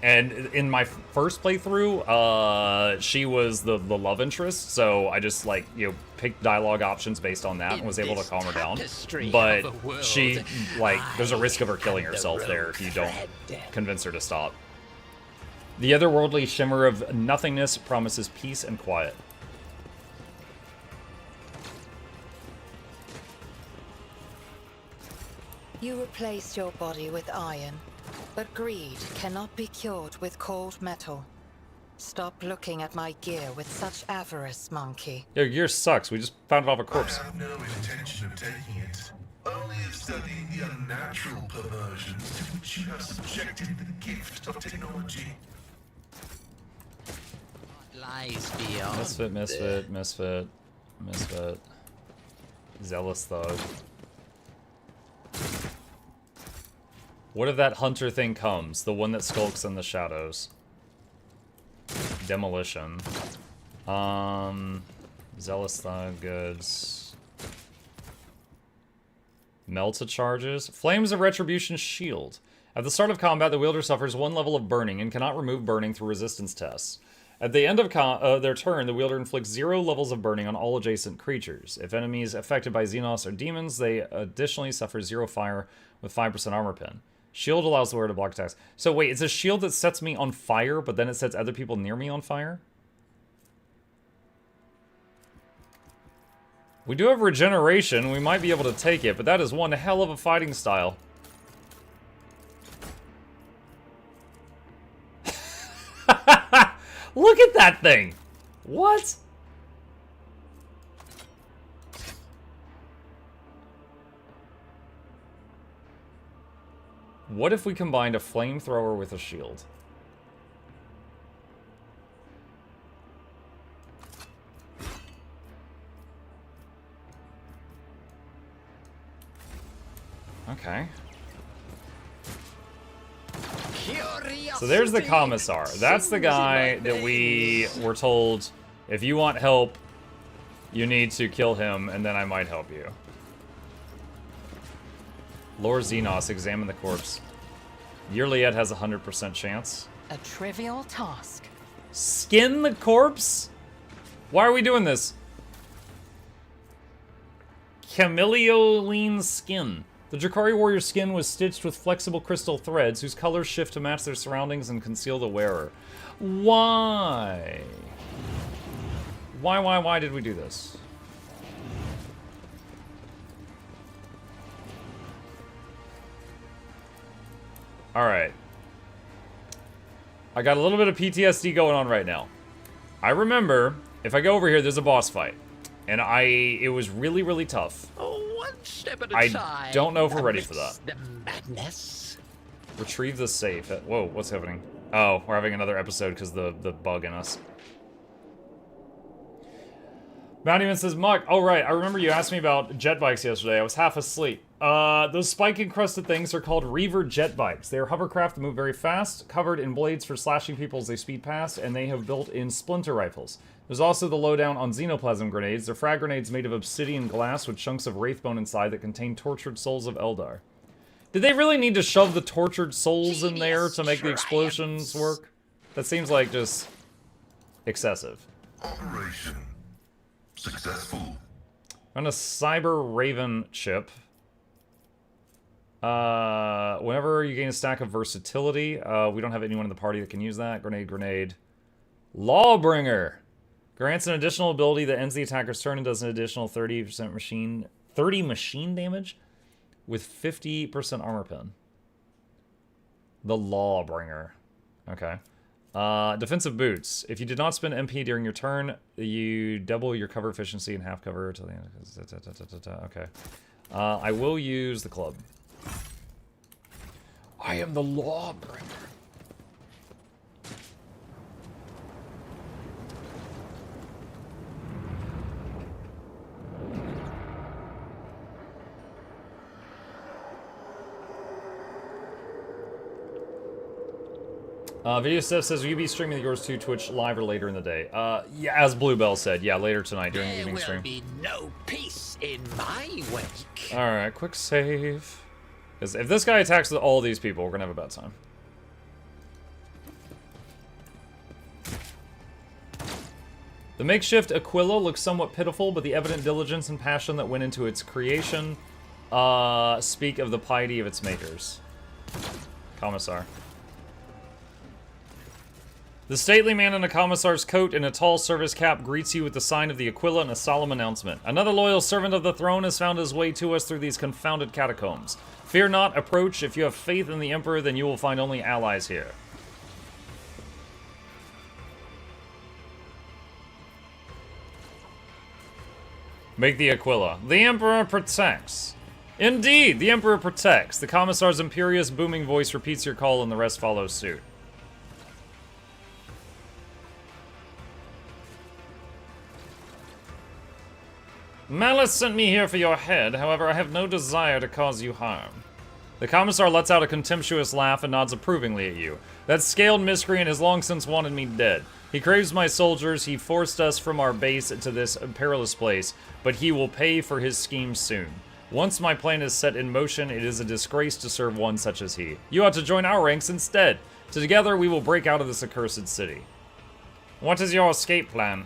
And in my first playthrough, she was the love interest, so I just picked dialogue options based on that and was able to calm her down. But she, there's a risk of her killing herself there if you don't convince her to stop. The otherworldly shimmer of nothingness promises peace and quiet. You replaced your body with iron, but greed cannot be cured with cold metal. Stop looking at my gear with such avarice, monkey. Your gear sucks. We just found it off a corpse. I have no intention of taking it. Only of studying the unnatural perversions to which you have subjected the gift of technology. Lies beyond. Misfit, misfit, misfit, misfit. Zealous thug. What if that hunter thing comes? The one that skulks in the shadows. Demolition. Zealous thug, goods. Melta charges. Flames of Retribution shield. At the start of combat, the wielder suffers 1 level of burning and cannot remove burning through resistance tests. At the end of their turn, the wielder inflicts 0 levels of burning on all adjacent creatures. If enemies affected by Xenos or demons, they additionally suffer 0 fire with 5% armor pen. Shield allows the wearer to block attacks. So wait, it's a shield that sets me on fire, but then it sets other people near me on fire? We do have regeneration. We might be able to take it, but that is one hell of a fighting style. Look at that thing! What? What if we combined a flamethrower with a shield? Okay. So there's the commissar. That's the guy that we were told, if you want help, you need to kill him, and then I might help you. Lord Xenos, examine the corpse. Yrliet has a 100% chance. A trivial task. Skin the corpse? Why are we doing this? Chameleoline skin. The Drakari warrior's skin was stitched with flexible crystal threads whose colors shift to match their surroundings and conceal the wearer. Why? Why did we do this? Alright. I got a little bit of PTSD going on right now. I remember, if I go over here, there's a boss fight. And it was really, really tough. Oh, one step at a time. I don't know if we're ready for that. The madness. Retrieve the safe. Whoa, what's happening? Oh, we're having another episode because the bug in us. Bountyman says, Muck, oh right, I remember you asked me about jet bikes yesterday. I was half asleep. Those spike-encrusted things are called Reaver jet bikes. They are hovercraft that move very fast, covered in blades for slashing people as they speed past, and they have built-in splinter rifles. There's also the lowdown on xenoplasm grenades. They're frag grenades made of obsidian glass with chunks of wraithbone inside that contain tortured souls of Eldar. Did they really need to shove the tortured souls in there to make the explosions work? That seems like just excessive. Operation successful. On a Cyber Raven chip. Whenever you gain a stack of versatility, we don't have anyone in the party that can use that. Grenade. Lawbringer. Grants an additional ability that ends the attacker's turn and does an additional 30% machine damage with 50% armor pen. The Lawbringer. Okay. Defensive boots. If you did not spend MP during your turn, you double your cover efficiency and half cover until the end. Okay. I will use the club. I am the Lawbringer. Video Steph says, will you be streaming yours to Twitch live or later in the day? Yeah, as Bluebell said, yeah, later tonight during the evening stream. There will be no peace in my wake. Alright, quick save. Because if this guy attacks all these people, we're gonna have a bad time. The makeshift Aquila looks somewhat pitiful, but the evident diligence and passion that went into its creation speak of the piety of its makers. Commissar. The stately man in a commissar's coat and a tall service cap greets you with the sign of the Aquila and a solemn announcement. Another loyal servant of the throne has found his way to us through these confounded catacombs. Fear not, approach. If you have faith in the Emperor, then you will find only allies here. Make the Aquila. The Emperor protects. Indeed, the Emperor protects. The Commissar's imperious booming voice repeats your call and the rest follow suit. Malice sent me here for your head, however I have no desire to cause you harm. The Commissar lets out a contemptuous laugh and nods approvingly at you. That scaled miscreant has long since wanted me dead. He craves my soldiers, he forced us from our base to this perilous place, but he will pay for his scheme soon. Once my plan is set in motion, it is a disgrace to serve one such as he. You ought to join our ranks instead. Together we will break out of this accursed city. What is your escape plan?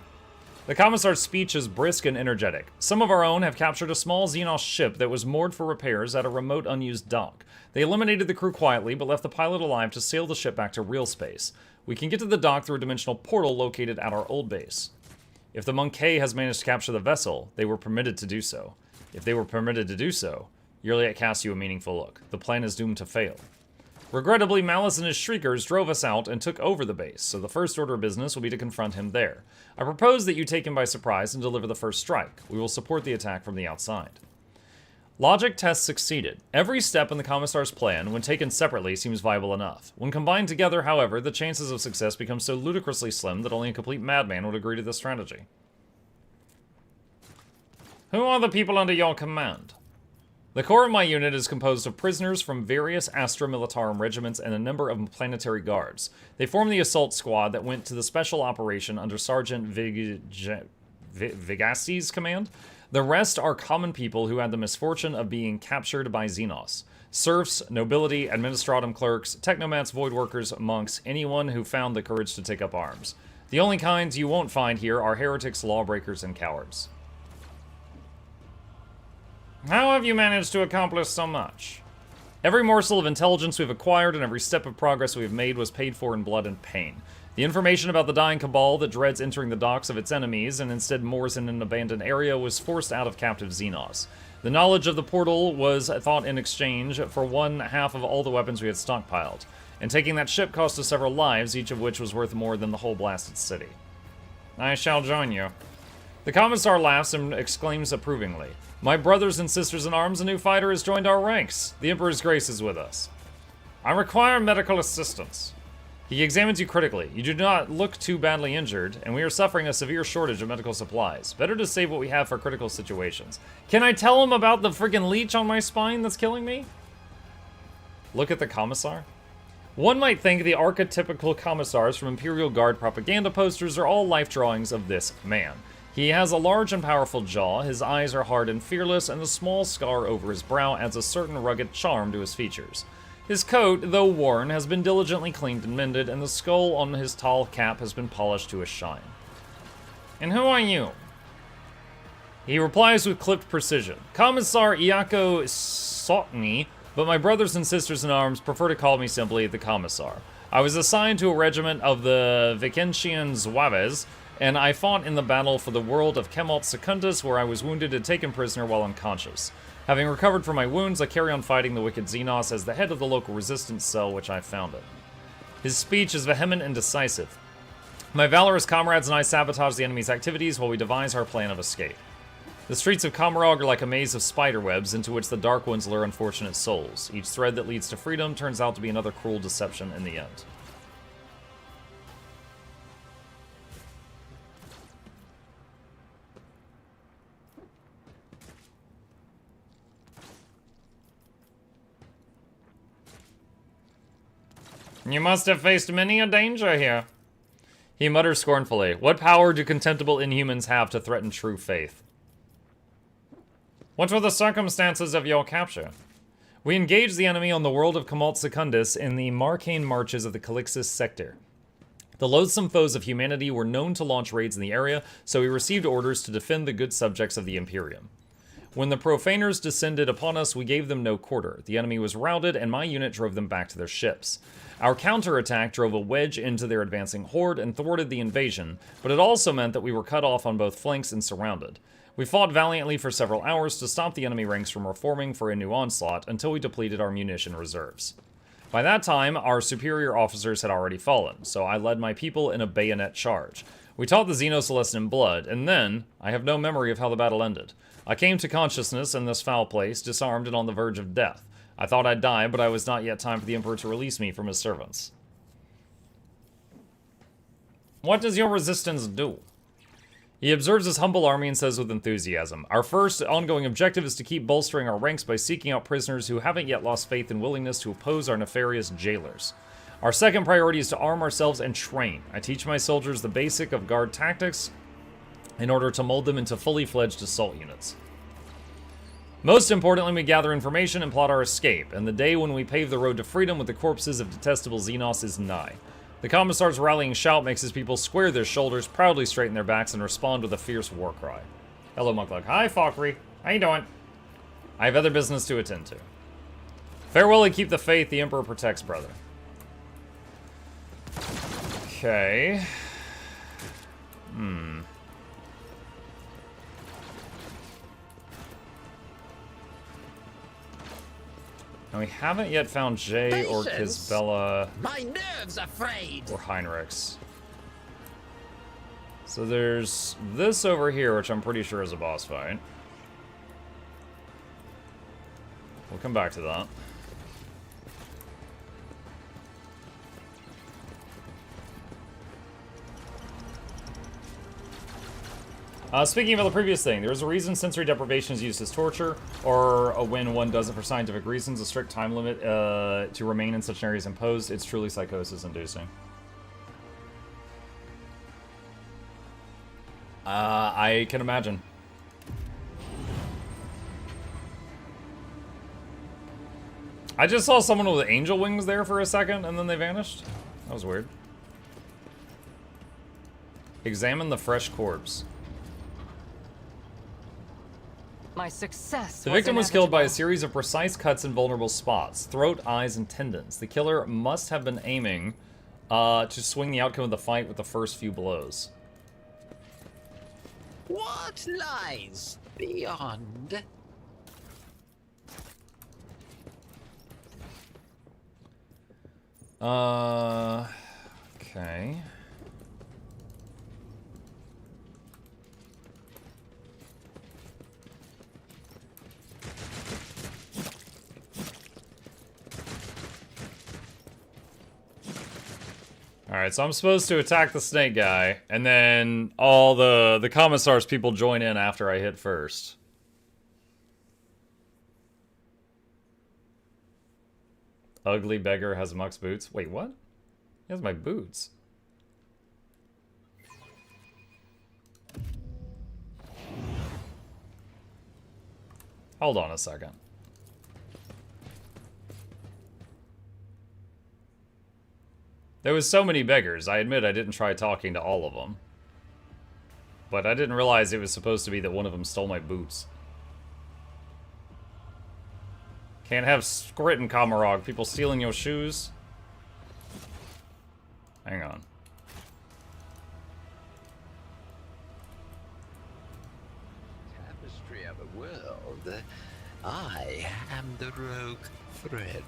The Commissar's speech is brisk and energetic. Some of our own have captured a small Xenos ship that was moored for repairs at a remote unused dock. They eliminated the crew quietly, but left the pilot alive to sail the ship back to real space. We can get to the dock through a dimensional portal located at our old base. If the Monkey has managed to capture the vessel, they were permitted to do so. If they were permitted to do so, Yrliet casts you a meaningful look. The plan is doomed to fail. Regrettably, Malice and his Shriekers drove us out and took over the base, so the first order of business will be to confront him there. I propose that you take him by surprise and deliver the first strike. We will support the attack from the outside. Logic test succeeded. Every step in the Commissar's plan, when taken separately, seems viable enough. When combined together, however, the chances of success become so ludicrously slim that only a complete madman would agree to this strategy. Who are the people under your command? The core of my unit is composed of prisoners from various Astra Militarum regiments and a number of planetary guards. They form the assault squad that went to the special operation under Sergeant Vigasti's command. The rest are common people who had the misfortune of being captured by Xenos. Serfs, nobility, administratum clerks, technomats, void workers, monks, anyone who found the courage to take up arms. The only kinds you won't find here are heretics, lawbreakers, and cowards. How have you managed to accomplish so much? Every morsel of intelligence we've acquired and every step of progress we've made was paid for in blood and pain. The information about the dying cabal that dreads entering the docks of its enemies and instead moors in an abandoned area was forced out of captive Xenos. The knowledge of the portal was thought in exchange for 1/2 of all the weapons we had stockpiled. And taking that ship cost us several lives, each of which was worth more than the whole blasted city. I shall join you. The Commissar laughs and exclaims approvingly. My brothers and sisters in arms, a new fighter has joined our ranks. The Emperor's grace is with us. I require medical assistance. He examines you critically. You do not look too badly injured, and we are suffering a severe shortage of medical supplies. Better to save what we have for critical situations. Can I tell him about the friggin' leech on my spine that's killing me? Look at the Commissar. One might think the archetypical Commissars from Imperial Guard propaganda posters are all life drawings of this man. He has a large and powerful jaw, his eyes are hard and fearless, and the small scar over his brow adds a certain rugged charm to his features. His coat, though worn, has been diligently cleaned and mended, and the skull on his tall cap has been polished to a shine. And who are you? He replies with clipped precision. Commissar Iako Sotny, but my brothers and sisters in arms prefer to call me simply the Commissar. I was assigned to a regiment of the Vicentian Zouaves, and I fought in the battle for the world of Kemalt Secundus, where I was wounded and taken prisoner while unconscious. Having recovered from my wounds, I carry on fighting the wicked Xenos as the head of the local resistance cell which I founded. His speech is vehement and decisive. My valorous comrades and I sabotage the enemy's activities while we devise our plan of escape. The streets of Kamarog are like a maze of spiderwebs into which the Dark Ones lure unfortunate souls. Each thread that leads to freedom turns out to be another cruel deception in the end. You must have faced many a danger here. He mutters scornfully. What power do contemptible inhumans have to threaten true faith? What were the circumstances of your capture? We engaged the enemy on the world of Kemalt Secundus in the Marcane marches of the Calixis sector. The loathsome foes of humanity were known to launch raids in the area, so we received orders to defend the good subjects of the Imperium. When the profaners descended upon us, we gave them no quarter. The enemy was routed, and my unit drove them back to their ships. Our counterattack drove a wedge into their advancing horde and thwarted the invasion, but it also meant that we were cut off on both flanks and surrounded. We fought valiantly for several hours to stop the enemy ranks from reforming for a new onslaught until we depleted our munition reserves. By that time, our superior officers had already fallen, so I led my people in a bayonet charge. We taught the Xenos a lesson in blood, and then, I have no memory of how the battle ended. I came to consciousness in this foul place, disarmed and on the verge of death. I thought I'd die, but I was not yet time for the Emperor to release me from his servants. What does your resistance do? He observes his humble army and says with enthusiasm, our first ongoing objective is to keep bolstering our ranks by seeking out prisoners who haven't yet lost faith and willingness to oppose our nefarious jailers. Our second priority is to arm ourselves and train. I teach my soldiers the basic of guard tactics in order to mold them into fully fledged assault units. Most importantly, we gather information and plot our escape, and the day when we pave the road to freedom with the corpses of detestable Xenos is nigh. The commissar's rallying shout makes his people square their shoulders, proudly straighten their backs, and respond with a fierce war cry. Hello, Mukluk. Hi, Falkery. How you doing? I have other business to attend to. Farewell and keep the faith. The Emperor protects, brother. Okay. And we haven't yet found Jay or Patience. Cabela My nerves are frayed. or Heinrichs. So there's this over here, which I'm pretty sure is a boss fight. We'll come back to that. Speaking of the previous thing, there's a reason sensory deprivation is used as torture, or when one does it for scientific reasons. A strict time limit to remain in such areas imposed. It's truly psychosis-inducing. I can imagine. I just saw someone with angel wings there for a second, and then they vanished. That was weird. Examine the fresh corpse. My success. The victim was killed by a series of precise cuts in vulnerable spots. Throat, eyes, and tendons. The killer must have been aiming to swing the outcome of the fight with the first few blows. What lies beyond? Okay. Alright, so I'm supposed to attack the snake guy, and then all the commissar's people join in after I hit first. Ugly beggar has Muck's boots. Wait, what? He has my boots. Hold on a second. There was so many beggars. I admit I didn't try talking to all of them. But I didn't realize it was supposed to be that one of them stole my boots. Can't have skrittin', Kamarog. People stealing your shoes. Hang on. Tapestry of a world. I am the rogue thread.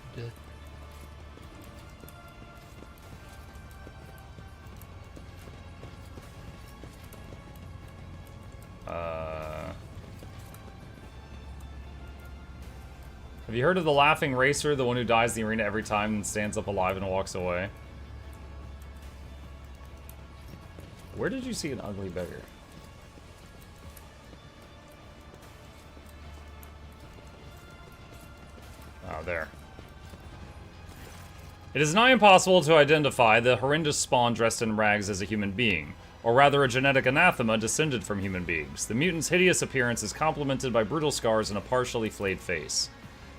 Have you heard of the laughing racer, the one who dies in the arena every time and stands up alive and walks away? Where did you see an ugly beggar? Oh, there. It is nigh impossible to identify the horrendous spawn dressed in rags as a human being, or rather a genetic anathema descended from human beings. The mutant's hideous appearance is complemented by brutal scars and a partially flayed face.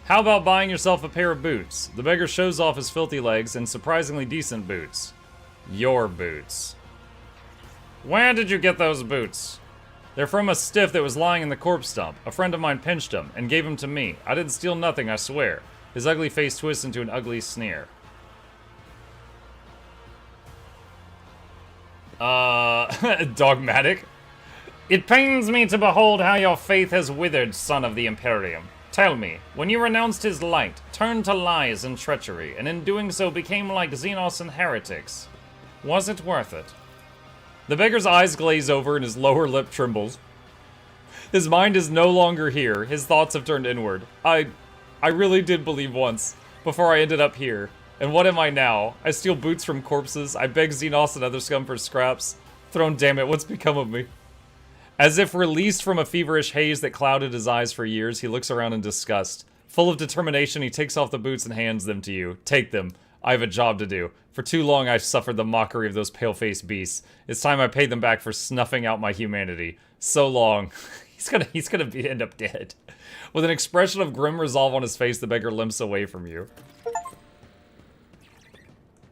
How about buying yourself a pair of boots? The beggar shows off his filthy legs and surprisingly decent boots. Your boots. Where did you get those boots? They're from a stiff that was lying in the corpse dump. A friend of mine pinched him and gave him to me. I didn't steal nothing, I swear. His ugly face twists into an ugly sneer. Dogmatic? It pains me to behold how your faith has withered, son of the Imperium. Tell me, when you renounced his light, turned to lies and treachery, and in doing so became like Xenos and heretics, was it worth it? The beggar's eyes glaze over and his lower lip trembles. His mind is no longer here. His thoughts have turned inward. I really did believe once, before I ended up here. And what am I now? I steal boots from corpses. I beg Xenos and other scum for scraps. Throne, damn it, what's become of me? As if released from a feverish haze that clouded his eyes for years, he looks around in disgust. Full of determination, he takes off the boots and hands them to you. Take them. I have a job to do. For too long, I've suffered the mockery of those pale-faced beasts. It's time I paid them back for snuffing out my humanity. So long. He's gonna end up dead. With an expression of grim resolve on his face, the beggar limps away from you.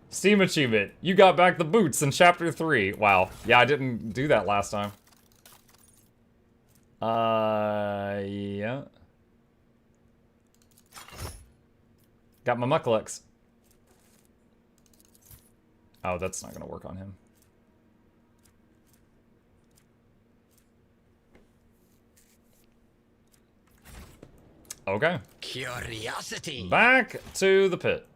Steam achievement. You got back the boots in chapter 3. Wow. Yeah, I didn't do that last time. Yeah. Got my Mukluks. Oh, that's not gonna work on him. Okay. Curiosity. Back to the pit.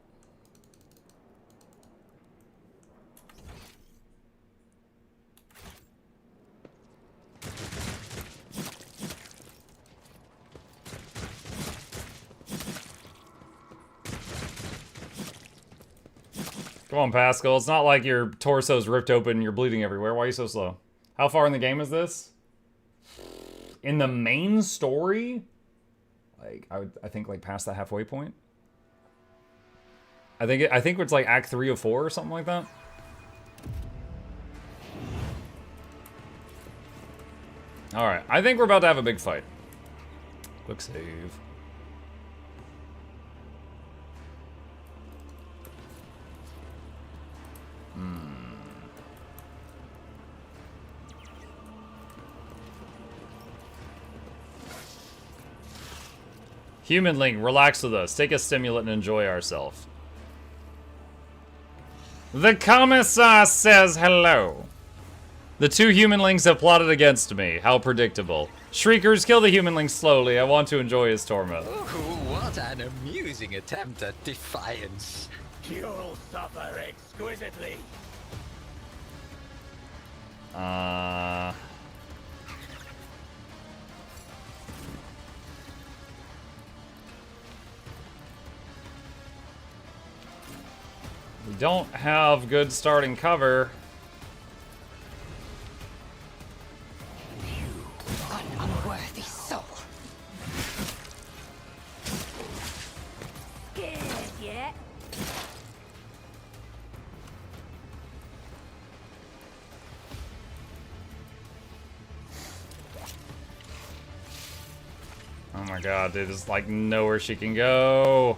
Come on, Pascal. It's not like your torso's ripped open and you're bleeding everywhere. Why are you so slow? How far in the game is this? In the main story? Like, I think like past the halfway point. I think it's like Act 3 of 4 or something like that. Alright, I think we're about to have a big fight. Quick save. Humanling, relax with us. Take a stimulant and enjoy ourselves. The commissar says hello. The two humanlings have plotted against me. How predictable. Shriekers, kill the humanling slowly. I want to enjoy his torment. Oh, what an amusing attempt at defiance. You'll suffer exquisitely. We don't have good starting cover. An unworthy soul. Scared yet? Oh my god, dude, there's like nowhere she can go.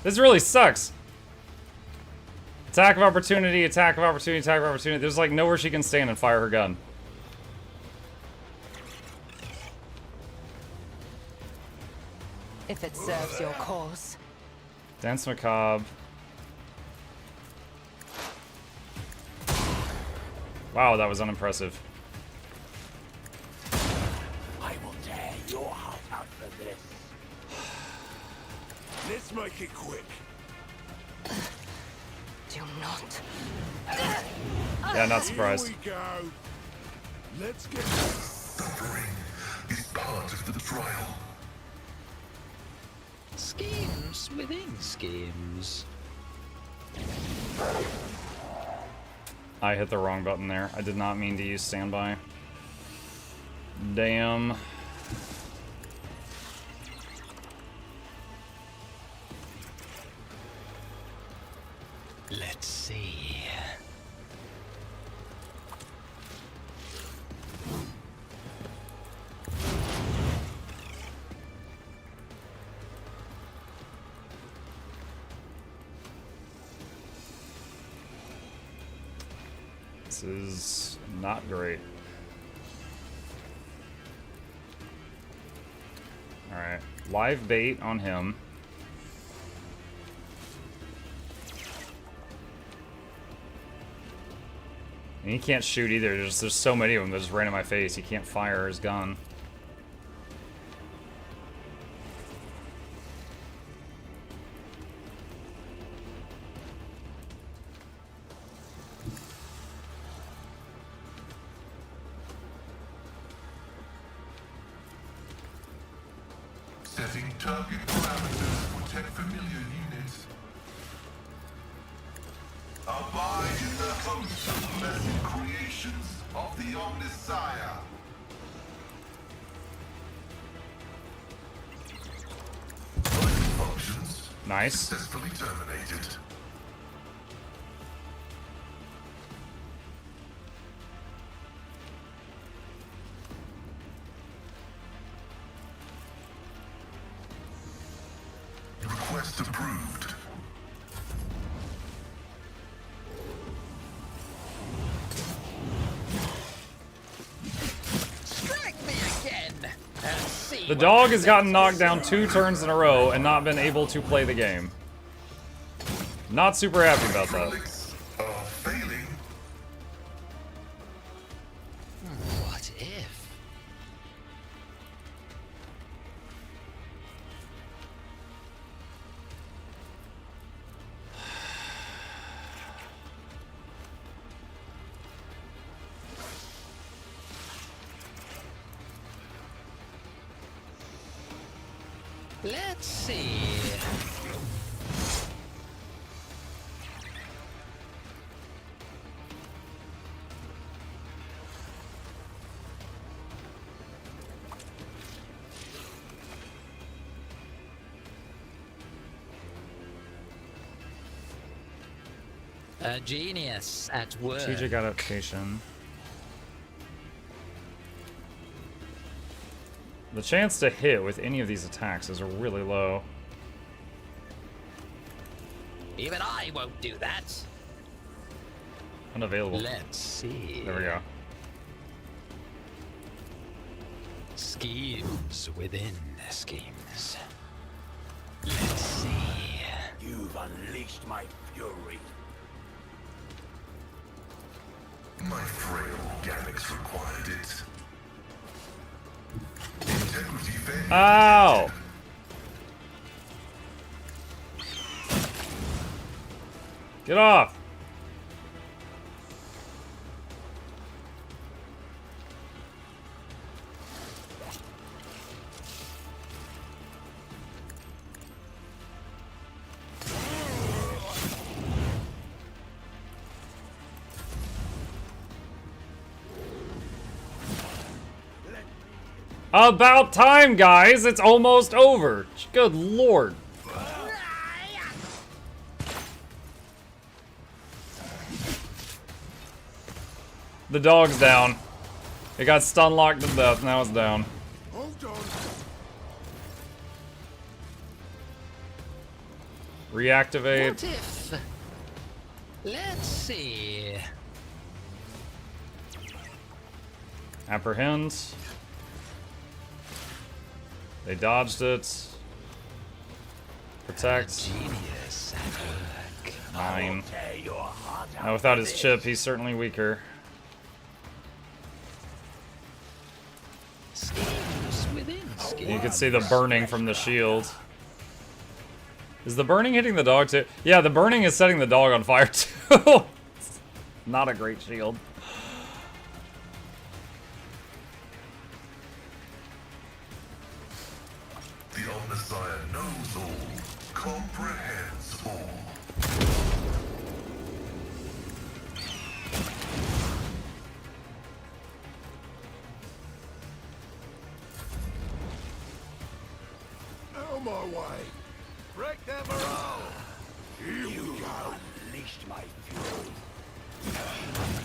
This really sucks. Attack of opportunity, attack of opportunity, attack of opportunity. There's like nowhere she can stand and fire her gun. If it serves your cause. Dance macabre. Wow, that was unimpressive. I will tear your heart out for this. Let's make it quick. Do not. Yeah, not surprised. Here we go. Let's get. Suffering is part of the trial. Schemes within schemes. I hit the wrong button there. I did not mean to use standby. Damn. Let's see. This is not great. Alright. Live bait on him. And he can't shoot either. There's so many of them that just ran in my face. He can't fire his gun. Setting target parameters. Protect familiar units. Abide in the host of blessed creations of the Omnisire. Functions Nice. successfully terminated. Request approved. Strike me again. And see The what dog has gotten happens. knocked down 2 turns in a row and not been able to play the game. Not super happy about that. Relics are failing. What if? Let's see. A genius at work. Strategic adaptation. The chance to hit with any of these attacks is really low. Even I won't do that. Unavailable. Let's see. There we go. Schemes within schemes. Let's see. You've unleashed my fury. My frail organics required it. Integrity failure. Ow! Get off! About time, guys! It's almost over! Good lord. The dog's down. It got stun locked to death, now it's down. Hold on. Reactivate. What if? Let's see. Apprehend. They dodged it. Protect. Genius at work. 9. Tear your heart out. Now without his chip, he's certainly weaker. Schemes within schemes. You can see the burning from the shield. Is the burning hitting the dog too? Yeah, the burning is setting the dog on fire too. Not a great shield. The Omnisire knows all, comprehends all. On my way. Break their morale. You unleashed my fury.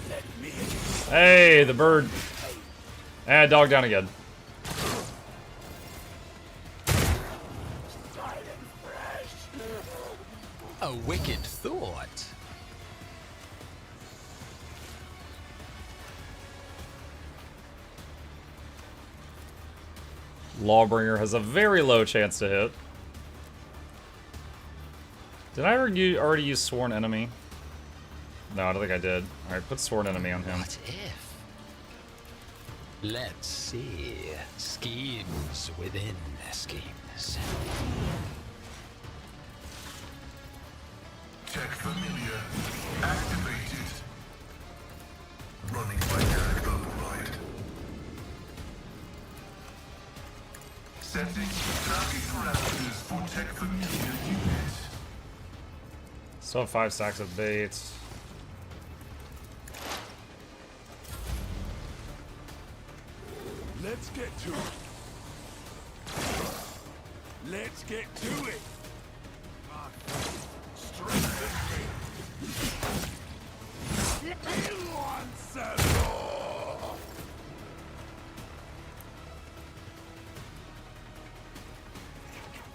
Let me. Hey, the bird. And dog down again. A wicked thought. Lawbringer has a very low chance to hit. Did I already use Sworn Enemy? No, I don't think I did. Alright, put Sword Enemy on him. What if? Let's see. Schemes within schemes. Tech familiar activated. Running mechanic override. Setting target parameters for tech familiar unit. Still have 5 stacks of baits. Let's get to it. Let's get to it. Strengthen me. Kill once and all.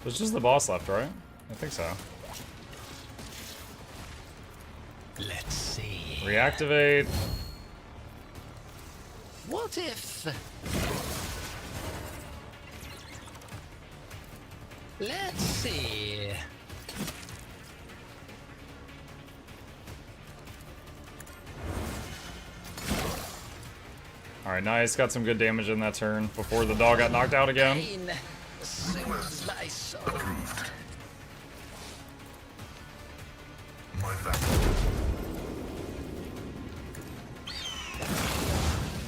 There's just the boss left, right? I think so. Let's see. Reactivate. What if? Let's see. Alright, nice. Got some good damage in that turn before the dog got knocked out again. Pain soothes my soul. My back.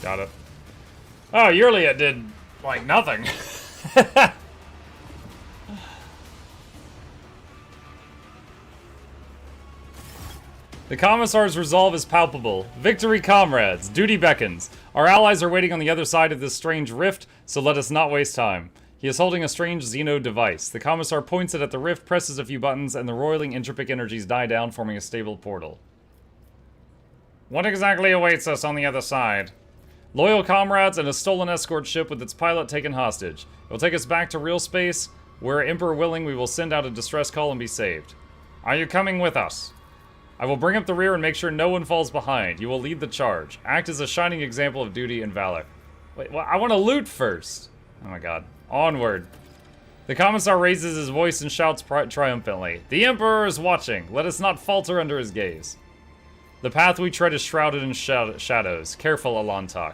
Got it. Oh, Yrliet did, like, nothing. The Commissar's resolve is palpable. Victory, comrades. Duty beckons. Our allies are waiting on the other side of this strange rift, so let us not waste time. He is holding a strange Xeno device. The Commissar points it at the rift, presses a few buttons, and the roiling entropic energies die down, forming a stable portal. What exactly awaits us on the other side? Loyal comrades and a stolen escort ship with its pilot taken hostage. It will take us back to real space, where, Emperor willing, we will send out a distress call and be saved. Are you coming with us? I will bring up the rear and make sure no one falls behind. You will lead the charge. Act as a shining example of duty and valor. Wait, well, I want to loot first. Oh my god. Onward. The Commissar raises his voice and shouts triumphantly. The Emperor is watching. Let us not falter under his gaze. The path we tread is shrouded in shadows. Careful, Alantok.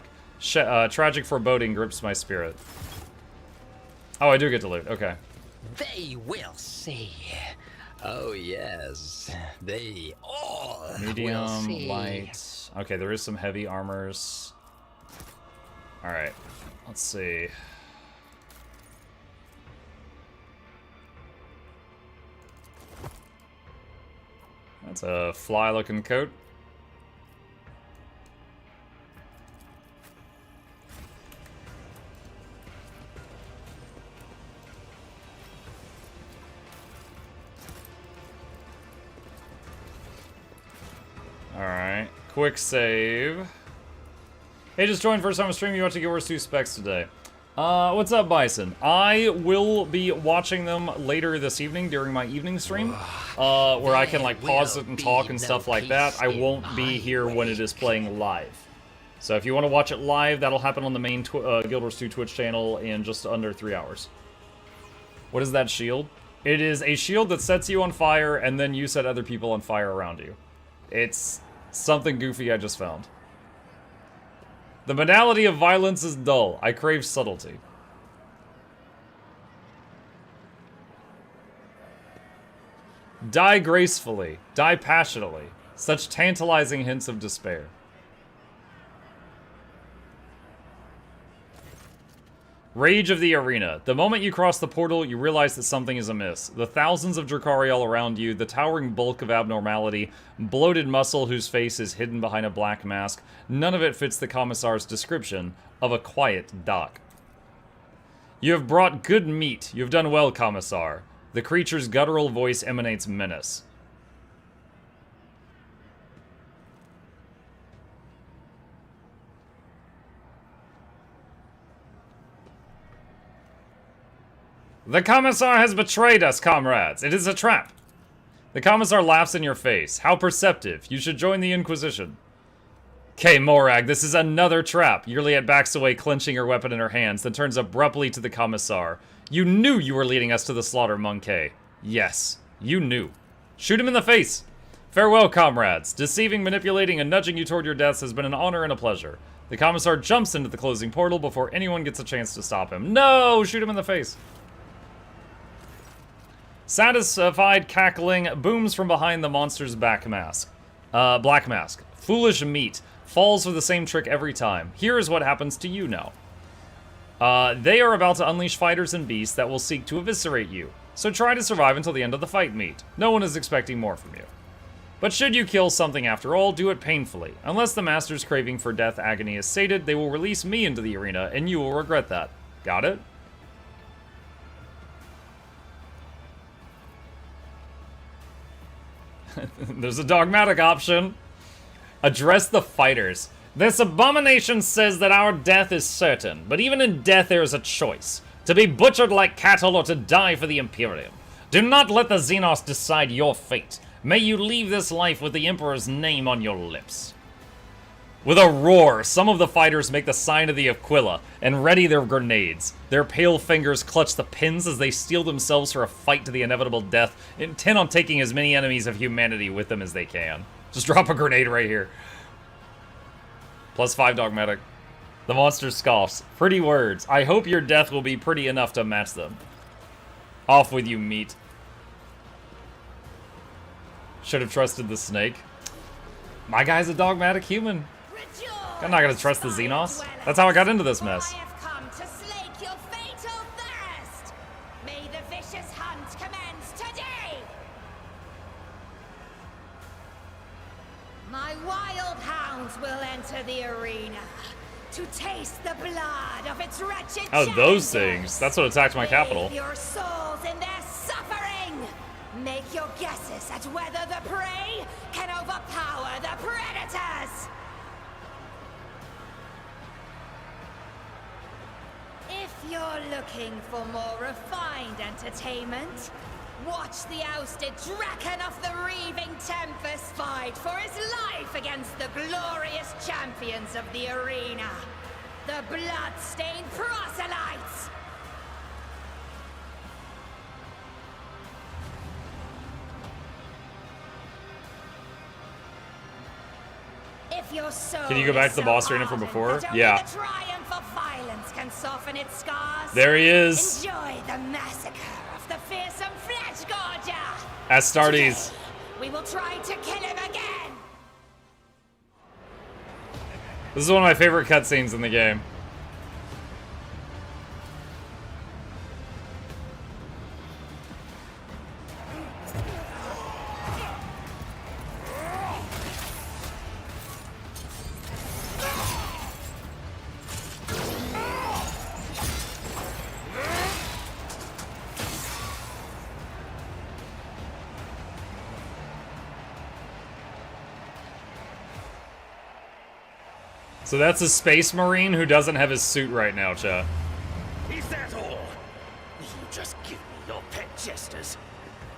Tragic foreboding grips my spirit. Oh, I do get to loot. Okay. They will see. Oh yes, they all will Medium, see. light. Okay, there is some heavy armors. Alright, let's see. That's a fly-looking coat. Alright, quick save. Hey, just joined first time stream. You want to get worse 2 specs today. What's up, Bison? I will be watching them later this evening during my evening stream, where I can like pause it and talk and stuff like that. I won't be here when it is playing live. So if you want to watch it live, that'll happen on the main Guild Wars 2 Twitch channel in just under 3 hours. What is that shield? It is a shield that sets you on fire, and then you set other people on fire around you. It's something goofy I just found. The banality of violence is dull. I crave subtlety. Die gracefully. Die passionately. Such tantalizing hints of despair. Rage of the Arena. The moment you cross the portal, you realize that something is amiss. The thousands of Drakari all around you, the towering bulk of abnormality, bloated muscle whose face is hidden behind a black mask, none of it fits the Commissar's description of a quiet dock. You have brought good meat. You have done well, Commissar. The creature's guttural voice emanates menace. The Commissar has betrayed us, comrades. It is a trap. The Commissar laughs in your face. How perceptive. You should join the Inquisition. K. Morag, this is another trap. Yrliet backs away, clenching her weapon in her hands, then turns abruptly to the Commissar. You knew you were leading us to the slaughter, Monkey. Yes, you knew. Shoot him in the face. Farewell, comrades. Deceiving, manipulating, and nudging you toward your deaths has been an honor and a pleasure. The commissar jumps into the closing portal before anyone gets a chance to stop him. No! Shoot him in the face. Satisfied cackling booms from behind the monster's black mask. Foolish meat. Falls for the same trick every time. Here is what happens to you now. They are about to unleash fighters and beasts that will seek to eviscerate you. So try to survive until the end of the fight meet. No one is expecting more from you. But should you kill something after all, do it painfully. Unless the master's craving for death agony is sated, they will release me into the arena, and you will regret that. Got it? There's a dogmatic option. Address the fighters. This abomination says that our death is certain, but even in death there is a choice. To be butchered like cattle or to die for the Imperium. Do not let the Xenos decide your fate. May you leave this life with the Emperor's name on your lips. With a roar, some of the fighters make the sign of the Aquila and ready their grenades. Their pale fingers clutch the pins as they steel themselves for a fight to the inevitable death, intent on taking as many enemies of humanity with them as they can. Just drop a grenade right here. +5 dogmatic. The monster scoffs. Pretty words. I hope your death will be pretty enough to match them. Off with you, meat. Should have trusted the snake. My guy's a dogmatic human. I'm not gonna trust the Xenos. That's how I got into this mess. I have come to slake your fatal thirst. May the vicious hunt commence today. My wild hounds will enter the arena to taste the blood of its wretched Oh, those champions. things. That's what attacked my capital. Bathe your souls in their suffering. Make your guesses at whether the prey can overpower the predators. If you're looking for more refined entertainment, watch the ousted Draken of the Reaving Tempest fight for his life against the glorious champions of the arena, the blood-stained proselytes. If your soul Can you go back to the is boss so arena from ardent before? that only Yeah. the triumph of violence can soften its scars, There he is. enjoy the massacre of the fearsome flesh gorger. Astartes. Today, we will try to kill him again. This is one of my favorite cutscenes in the game. So that's a space marine who doesn't have his suit right now, Cha. Is that all? You just give me your pet jesters.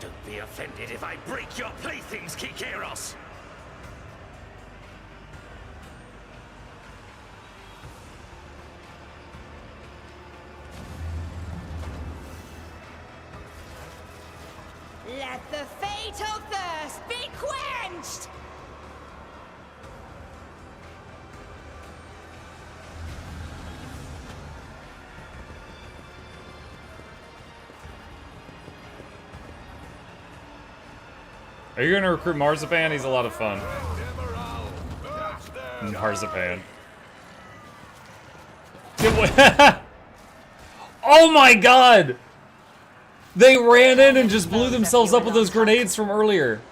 Don't be offended if I break your playthings, Kikeros. Let the fatal thirst be quenched. Are you gonna recruit Marzipan? He's a lot of fun. Marzipan. Oh my god! They ran in and just blew themselves up with those grenades from earlier.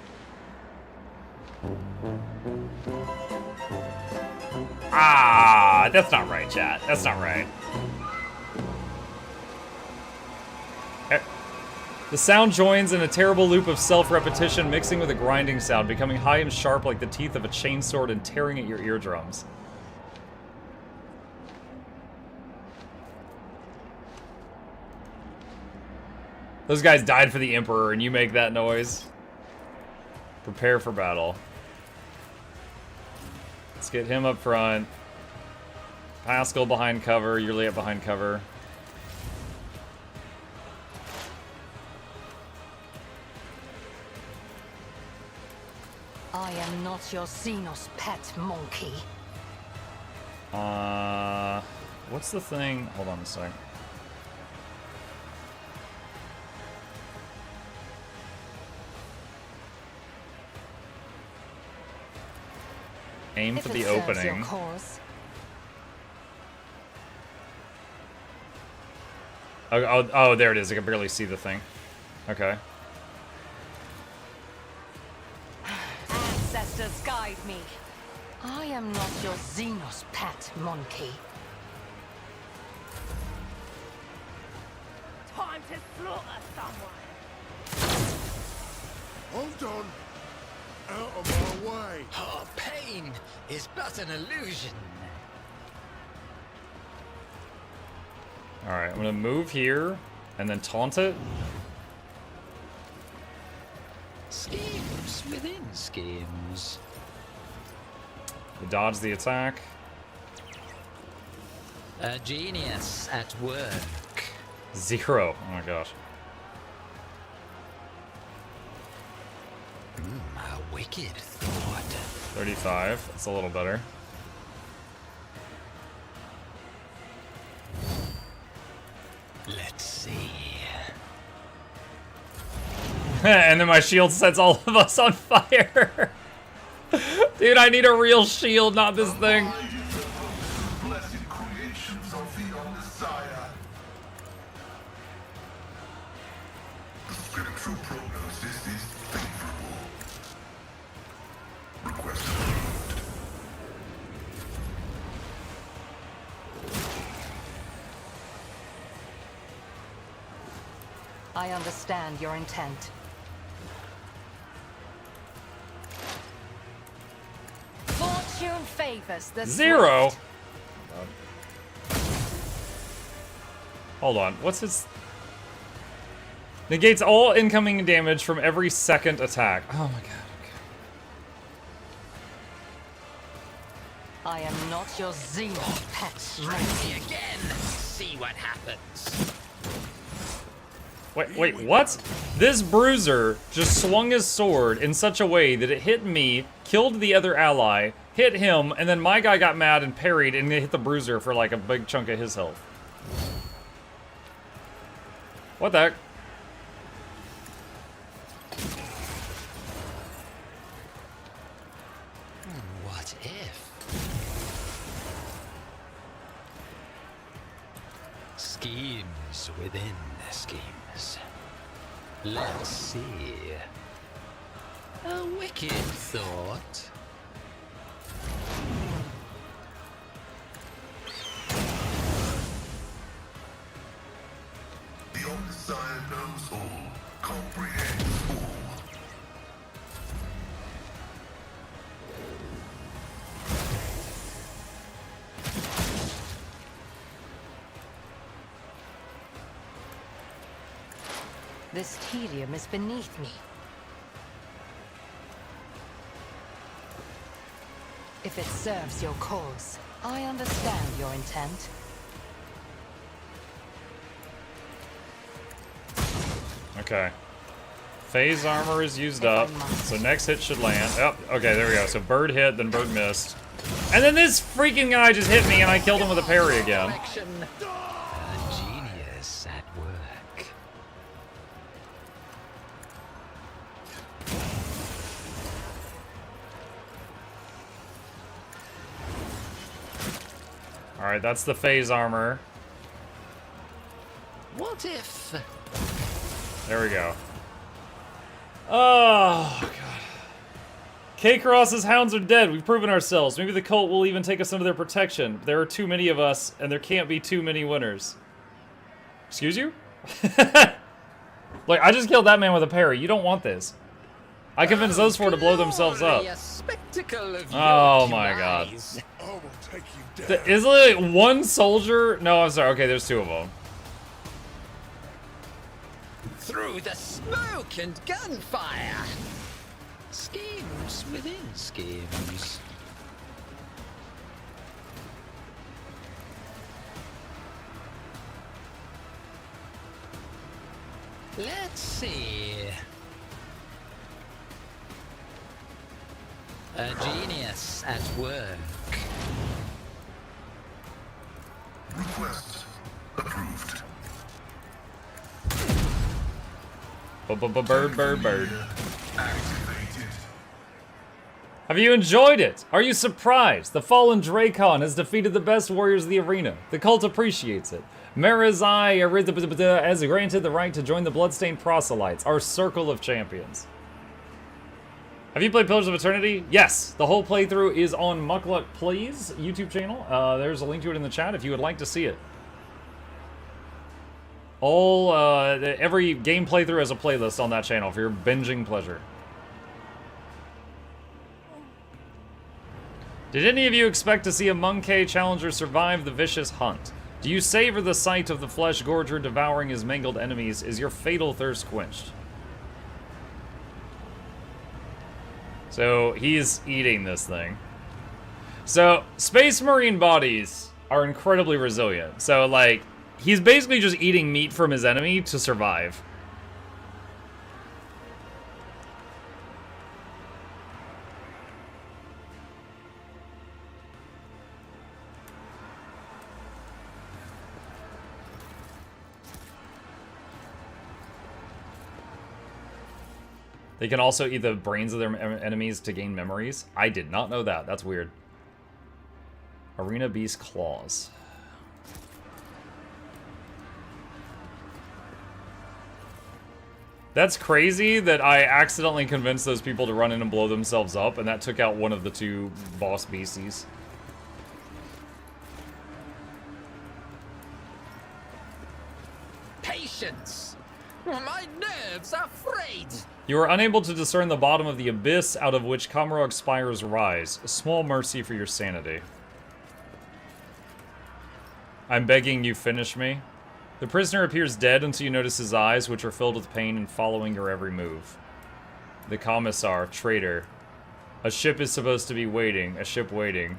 Ah, that's not right, chat. That's not right. The sound joins in a terrible loop of self-repetition, mixing with a grinding sound, becoming high and sharp like the teeth of a chainsword and tearing at your eardrums. Those guys died for the Emperor, and you make that noise. Prepare for battle. Let's get him up front. Pascal behind cover, Yrliet behind cover. not your Xenos pet monkey. What's the thing? Hold on a sec. Aim for the opening. Oh, there it is. I can barely see the thing. Okay. Ancestors guide me. I am not your Xenos pet monkey. Time to slaughter someone. Hold on. Out of our way. Oh, pain is but an illusion. Alright, I'm gonna move here and then taunt it. Schemes within schemes. Dodge the attack. A genius at work. 0. Oh my gosh. A wicked thought. 35. That's a little better. Let's see. And then my shield sets all of us on fire. Dude, I need a real shield, not this thing. Blessed creations of the Messiah. The spiritual prognosis is favorable. Request approved. I understand your intent. Fortune favors the 0. swift. Hold on. What's his... Negates all incoming damage from every second attack. Oh my god. I am not your Xenos pet Try monkey. me again. See what happens. Wait, what? This bruiser just swung his sword in such a way that it hit me, killed the other ally, hit him, and then my guy got mad and parried and it hit the bruiser for like a big chunk of his health. What the heck? What if? Schemes within schemes. Let's see. A wicked thought. The Messiah knows all, comprehends all. This tedium is beneath me. If it serves your cause, I understand your intent. Okay. Phase armor is used up, so next hit should land. Oh, okay, there we go. So bird hit, then bird missed. And then this freaking guy just hit me and I killed him with a parry again. Correction. A genius at work. Alright, that's the phase armor. What if? There we go. Oh, God. K-Cross's hounds are dead. We've proven ourselves. Maybe the cult will even take us under their protection. There are too many of us, and there can't be too many winners. Excuse you? Like, I just killed that man with a parry. You don't want this. I convinced those four to blow themselves up. Glory, a spectacle of Oh your my god. eyes. I will take you down. Is it like one soldier? No, I'm sorry. Okay, there's two of them. Through the smoke and gunfire. Schemes within schemes. Let's see. A genius at work. Request approved. Bird. Activated. Have you enjoyed it? Are you surprised? The fallen Dracon has defeated the best warriors of the arena. The cult appreciates it. Marizai has granted the right to join the Bloodstained Proselytes, our circle of champions. Have you played Pillars of Eternity? Yes. The whole playthrough is on MuklukPlays YouTube channel. There's a link to it in the chat if you would like to see it. Every game playthrough has a playlist on that channel for your binging pleasure. Did any of you expect to see a Monkey challenger survive the vicious hunt? Do you savor the sight of the flesh gorger devouring his mangled enemies? Is your fatal thirst quenched? So he's eating this thing. So Space Marine bodies are incredibly resilient. So like, he's basically just eating meat from his enemy to survive. They can also eat the brains of their enemies to gain memories. I did not know that. That's weird. Arena Beast Claws. That's crazy that I accidentally convinced those people to run in and blow themselves up, and that took out one of the two boss beasties. Patience! My nerves are frayed! You are unable to discern the bottom of the abyss out of which Comrog spires rise. A small mercy for your sanity. I'm begging you, finish me. The prisoner appears dead until you notice his eyes, which are filled with pain and following your every move. The commissar, traitor. A ship is supposed to be waiting. A ship waiting.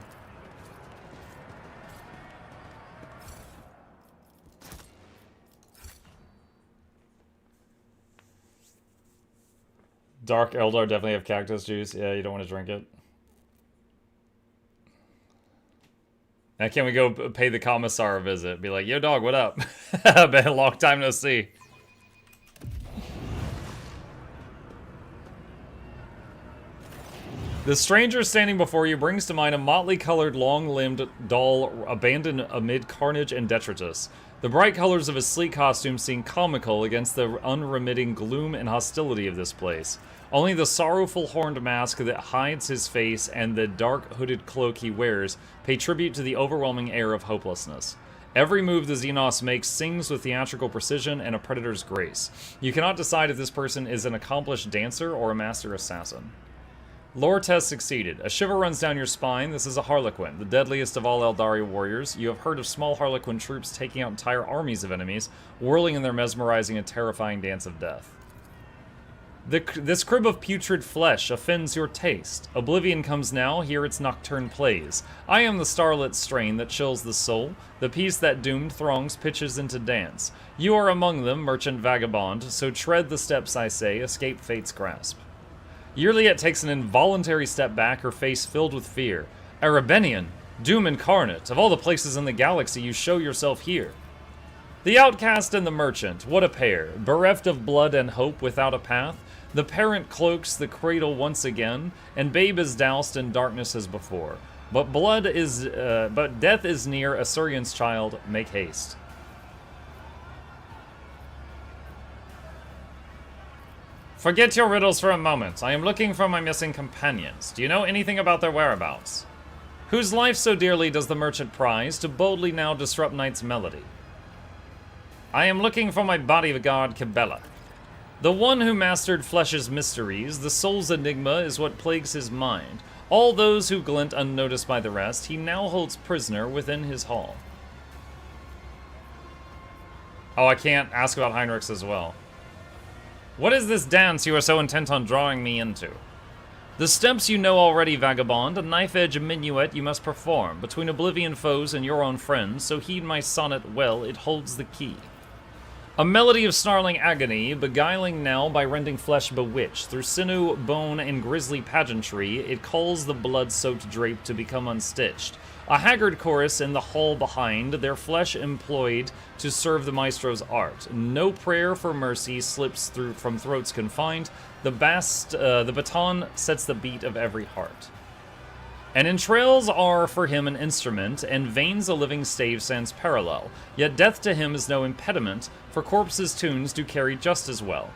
Dark Eldar definitely have cactus juice. Yeah, you don't want to drink it. Now can we go pay the commissar a visit? Be like, yo dog, what up? Been a long time no see. The stranger standing before you brings to mind a motley colored, long-limbed doll abandoned amid carnage and detritus. The bright colors of his sleek costume seem comical against the unremitting gloom and hostility of this place. Only the sorrowful horned mask that hides his face and the dark hooded cloak he wears pay tribute to the overwhelming air of hopelessness. Every move the Xenos makes sings with theatrical precision and a predator's grace. You cannot decide if this person is an accomplished dancer or a master assassin. Lore test succeeded. A shiver runs down your spine. This is a Harlequin, the deadliest of all Eldari warriors. You have heard of small Harlequin troops taking out entire armies of enemies, whirling in their mesmerizing and terrifying dance of death. This crib of putrid flesh offends your taste. Oblivion comes now, hear its nocturne plays. I am the starlit strain that chills the soul, the piece that doomed throngs pitches into dance. You are among them, merchant vagabond, so tread the steps I say, escape fate's grasp. Yrliet takes an involuntary step back, her face filled with fear. Arabenian, doom incarnate, of all the places in the galaxy you show yourself here. The outcast and the merchant, what a pair, bereft of blood and hope without a path. The parent cloaks the cradle once again, and babe is doused in darkness as before. But death is near, Assyrian's child, make haste. Forget your riddles for a moment. I am looking for my missing companions. Do you know anything about their whereabouts? Whose life so dearly does the merchant prize to boldly now disrupt night's melody? I am looking for my bodyguard Cabela. The one who mastered flesh's mysteries, the soul's enigma is what plagues his mind. All those who glint unnoticed by the rest, he now holds prisoner within his hall. Oh, I can't ask about Heinrichs as well. What is this dance you are so intent on drawing me into? The steps you know already, vagabond, a knife-edge minuet you must perform, between oblivion foes and your own friends, so heed my sonnet well, it holds the key. A melody of snarling agony, beguiling now by rending flesh bewitched. Through sinew, bone, and grisly pageantry, it calls the blood-soaked drape to become unstitched. A haggard chorus in the hall behind, their flesh employed to serve the maestro's art. No prayer for mercy slips through from throats confined. The baton sets the beat of every heart. And entrails are for him an instrument, and veins a living stave stands parallel. Yet death to him is no impediment, for corpses' tunes do carry just as well.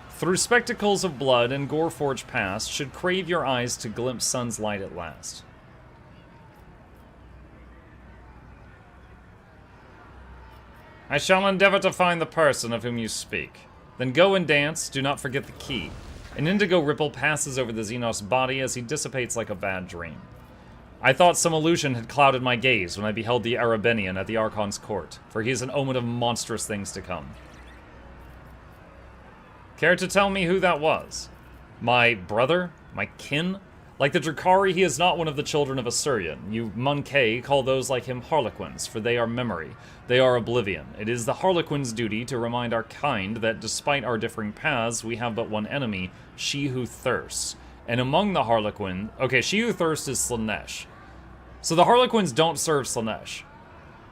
Through spectacles of blood and gore-forged past, should crave your eyes to glimpse sun's light at last. I shall endeavor to find the person of whom you speak. Then go and dance, do not forget the key. An indigo ripple passes over the Xenos body as he dissipates like a bad dream. I thought some illusion had clouded my gaze when I beheld the Arabenian at the Archon's court, for he is an omen of monstrous things to come. Care to tell me who that was? My brother? My kin? Like the Drakari, he is not one of the children of Assyrian. You Munkei call those like him Harlequins, for they are memory. They are oblivion. It is the Harlequin's duty to remind our kind that despite our differing paths, we have but one enemy, she who thirsts. And among the Harlequin... Okay, she who thirsts is Slaanesh. So the Harlequins don't serve Slaanesh.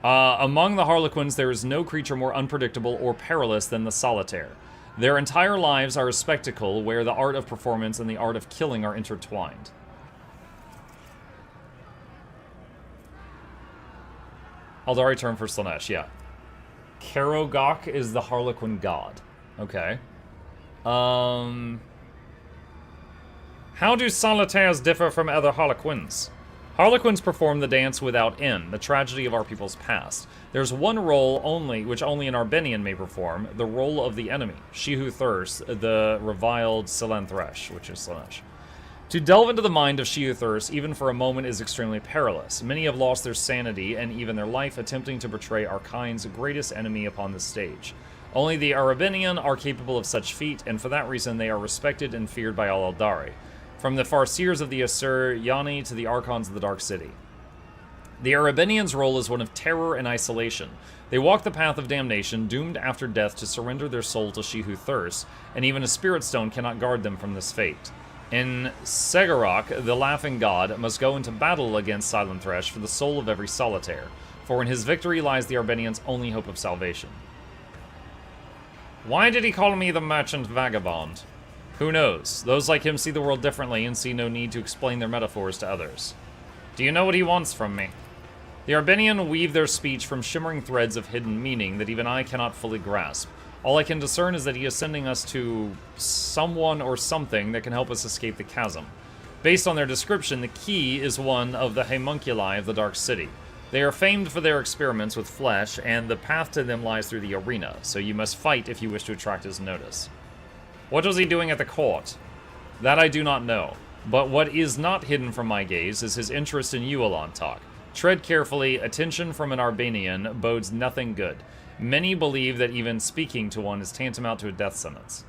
Among the Harlequins, there is no creature more unpredictable or perilous than the Solitaire. Their entire lives are a spectacle where the art of performance and the art of killing are intertwined. Aldari term for Slaanesh, yeah. Karogok is the Harlequin god. Okay. How do solitaires differ from other Harlequins? Harlequins perform the dance without end, the tragedy of our people's past. There's one role only, which only an Arbenian may perform, the role of the enemy, she who thirsts, the reviled Silenthresh, which is Slaanesh. To delve into the mind of she who thirsts, even for a moment, is extremely perilous. Many have lost their sanity and even their life attempting to betray our kind's greatest enemy upon the stage. Only the Arabenian are capable of such feat, and for that reason they are respected and feared by all Eldari. From the Farseers of the Assyriani to the Archons of the Dark City. The Arabenians' role is one of terror and isolation. They walk the path of damnation, doomed after death to surrender their soul to she who thirsts, and even a spirit stone cannot guard them from this fate. In Segarok, the Laughing God must go into battle against Silenthresh for the soul of every solitaire, for in his victory lies the Arbenians' only hope of salvation. Why did he call me the Merchant Vagabond? Who knows? Those like him see the world differently and see no need to explain their metaphors to others. Do you know what he wants from me? The Arbenian weave their speech from shimmering threads of hidden meaning that even I cannot fully grasp. All I can discern is that he is sending us to someone or something that can help us escape the chasm. Based on their description, the key is one of the homunculi of the Dark City. They are famed for their experiments with flesh, and the path to them lies through the arena, so you must fight if you wish to attract his notice. What was he doing at the court? That I do not know, but what is not hidden from my gaze is his interest in you, Alontok. Tread carefully, attention from an Arbenian bodes nothing good. Many believe that even speaking to one is tantamount to a death sentence.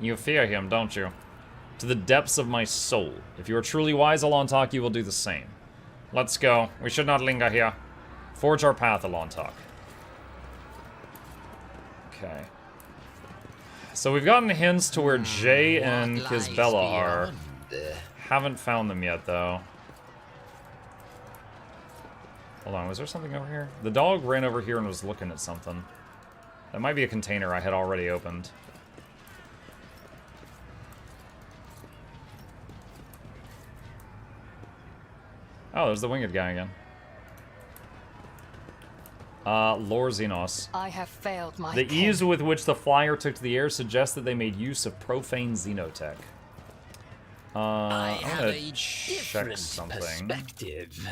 You fear him, don't you? To the depths of my soul. If you are truly wise, Alontok, you will do the same. Let's go. We should not linger here. Forge our path, Alontok. Okay. So we've gotten hints to where Jay and Cabela are. Haven't found them yet, though. Hold on, was there something over here? The dog ran over here and was looking at something. That might be a container I had already opened. Oh, there's the winged guy again. Lore Xenos. I have failed my The ease with which the flyer took to the air suggests that they made use of profane xenotech. I I'm have gonna a check different something. perspective.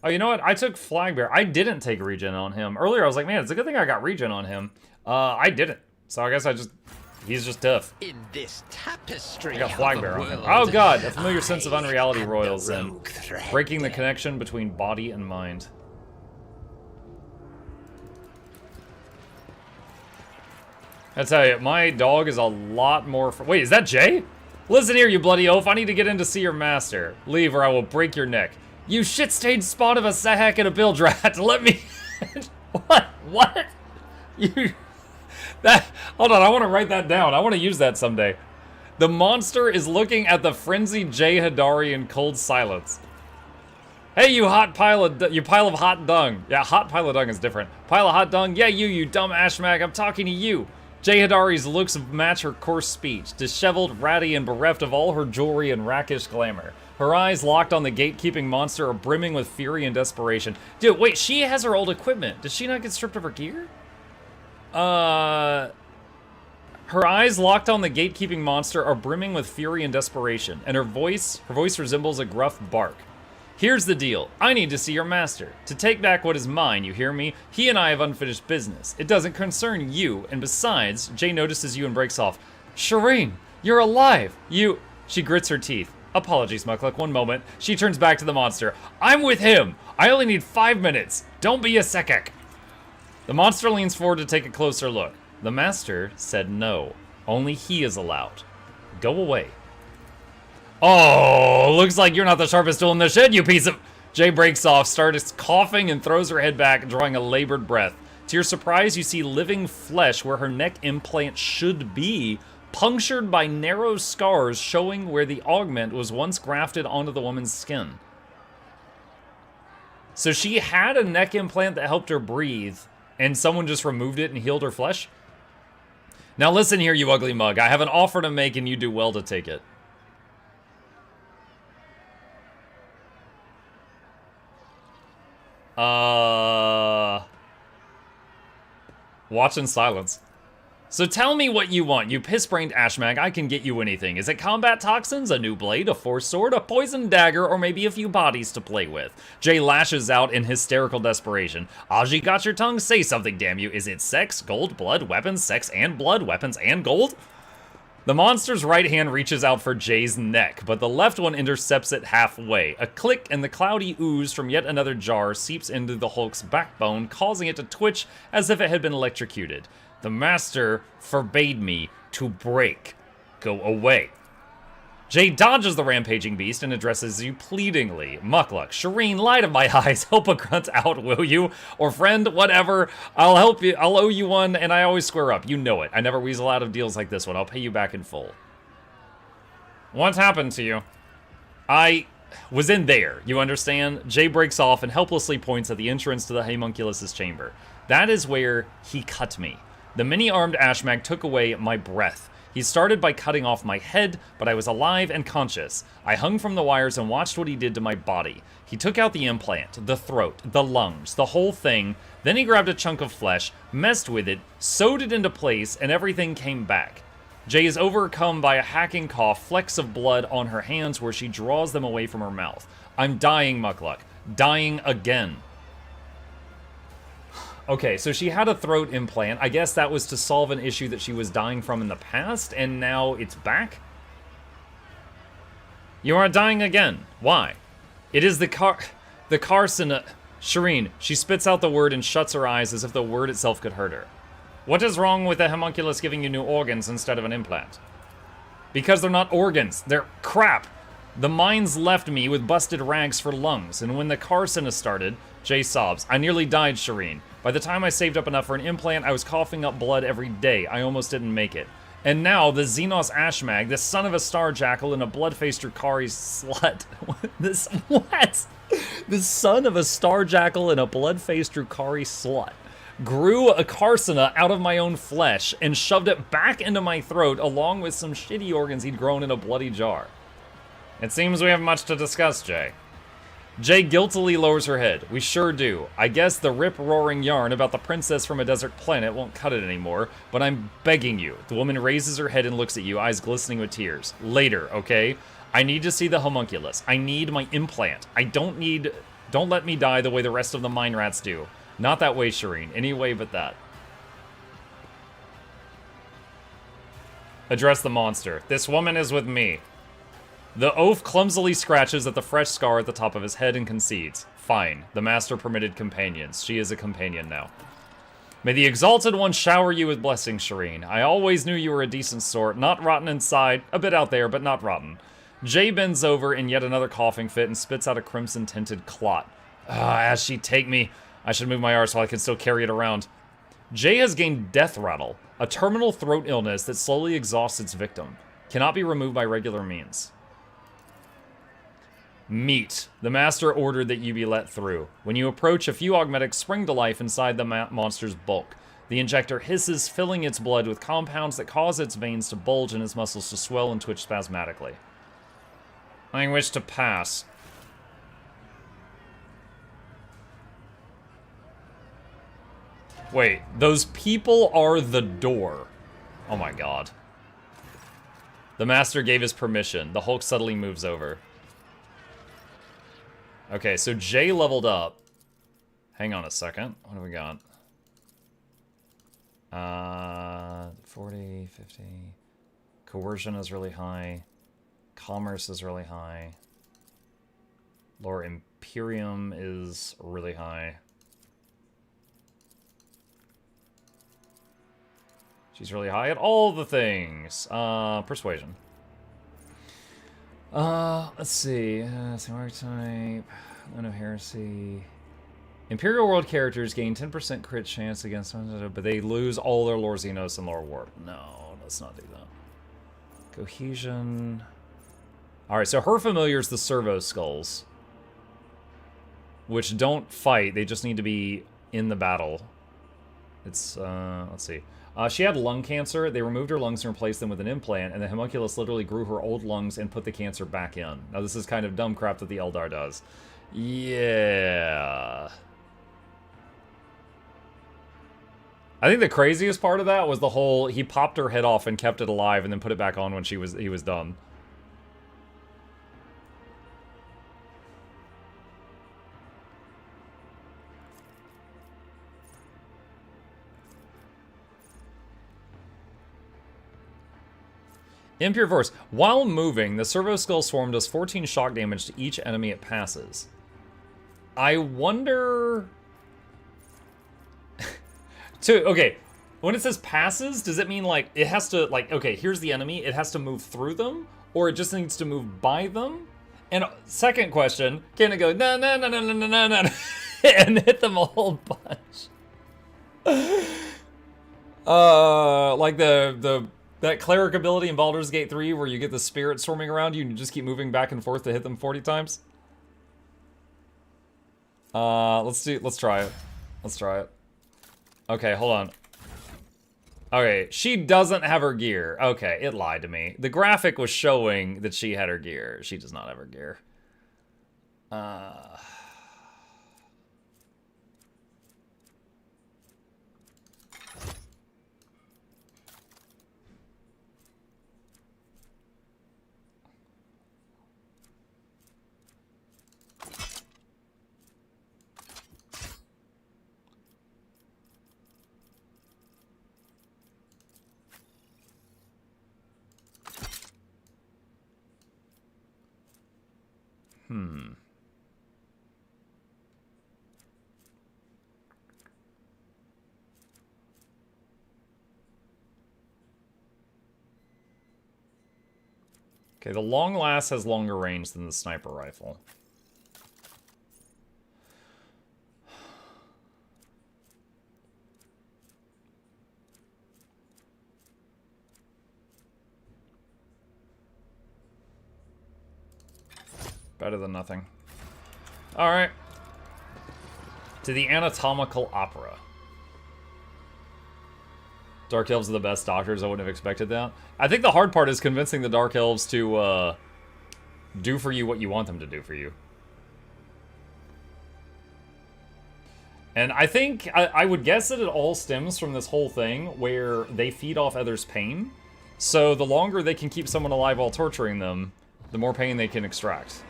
Oh, you know what? I took Flagbear. I didn't take regen on him. Earlier I was like, man, it's a good thing I got regen on him. I didn't. So I guess he's just tough. In this tapestry I got of Flagbear a on him. world, Oh god, a familiar sense of I unreality am the roils in. rogue thread. Breaking the connection between body and mind. I tell you, my dog is a lot more... Wait, is that Jay? Listen here, you bloody oaf. I need to get in to see your master. Leave or I will break your neck. You shit-stained spawn of a Sahak and a Bildrat. Let me... What? What? You... That... Hold on, I want to write that down. I want to use that someday. The monster is looking at the frenzied Jay Hidari in cold silence. Hey, you pile of hot dung. Yeah, hot pile of dung is different. Pile of hot dung? Yeah, you dumb ashmag. I'm talking to you. Jay Hidari's looks match her coarse speech, disheveled, ratty, and bereft of all her jewelry and rakish glamour. Her eyes, locked on the gatekeeping monster, are brimming with fury and desperation. Dude, wait, she has her old equipment. Did she not get stripped of her gear? Her eyes, locked on the gatekeeping monster, are brimming with fury and desperation, and her voice resembles a gruff bark. Here's the deal. I need to see your master. To take back what is mine, you hear me? He and I have unfinished business. It doesn't concern you, and besides, Jay notices you and breaks off. Shireen, you're alive! She grits her teeth. Apologies, Mukluk, one moment. She turns back to the monster. I'm with him! I only need 5 minutes. Don't be a sekek. The monster leans forward to take a closer look. The master said no. Only he is allowed. Go away. Oh, looks like you're not the sharpest tool in the shed, you piece of... Jay breaks off, starts coughing, and throws her head back, drawing a labored breath. To your surprise, you see living flesh where her neck implant should be, punctured by narrow scars showing where the augment was once grafted onto the woman's skin. So she had a neck implant that helped her breathe, and someone just removed it and healed her flesh? Now listen here, you ugly mug. I have an offer to make, and you do well to take it. Watch in silence. So tell me what you want, you piss-brained ashmag. I can get you anything. Is it combat toxins, a new blade, a force sword, a poison dagger, or maybe a few bodies to play with? Jay lashes out in hysterical desperation. Aji got your tongue? Say something, damn you. Is it sex, gold, blood, weapons, sex and blood, weapons and gold? The monster's right hand reaches out for Jay's neck, but the left one intercepts it halfway. A click and the cloudy ooze from yet another jar seeps into the Hulk's backbone, causing it to twitch as if it had been electrocuted. The master forbade me to break. Go away. Jay dodges the rampaging beast and addresses you pleadingly. Mukluk, Shireen, light of my eyes, help a grunt out, will you? Or friend, whatever, I'll help you, I'll owe you one, and I always square up. You know it. I never weasel out of deals like this one. I'll pay you back in full. What's happened to you? I was in there, you understand? Jay breaks off and helplessly points at the entrance to the homunculus' chamber. That is where he cut me. The many-armed ashmag took away my breath. He started by cutting off my head, but I was alive and conscious. I hung from the wires and watched what he did to my body. He took out the implant, the throat, the lungs, the whole thing. Then he grabbed a chunk of flesh, messed with it, sewed it into place, and everything came back. Jay is overcome by a hacking cough, flecks of blood on her hands where she draws them away from her mouth. I'm dying, Mukluk. Dying again. Okay, so she had a throat implant. I guess that was to solve an issue that she was dying from in the past, and now it's back? You are dying again. Why? It is the carcina... Shireen, she spits out the word and shuts her eyes as if the word itself could hurt her. What is wrong with the homunculus giving you new organs instead of an implant? Because they're not organs. They're crap. The mines left me with busted rags for lungs, and when the carcina started... Jay sobs. I nearly died, Shireen. By the time I saved up enough for an implant, I was coughing up blood every day. I almost didn't make it. And now, the Xenos Ashmag, the son of a star jackal and a blood-faced Drukari slut. What? The son of a star jackal and a blood-faced Drukari slut grew a carcina out of my own flesh and shoved it back into my throat along with some shitty organs he'd grown in a bloody jar. It seems we have much to discuss, Jay. Jay guiltily lowers her head. We sure do. I guess the rip-roaring yarn about the princess from a desert planet won't cut it anymore, but I'm begging you. The woman raises her head and looks at you, eyes glistening with tears. Later, okay? I need to see the homunculus. I need my implant. Don't let me die the way the rest of the mine rats do. Not that way, Shireen. Any way but that. Address the monster. This woman is with me. The oaf clumsily scratches at the fresh scar at the top of his head and concedes. Fine. The master permitted companions. She is a companion now. May the Exalted One shower you with blessings, Shireen. I always knew you were a decent sort, not rotten inside, a bit out there, but not rotten. Jay bends over in yet another coughing fit and spits out a crimson-tinted clot. As she take me. I should move my arse while I can still carry it around. Jay has gained death rattle, a terminal throat illness that slowly exhausts its victim. Cannot be removed by regular means. Meat. The master ordered that you be let through. When you approach, a few augmetics spring to life inside the monster's bulk. The injector hisses, filling its blood with compounds that cause its veins to bulge and its muscles to swell and twitch spasmodically. I wish to pass. Wait, those people are the door. Oh my god. The master gave his permission. The Hulk subtly moves over. Okay, so Jay leveled up. Hang on a second. What do we got? 40, 50. Coercion is really high. Commerce is really high. Lore Imperium is really high. She's really high at all the things. Persuasion. Let's see. Archetype. No heresy. Imperial World characters gain 10% crit chance against, but they lose all their Lore Xenos and Lore Warp. No, let's not do that. Cohesion. Alright, so her familiar is the Servo Skulls, which don't fight, they just need to be in the battle. It's, let's see. She had lung cancer. They removed her lungs and replaced them with an implant, and the homunculus literally grew her old lungs and put the cancer back in. Now, this is kind of dumb crap that the Eldar does. Yeah. I think the craziest part of that was the whole, he popped her head off and kept it alive and then put it back on when he was done. Impure Force. While moving, the Servo Skull Swarm does 14 shock damage to each enemy it passes. I wonder... Okay, when it says passes, does it mean, like, it has to, like, okay, here's the enemy, it has to move through them? Or it just needs to move by them? And second question, can it go, no, no, no, no, no, no, no, no, and hit them a whole bunch? Like that cleric ability in Baldur's Gate 3 where you get the spirit swarming around you and you just keep moving back and forth to hit them 40 times? Let's try it. Let's try it. Okay, hold on. Okay, she doesn't have her gear. Okay, it lied to me. The graphic was showing that she had her gear. She does not have her gear. Okay, the long last has longer range than the sniper rifle. Better than nothing. Alright. To the anatomical opera. Dark Elves are the best doctors. I wouldn't have expected that. I think the hard part is convincing the Dark Elves to do for you what you want them to do for you. And I think, I would guess that it all stems from this whole thing where they feed off others' pain. So the longer they can keep someone alive while torturing them, the more pain they can extract.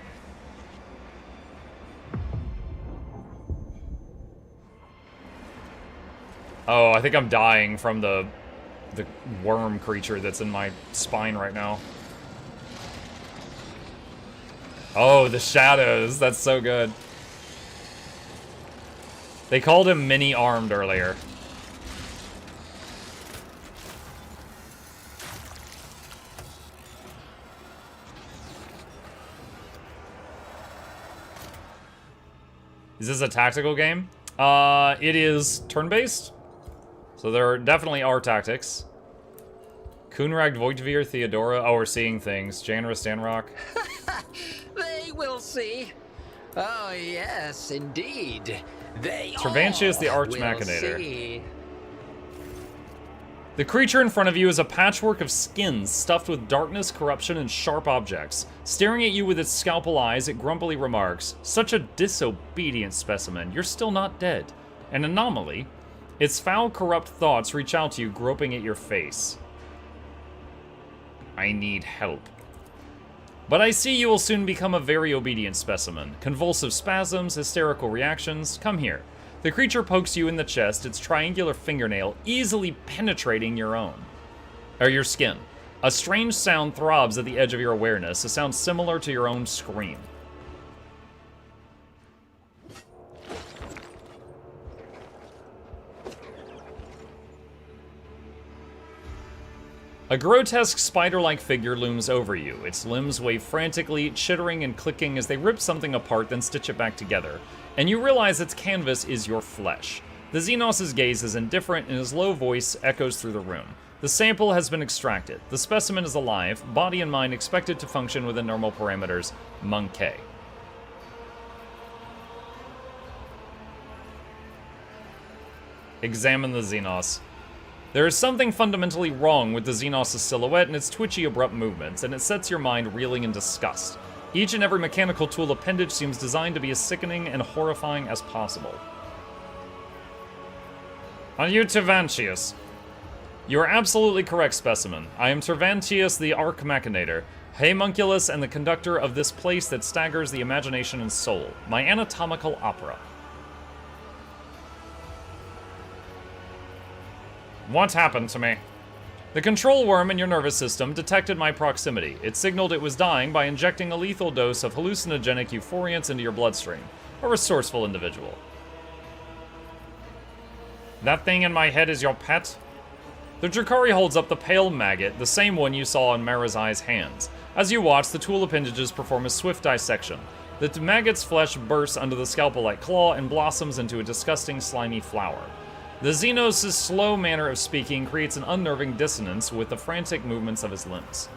Oh, I think I'm dying from the worm creature that's in my spine right now. Oh, the shadows. That's so good. They called him mini-armed earlier. Is this a tactical game? It is turn-based. So there definitely are tactics. Kunrag, Voigtvir, Theodora. Oh, we're seeing things. Janra, Stanrock. They will see. Oh, yes, indeed. They Tvantius, the all Arch-Machinator. will see. The creature in front of you is a patchwork of skins stuffed with darkness, corruption, and sharp objects. Staring at you with its scalpel eyes, it grumpily remarks, "Such a disobedient specimen, you're still not dead." An anomaly. Its foul, corrupt thoughts reach out to you, groping at your face. I need help. But I see you will soon become a very obedient specimen. Convulsive spasms, hysterical reactions. Come here. The creature pokes you in the chest, its triangular fingernail easily penetrating your skin. A strange sound throbs at the edge of your awareness, a sound similar to your own scream. A grotesque spider-like figure looms over you. Its limbs wave frantically, chittering and clicking as they rip something apart, then stitch it back together. And you realize its canvas is your flesh. The Xenos' gaze is indifferent, and his low voice echoes through the room. The sample has been extracted. The specimen is alive, body and mind expected to function within normal parameters. Monkey. Examine the Xenos. There is something fundamentally wrong with the Xenos' silhouette and its twitchy, abrupt movements, and it sets your mind reeling in disgust. Each and every mechanical tool appendage seems designed to be as sickening and horrifying as possible. Are you Tvantius? You are absolutely correct, specimen. I am Tvantius, the Arch-Machinator, homunculus and the conductor of this place that staggers the imagination and soul, my anatomical opera. What happened to me? The control worm in your nervous system detected my proximity. It signaled it was dying by injecting a lethal dose of hallucinogenic euphoriants into your bloodstream. A resourceful individual. That thing in my head is your pet? The Drakari holds up the pale maggot, the same one you saw in Marazai's hands. As you watch, the tool appendages perform a swift dissection. The maggot's flesh bursts under the scalpel-like claw and blossoms into a disgusting, slimy flower. The Xenos' slow manner of speaking creates an unnerving dissonance with the frantic movements of his limbs.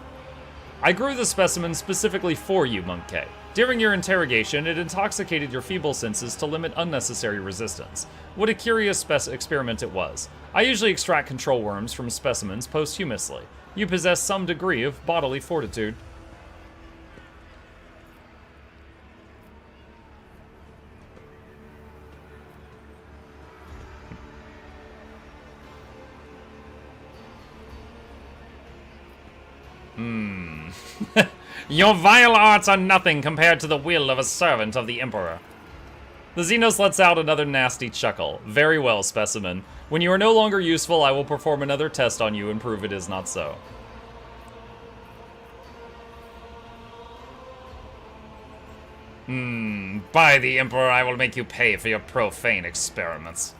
I grew the specimen specifically for you, Monkey. During your interrogation, it intoxicated your feeble senses to limit unnecessary resistance. What a curious experiment it was. I usually extract control worms from specimens posthumously. You possess some degree of bodily fortitude. Your vile arts are nothing compared to the will of a servant of the Emperor. The Xenos lets out another nasty chuckle. Very well, specimen. When you are no longer useful, I will perform another test on you and prove it is not so. By the Emperor, I will make you pay for your profane experiments.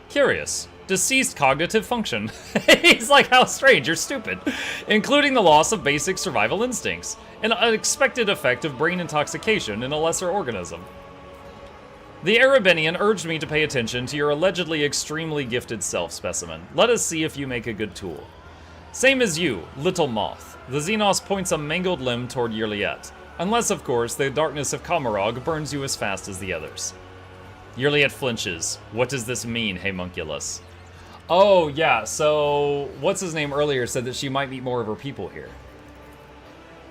Curious. Deceased cognitive function. He's like, how strange, you're stupid. Including the loss of basic survival instincts. An unexpected effect of brain intoxication in a lesser organism. The Arabenian urged me to pay attention to your allegedly extremely gifted self, specimen. Let us see if you make a good tool. Same as you, little moth. The Xenos points a mangled limb toward Yrliet. Unless, of course, the darkness of Kamarog burns you as fast as the others. Yrliet flinches. What does this mean, homunculus? Oh, yeah, so what's-his-name earlier said that she might meet more of her people here.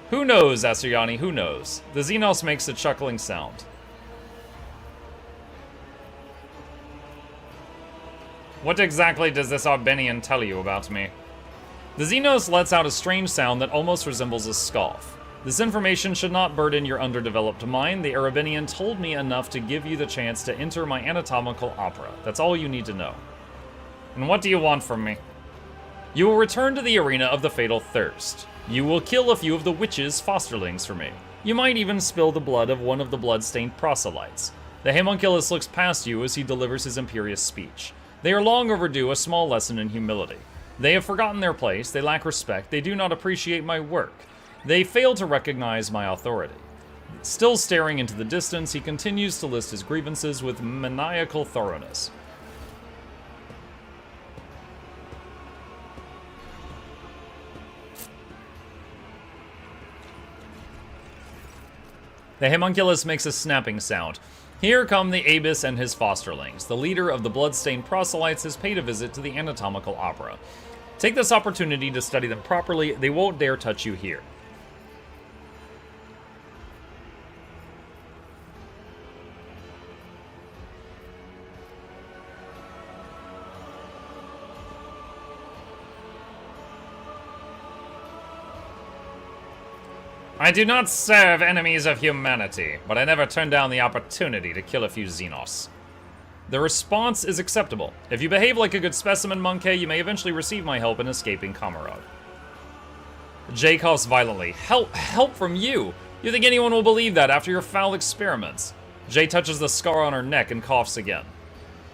Who knows, Asuryani, who knows? The Xenos makes a chuckling sound. What exactly does this Arbenian tell you about me? The Xenos lets out a strange sound that almost resembles a scoff. This information should not burden your underdeveloped mind. The Arabenian told me enough to give you the chance to enter my anatomical opera. That's all you need to know. And what do you want from me? You will return to the arena of the Fatal Thirst. You will kill a few of the witches' fosterlings for me. You might even spill the blood of one of the blood-stained proselytes. The homunculus looks past you as he delivers his imperious speech. They are long overdue a small lesson in humility. They have forgotten their place, they lack respect, they do not appreciate my work. They fail to recognize my authority. Still staring into the distance, he continues to list his grievances with maniacal thoroughness. The homunculus makes a snapping sound. Here come the Abyss and his fosterlings. The leader of the bloodstained proselytes has paid a visit to the anatomical opera. Take this opportunity to study them properly. They won't dare touch you here. I do not serve enemies of humanity, but I never turn down the opportunity to kill a few Xenos. The response is acceptable. If you behave like a good specimen, Monkey, you may eventually receive my help in escaping Kamarad. Jay coughs violently. Help from you? You think anyone will believe that after your foul experiments? Jay touches the scar on her neck and coughs again.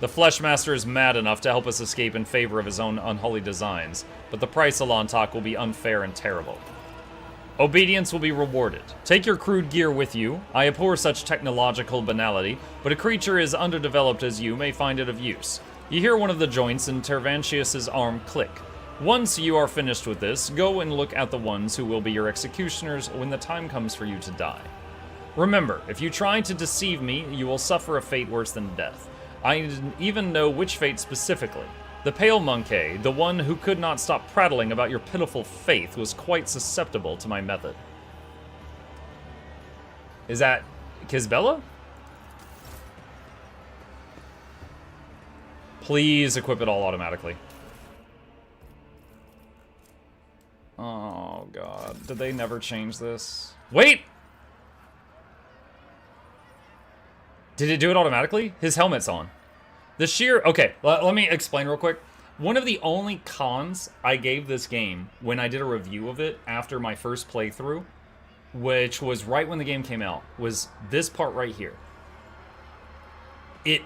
The Fleshmaster is mad enough to help us escape in favor of his own unholy designs, but the price, Alantak, will be unfair and terrible. Obedience will be rewarded. Take your crude gear with you. I abhor such technological banality, but a creature as underdeveloped as you may find it of use. You hear one of the joints in Tvantius' arm click. Once you are finished with this, go and look at the ones who will be your executioners when the time comes for you to die. Remember, if you try to deceive me, you will suffer a fate worse than death. I didn't even know which fate specifically. The pale monkey, the one who could not stop prattling about your pitiful faith, was quite susceptible to my method. Is that Cabela? Please equip it all automatically. Oh god, did they never change this? Wait! Did it do it automatically? His helmet's on. The sheer... Okay, let me explain real quick. One of the only cons I gave this game when I did a review of it after my first playthrough, which was right when the game came out, was this part right here. You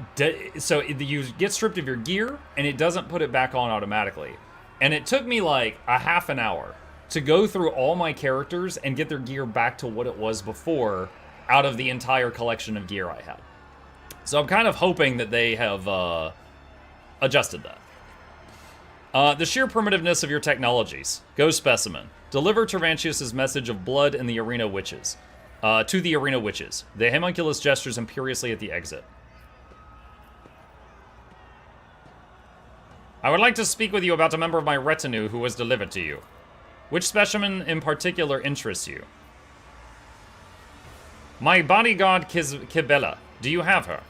get stripped of your gear, and it doesn't put it back on automatically. And it took me like a half an hour to go through all my characters and get their gear back to what it was before out of the entire collection of gear I had. So I'm kind of hoping that they have adjusted that. The sheer primitiveness of your technologies. Go specimen. Deliver Tvantius' message of blood in the arena witches. To the arena witches. The homunculus gestures imperiously at the exit. I would like to speak with you about a member of my retinue who was delivered to you. Which specimen in particular interests you? My bodyguard Cabela. Do you have her?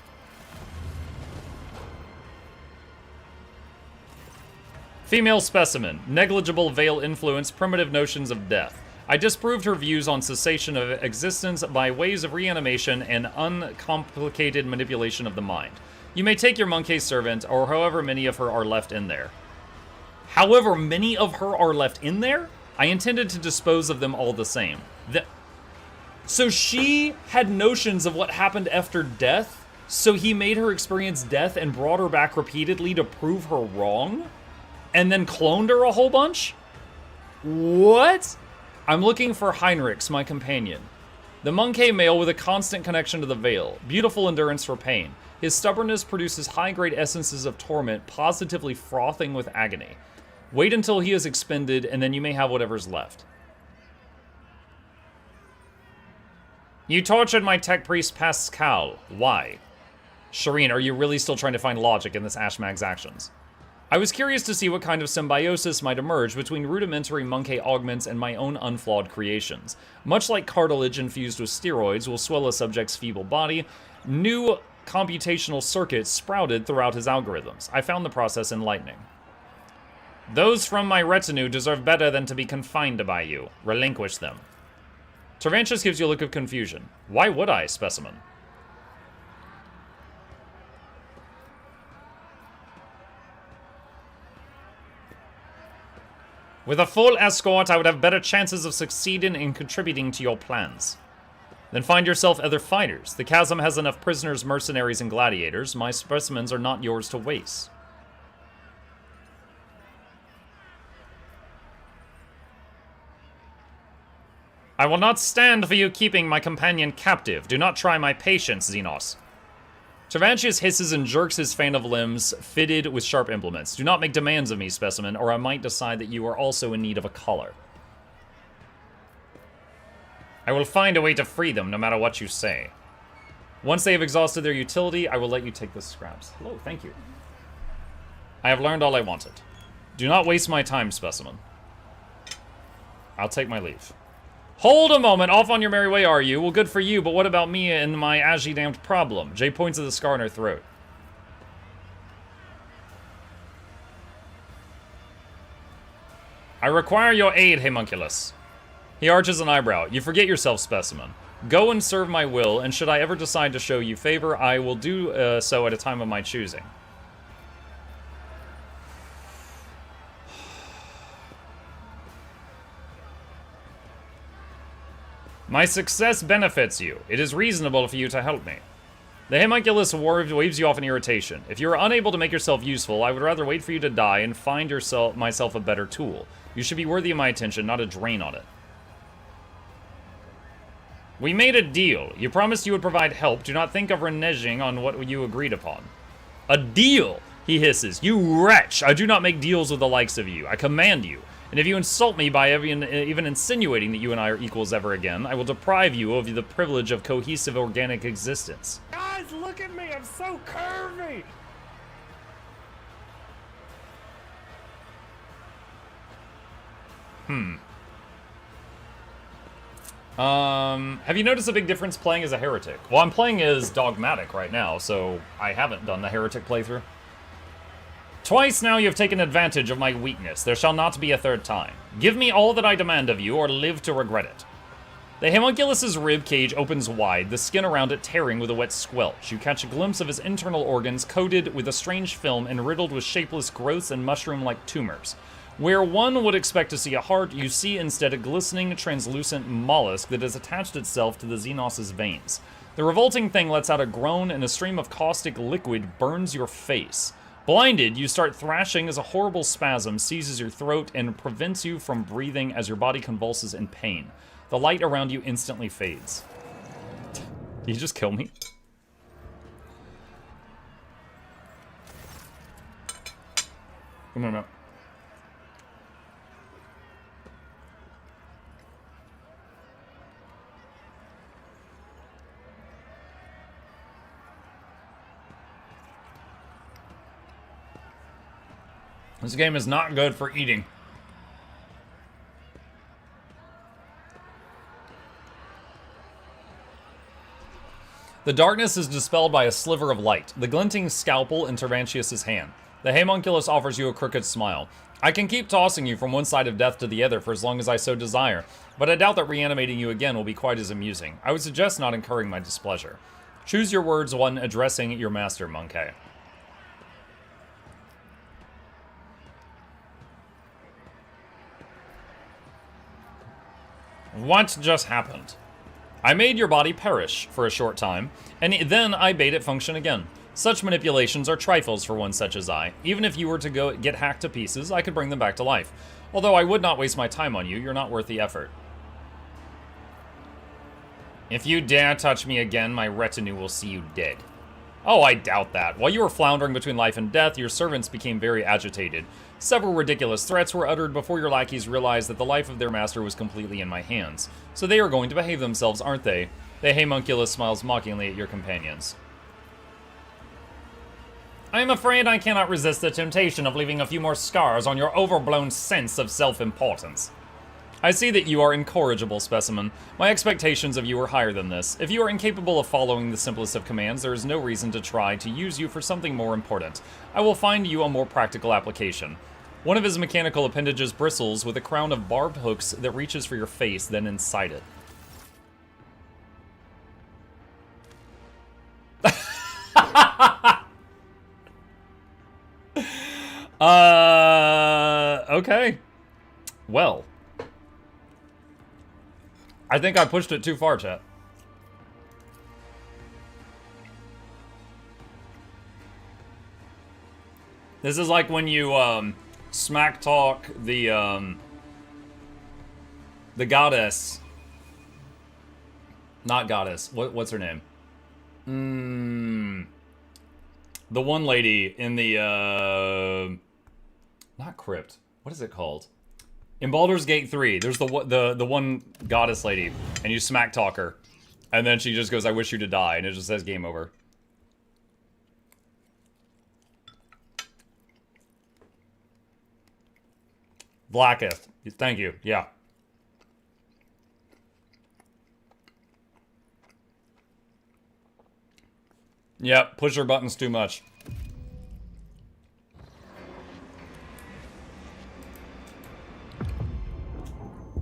Female specimen. Negligible veil influence, primitive notions of death. I disproved her views on cessation of existence by ways of reanimation and uncomplicated manipulation of the mind. You may take your monkey servant, or however many of her are left in there. However many of her are left in there? I intended to dispose of them all the same. So she had notions of what happened after death, so he made her experience death and brought her back repeatedly to prove her wrong? And then cloned her a whole bunch? What? I'm looking for Heinrichs, my companion. The monkey male with a constant connection to the veil. Beautiful endurance for pain. His stubbornness produces high-grade essences of torment, positively frothing with agony. Wait until he is expended, and then you may have whatever's left. You tortured my tech priest Pascal. Why? Shireen, are you really still trying to find logic in this Ashmag's actions? I was curious to see what kind of symbiosis might emerge between rudimentary monkey augments and my own unflawed creations. Much like cartilage infused with steroids will swell a subject's feeble body, new computational circuits sprouted throughout his algorithms. I found the process enlightening. Those from my retinue deserve better than to be confined by you. Relinquish them. Tvantius gives you a look of confusion. Why would I, specimen? With a full escort, I would have better chances of succeeding in contributing to your plans. Then find yourself other fighters. The chasm has enough prisoners, mercenaries, and gladiators. My specimens are not yours to waste. I will not stand for you keeping my companion captive. Do not try my patience, Xenos. Tvantius hisses and jerks his fan of limbs fitted with sharp implements. Do not make demands of me, specimen, or I might decide that you are also in need of a collar. I will find a way to free them, no matter what you say. Once they have exhausted their utility, I will let you take the scraps. Hello, thank you. I have learned all I wanted. Do not waste my time, specimen. I'll take my leave. Hold a moment, off on your merry way are you? Well, good for you, but what about me and my ashy-damned problem? Jay points at the scar in her throat. I require your aid, homunculus. He arches an eyebrow. You forget yourself, specimen. Go and serve my will, and should I ever decide to show you favor, I will do so at a time of my choosing. My success benefits you. It is reasonable for you to help me. The homunculus waves you off in irritation. If you are unable to make yourself useful, I would rather wait for you to die and find myself a better tool. You should be worthy of my attention, not a drain on it. We made a deal. You promised you would provide help. Do not think of reneging on what you agreed upon. A deal, he hisses. You wretch! I do not make deals with the likes of you. I command you. And if you insult me by even insinuating that you and I are equals ever again, I will deprive you of the privilege of cohesive organic existence. Guys, look at me! I'm so curvy! Have you noticed a big difference playing as a heretic? Well, I'm playing as dogmatic right now, so I haven't done the heretic playthrough. Twice now you have taken advantage of my weakness. There shall not be a third time. Give me all that I demand of you, or live to regret it. The homunculus's rib cage opens wide, the skin around it tearing with a wet squelch. You catch a glimpse of his internal organs coated with a strange film and riddled with shapeless growths and mushroom-like tumors. Where one would expect to see a heart, you see instead a glistening, translucent mollusk that has attached itself to the Xenos' veins. The revolting thing lets out a groan, and a stream of caustic liquid burns your face. Blinded, you start thrashing as a horrible spasm seizes your throat and prevents you from breathing as your body convulses in pain. The light around you instantly fades. Did you just kill me? Come on, no. This game is not good for eating. The darkness is dispelled by a sliver of light, the glinting scalpel in Tvantius' hand. The homunculus offers you a crooked smile. I can keep tossing you from one side of death to the other for as long as I so desire, but I doubt that reanimating you again will be quite as amusing. I would suggest not incurring my displeasure. Choose your words when addressing your master, Monkey. What just happened? I made your body perish for a short time, and then I bade it function again. Such manipulations are trifles for one such as I. Even if you were to get hacked to pieces, I could bring them back to life. Although I would not waste my time on you, you're not worth the effort. If you dare touch me again, my retinue will see you dead. Oh, I doubt that. While you were floundering between life and death, your servants became very agitated. Several ridiculous threats were uttered before your lackeys realized that the life of their master was completely in my hands. So they are going to behave themselves, aren't they? The homunculus smiles mockingly at your companions. I am afraid I cannot resist the temptation of leaving a few more scars on your overblown sense of self-importance. I see that you are incorrigible, specimen. My expectations of you are higher than this. If you are incapable of following the simplest of commands, there is no reason to try to use you for something more important. I will find you a more practical application. One of his mechanical appendages bristles with a crown of barbed hooks that reaches for your face, then inside it. Okay. Well. I think I pushed it too far, chat. This is like when you, smack talk the goddess Not goddess. What's her name? The one lady in the, not crypt. What is it called? In Baldur's Gate 3, there's the one goddess lady, and you smack talk her. And then she just goes, I wish you to die, and it just says game over. Blacketh. Thank you, yeah. Yep, push her buttons too much.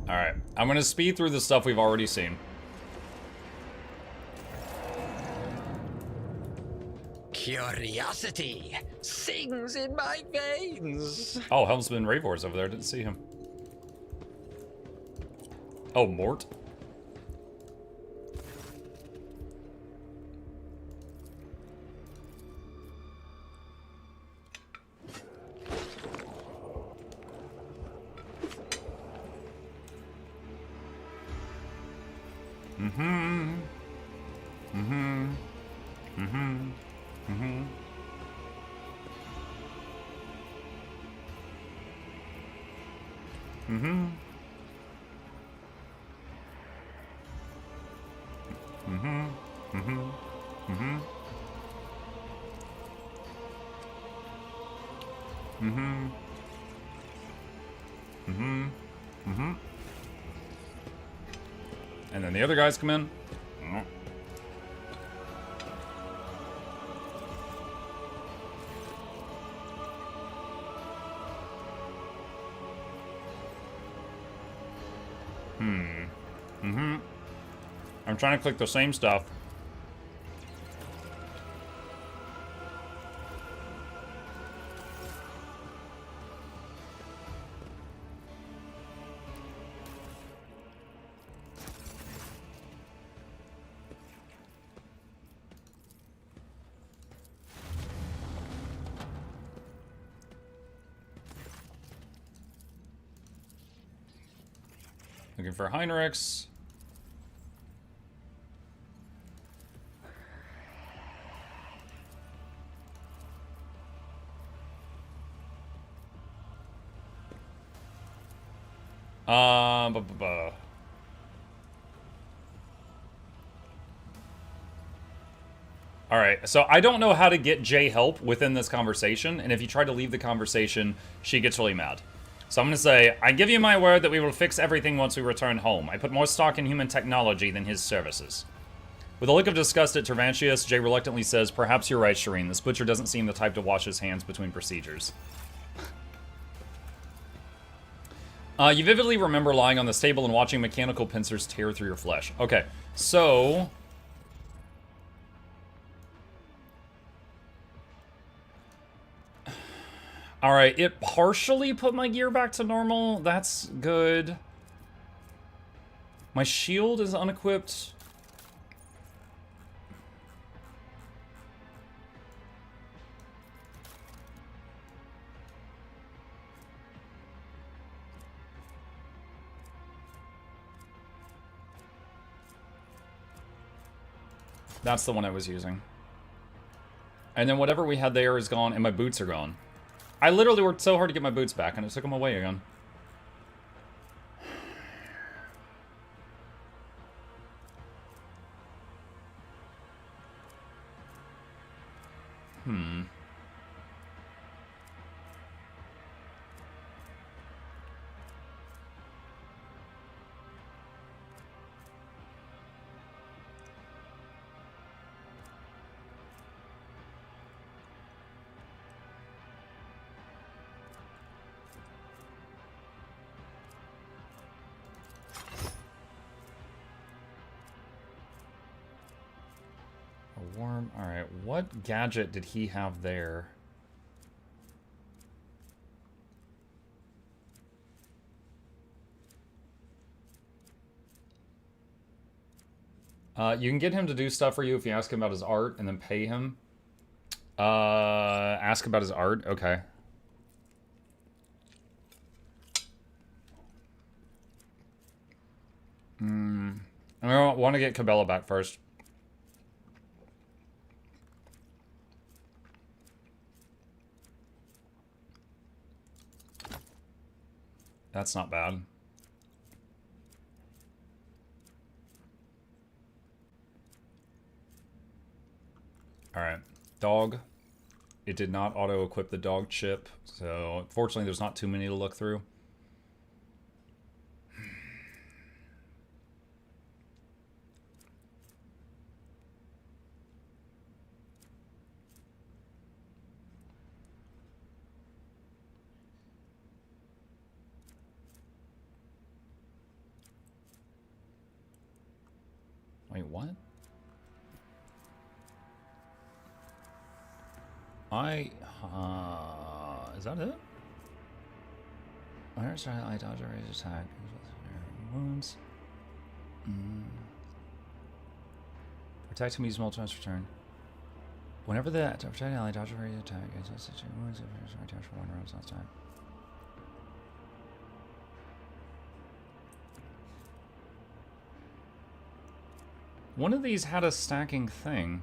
Alright, I'm gonna speed through the stuff we've already seen. Curiosity sings in my veins. Oh, Helmsman Ravor's over there. Didn't see him. Oh, Mort. And then the other guys come in. I'm trying to click the same stuff. Looking for Heinrichs. Alright, so I don't know how to get Jay help within this conversation, and if you try to leave the conversation, she gets really mad. So I'm gonna say, I give you my word that we will fix everything once we return home. I put more stock in human technology than his services. With a look of disgust at Tvantius, Jay reluctantly says, perhaps you're right, Shireen. This butcher doesn't seem the type to wash his hands between procedures. You vividly remember lying on this table and watching mechanical pincers tear through your flesh. Okay, so... Alright, it partially put my gear back to normal. That's good. My shield is unequipped. That's the one I was using. And then whatever we had there is gone, and my boots are gone. I literally worked so hard to get my boots back, and it took them away again. Worm. Alright, what gadget did he have there? You can get him to do stuff for you if you ask him about his art and then pay him. Ask about his art? Okay. I want to get Cabela back first. That's not bad. Alright. Dog. It did not auto-equip the dog chip, so fortunately there's not too many to look through. Wait, what? Is that it? Where's our eye dodge or raise attack? Wounds. Protect him, use multiple times per turn. Whenever the protect ally dodge or raise attack, it's also 2 wounds if it's attack for 1 round last time. One of these had a stacking thing.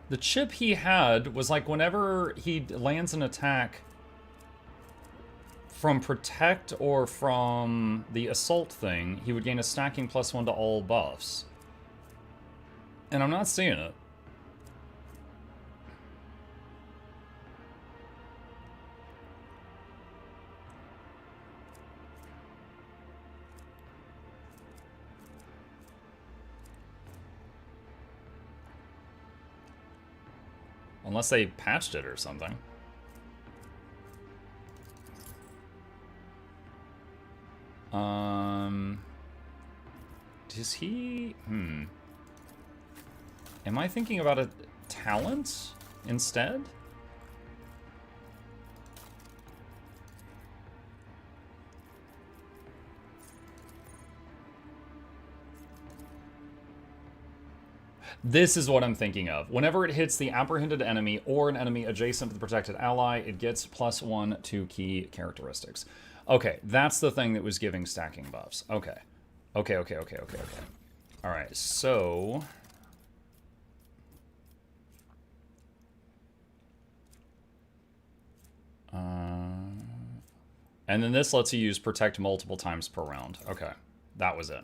The chip he had was like whenever he lands an attack from Protect or from the Assault thing, he would gain a stacking +1 to all buffs. And I'm not seeing it. Unless they patched it or something. Does he... Am I thinking about a talent instead? This is what I'm thinking of. Whenever it hits the apprehended enemy or an enemy adjacent to the protected ally, it gets +1 to key characteristics. Okay, that's the thing that was giving stacking buffs. Okay. Okay. Alright, so... and then this lets you use Protect multiple times per round. Okay, that was it.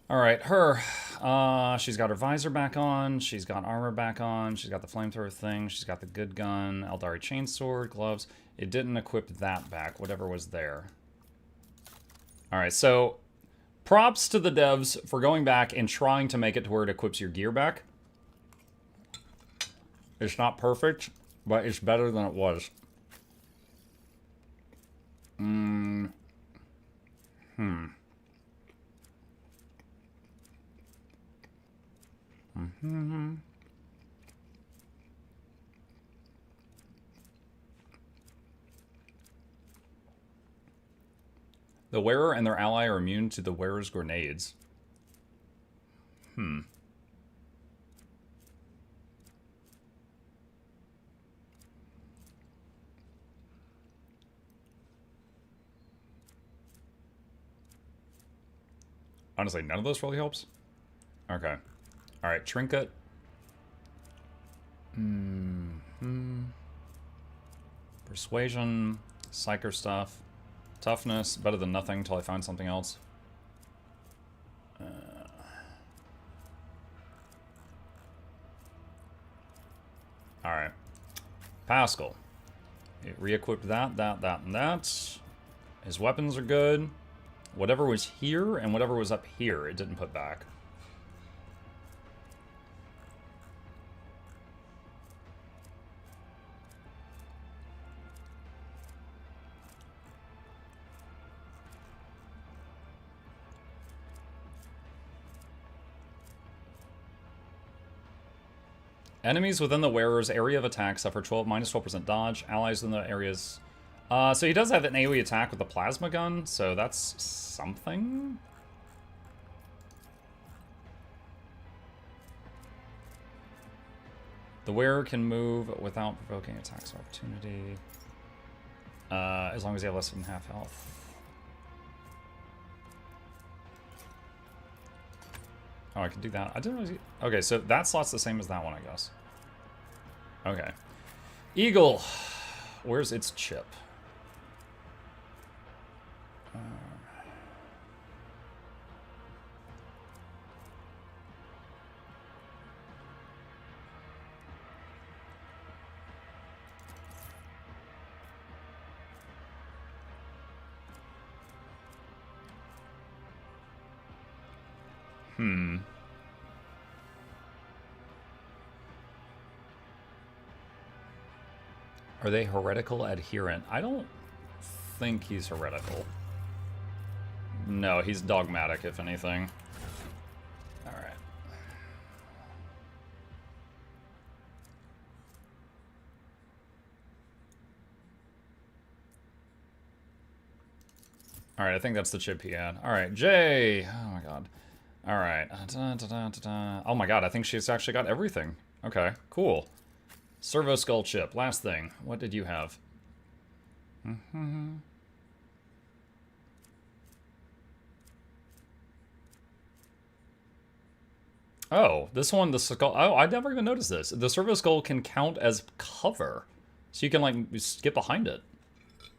Alright, her. She's got her visor back on. She's got armor back on. She's got the flamethrower thing. She's got the good gun. Eldari chainsword, gloves. It didn't equip that back, whatever was there. Alright, so props to the devs for going back and trying to make it to where it equips your gear back. It's not perfect, but it's better than it was. The wearer and their ally are immune to the wearer's grenades. Honestly, none of those really helps. Okay. Alright, trinket. Persuasion, psyker stuff. Toughness, better than nothing until I find something else. Alright. Pascal. It re-equipped that, and that. His weapons are good. Whatever was here and whatever was up here, it didn't put back. Enemies within the wearer's area of attack suffer -12% dodge. Allies in the areas... so he does have an AoE attack with a plasma gun, so that's something? The wearer can move without provoking attacks of opportunity. As long as they have less than half health. Oh, I can do that. I didn't really... Okay, so that slot's the same as that one, I guess. Okay. Eagle. Where's its chip? Are they heretical adherent? I don't think he's heretical. No, he's dogmatic, if anything. Alright. Alright, I think that's the chip he had. Alright, Jay! Oh my god. Alright. Oh my god, I think she's actually got everything. Okay, cool. Servo skull chip. Last thing. What did you have? Oh, this one, the skull. Oh, I never even noticed this. The servo skull can count as cover. So you can, like, skip behind it.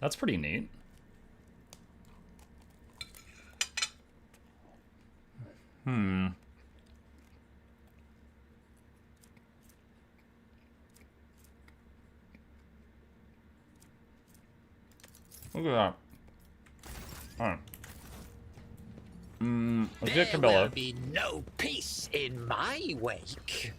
That's pretty neat. Look at that. Alright. Let's get There Cabela. will be no peace in my wake.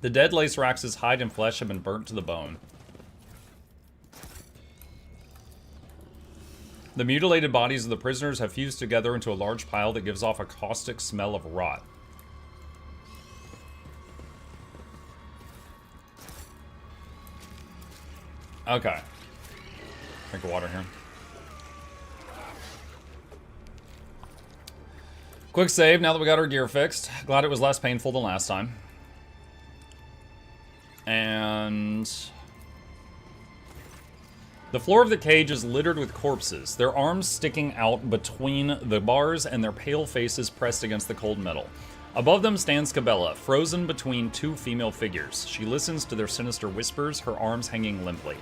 The dead Lacerax's hide and flesh have been burnt to the bone. The mutilated bodies of the prisoners have fused together into a large pile that gives off a caustic smell of rot. Okay. Drink of water here. Quick save now that we got our gear fixed. Glad it was less painful than last time. And the floor of the cage is littered with corpses, their arms sticking out between the bars and their pale faces pressed against the cold metal. Above them stands Cabela, frozen between two female figures. She listens to their sinister whispers, her arms hanging limply.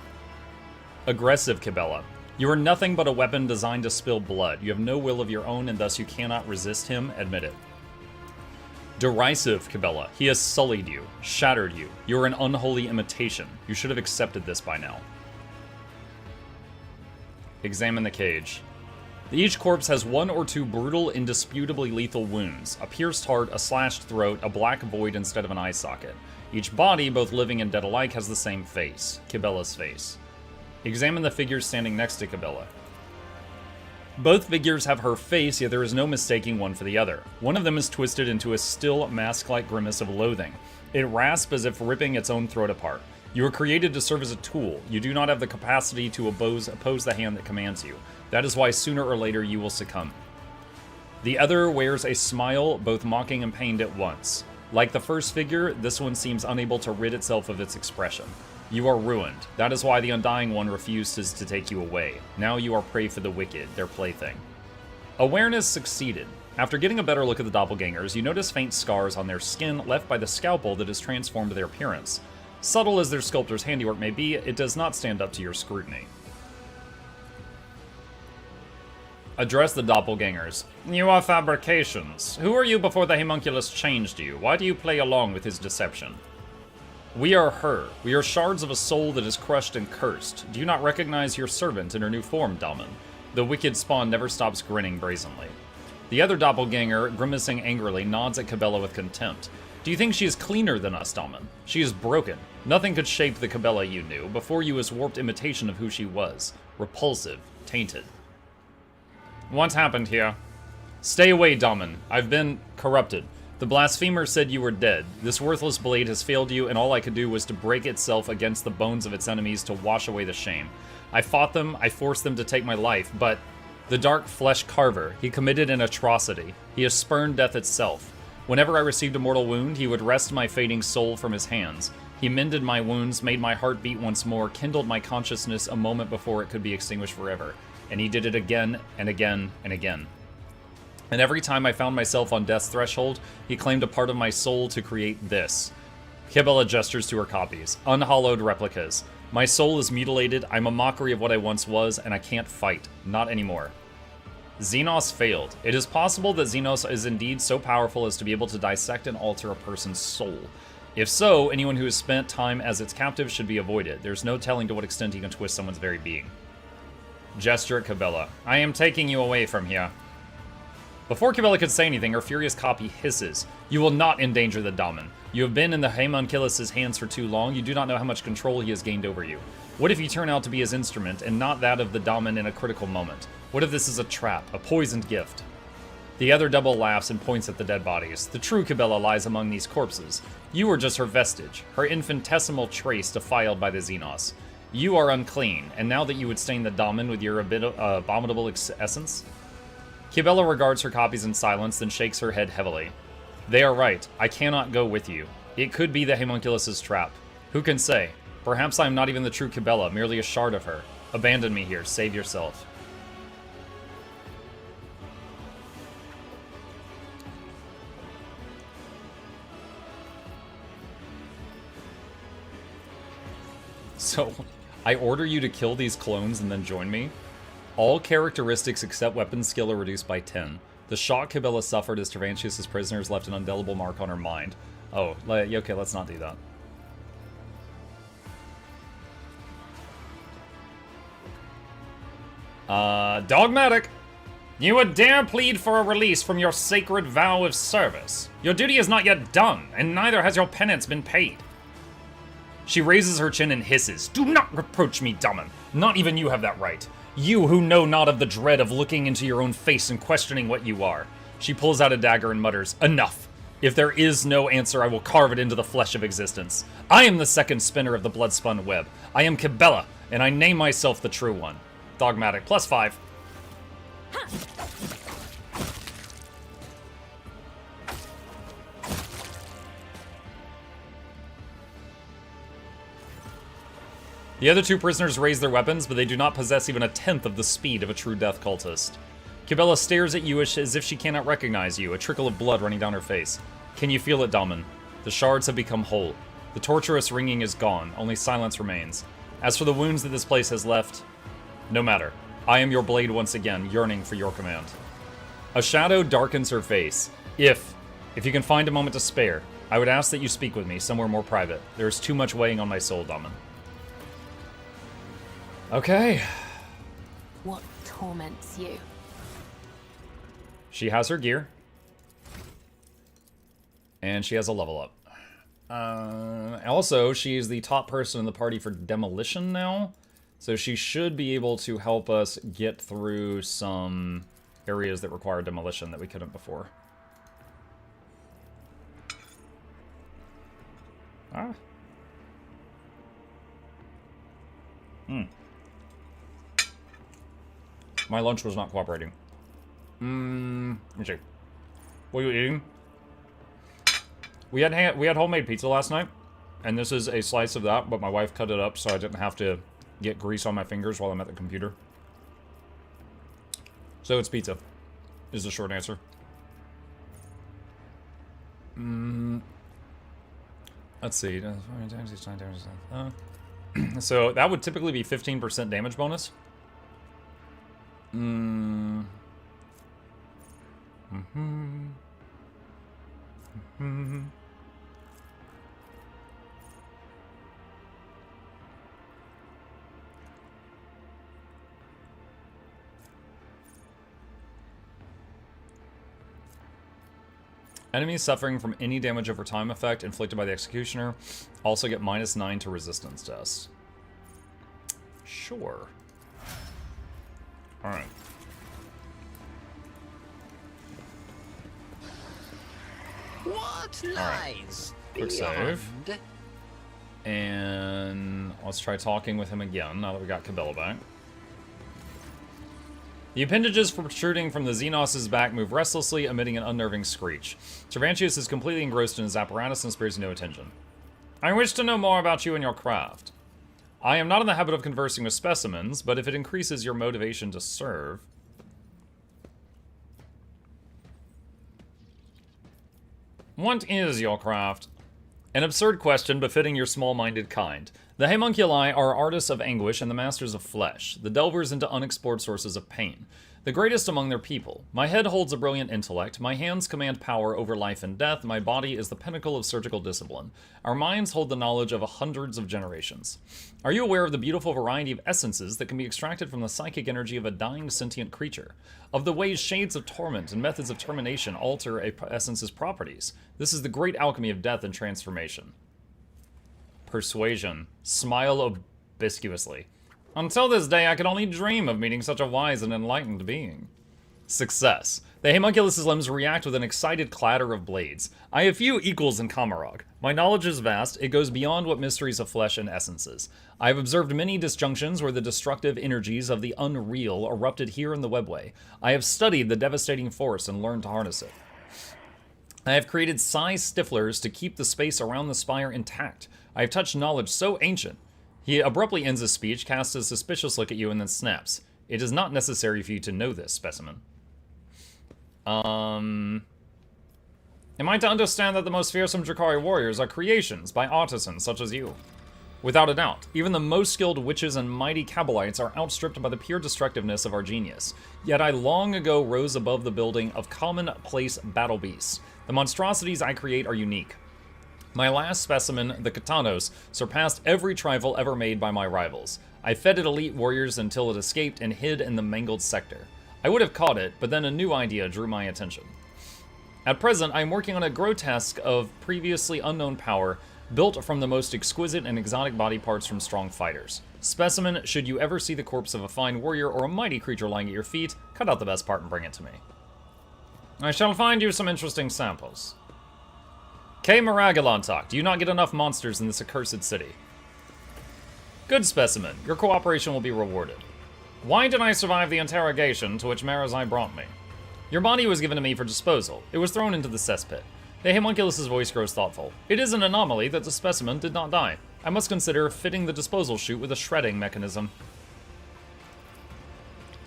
Aggressive Cabela. You are nothing but a weapon designed to spill blood. You have no will of your own and thus you cannot resist him, admit it. Derisive Cabela. He has sullied you, shattered you. You are an unholy imitation. You should have accepted this by now. Examine the cage. Each corpse has one or two brutal, indisputably lethal wounds. A pierced heart, a slashed throat, a black void instead of an eye socket. Each body, both living and dead alike, has the same face. Cabela's face. Examine the figures standing next to Cabela. Both figures have her face, yet there is no mistaking one for the other. One of them is twisted into a still, mask-like grimace of loathing. It rasps as if ripping its own throat apart. You were created to serve as a tool. You do not have the capacity to oppose the hand that commands you. That is why sooner or later you will succumb. The other wears a smile, both mocking and pained at once. Like the first figure, this one seems unable to rid itself of its expression. You are ruined. That is why the Undying One refuses to take you away. Now you are prey for the wicked, their plaything. Awareness succeeded. After getting a better look at the doppelgangers, you notice faint scars on their skin left by the scalpel that has transformed their appearance. Subtle as their sculptor's handiwork may be, it does not stand up to your scrutiny. Address the doppelgangers. You are fabrications. Who were you before the homunculus changed you? Why do you play along with his deception? We are her. We are shards of a soul that is crushed and cursed. Do you not recognize your servant in her new form, Daman? The wicked spawn never stops grinning brazenly. The other doppelganger, grimacing angrily, nods at Cabela with contempt. Do you think she is cleaner than us, Daman? She is broken. Nothing could shape the Cabela you knew. Before you was warped imitation of who she was. Repulsive. Tainted. What happened here? Stay away, Daman. I've been corrupted. The blasphemer said you were dead. This worthless blade has failed you, and all I could do was to break itself against the bones of its enemies to wash away the shame. I fought them, I forced them to take my life, but... The dark flesh carver, he committed an atrocity. He has spurned death itself. Whenever I received a mortal wound, he would wrest my fading soul from his hands. He mended my wounds, made my heart beat once more, kindled my consciousness a moment before it could be extinguished forever. And he did it again and again and again. And every time I found myself on death's threshold, he claimed a part of my soul to create this. Cabela gestures to her copies. Unhallowed replicas. My soul is mutilated, I'm a mockery of what I once was, and I can't fight. Not anymore. Xenos failed. It is possible that Xenos is indeed so powerful as to be able to dissect and alter a person's soul. If so, anyone who has spent time as its captive should be avoided. There's no telling to what extent he can twist someone's very being. Gesture at Cabela. I am taking you away from here. Before Cabela could say anything, her furious copy hisses. You will not endanger the Daemon. You have been in the homunculus' hands for too long. You do not know how much control he has gained over you. What if you turn out to be his instrument, and not that of the Daemon in a critical moment? What if this is a trap, a poisoned gift? The other double laughs and points at the dead bodies. The true Cabela lies among these corpses. You are just her vestige, her infinitesimal trace defiled by the Xenos. You are unclean, and now that you would stain the Daemon with your abominable essence? Cabela regards her copies in silence, then shakes her head heavily. They are right. I cannot go with you. It could be the homunculus' trap. Who can say? Perhaps I am not even the true Cabela, merely a shard of her. Abandon me here. Save yourself. So, I order you to kill these clones and then join me? All characteristics except weapon skill are reduced by 10. The shock Cabela suffered as Tvantius' prisoners left an indelible mark on her mind. Oh, okay, let's not do that. Dogmatic! You would dare plead for a release from your sacred vow of service. Your duty is not yet done, and neither has your penance been paid. She raises her chin and hisses. Do not reproach me, Daemon. Not even you have that right. You who know not of the dread of looking into your own face and questioning what you are. She pulls out a dagger and mutters, Enough! If there is no answer, I will carve it into the flesh of existence. I am the second spinner of the blood-spun web. I am Cabela, and I name myself the true one. Dogmatic, +5. The other two prisoners raise their weapons, but they do not possess even a tenth of the speed of a true death cultist. Cabela stares at you as if she cannot recognize you, a trickle of blood running down her face. Can you feel it, Daemon? The shards have become whole. The torturous ringing is gone, only silence remains. As for the wounds that this place has left, no matter. I am your blade once again, yearning for your command. A shadow darkens her face. If you can find a moment to spare, I would ask that you speak with me somewhere more private. There is too much weighing on my soul, Daemon. Okay. What torments you? She has her gear. And she has a level up. Also, she is the top person in the party for demolition now. So she should be able to help us get through some areas that require demolition that we couldn't before. Ah. My lunch was not cooperating. Let me see. What are you eating? We had homemade pizza last night, and this is a slice of that, but my wife cut it up so I didn't have to get grease on my fingers while I'm at the computer. So it's pizza, is the short answer. Let's see. So that would typically be 15% damage bonus. Enemies suffering from any damage over time effect inflicted by the executioner also get -9 to resistance tests. Sure. Alright. What lies? Quick save. And let's try talking with him again now that we got Cabela back. The appendages protruding from the Xenos' back move restlessly, emitting an unnerving screech. Tvantius is completely engrossed in his apparatus and spares no attention. I wish to know more about you and your craft. I am not in the habit of conversing with specimens, but if it increases your motivation to serve... What is your craft? An absurd question befitting your small-minded kind. The homunculi are artists of anguish and the masters of flesh, the delvers into unexplored sources of pain. The greatest among their people. My head holds a brilliant intellect, my hands command power over life and death, my body is the pinnacle of surgical discipline. Our minds hold the knowledge of hundreds of generations. Are you aware of the beautiful variety of essences that can be extracted from the psychic energy of a dying sentient creature? Of the ways shades of torment and methods of termination alter a essence's properties? This is the great alchemy of death and transformation. Persuasion. Smile obsequiously. Until this day, I could only dream of meeting such a wise and enlightened being. Success. The homunculus' limbs react with an excited clatter of blades. I have few equals in Kamarog. My knowledge is vast, it goes beyond what mysteries of flesh and essences. I have observed many disjunctions where the destructive energies of the unreal erupted here in the webway. I have studied the devastating force and learned to harness it. I have created psi stiflers to keep the space around the spire intact. I have touched knowledge so ancient. He abruptly ends his speech, casts a suspicious look at you, and then snaps. It is not necessary for you to know this, specimen. Am I to understand that the most fearsome Drakari warriors are creations by artisans such as you? Without a doubt. Even the most skilled witches and mighty Cabelites are outstripped by the pure destructiveness of our genius. Yet I long ago rose above the building of commonplace battle beasts. The monstrosities I create are unique. My last specimen, the Katanos, surpassed every trifle ever made by my rivals. I fed it elite warriors until it escaped and hid in the mangled sector. I would have caught it, but then a new idea drew my attention. At present, I am working on a grotesque of previously unknown power, built from the most exquisite and exotic body parts from strong fighters. Specimen, should you ever see the corpse of a fine warrior or a mighty creature lying at your feet, cut out the best part and bring it to me. I shall find you some interesting samples. K. Maragalontok, do you not get enough monsters in this accursed city? Good specimen. Your cooperation will be rewarded. Why did I survive the interrogation to which Marazai brought me? Your body was given to me for disposal. It was thrown into the cesspit. The homunculus' voice grows thoughtful. It is an anomaly that the specimen did not die. I must consider fitting the disposal chute with a shredding mechanism.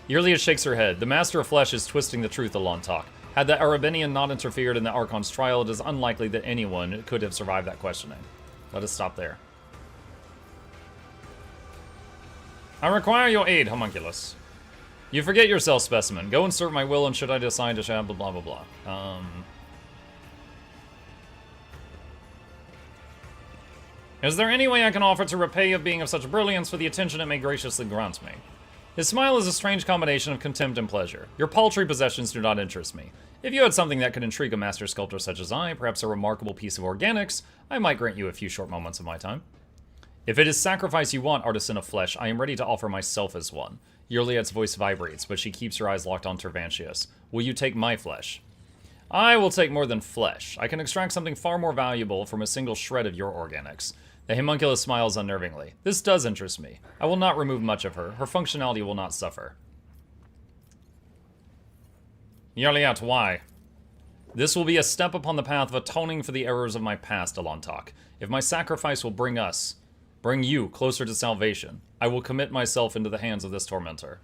Yrliet shakes her head. The master of flesh is twisting the truth, Alontok. Had the Arabinian not interfered in the Archon's trial, it is unlikely that anyone could have survived that questioning. Let us stop there. I require your aid, homunculus. You forget yourself, specimen. Go and serve my will, and should I decide to shall blah blah blah. Is there any way I can offer to repay a being of such brilliance for the attention it may graciously grant me? His smile is a strange combination of contempt and pleasure. Your paltry possessions do not interest me. If you had something that could intrigue a master sculptor such as I, perhaps a remarkable piece of organics, I might grant you a few short moments of my time. If it is sacrifice you want, artisan of flesh, I am ready to offer myself as one. Yrliet's voice vibrates, but she keeps her eyes locked on Tvantius. Will you take my flesh? I will take more than flesh. I can extract something far more valuable from a single shred of your organics. The homunculus smiles unnervingly. This does interest me. I will not remove much of her. Her functionality will not suffer. Yrliet, why? This will be a step upon the path of atoning for the errors of my past, Alontok. If my sacrifice will bring you closer to salvation, I will commit myself into the hands of this tormentor.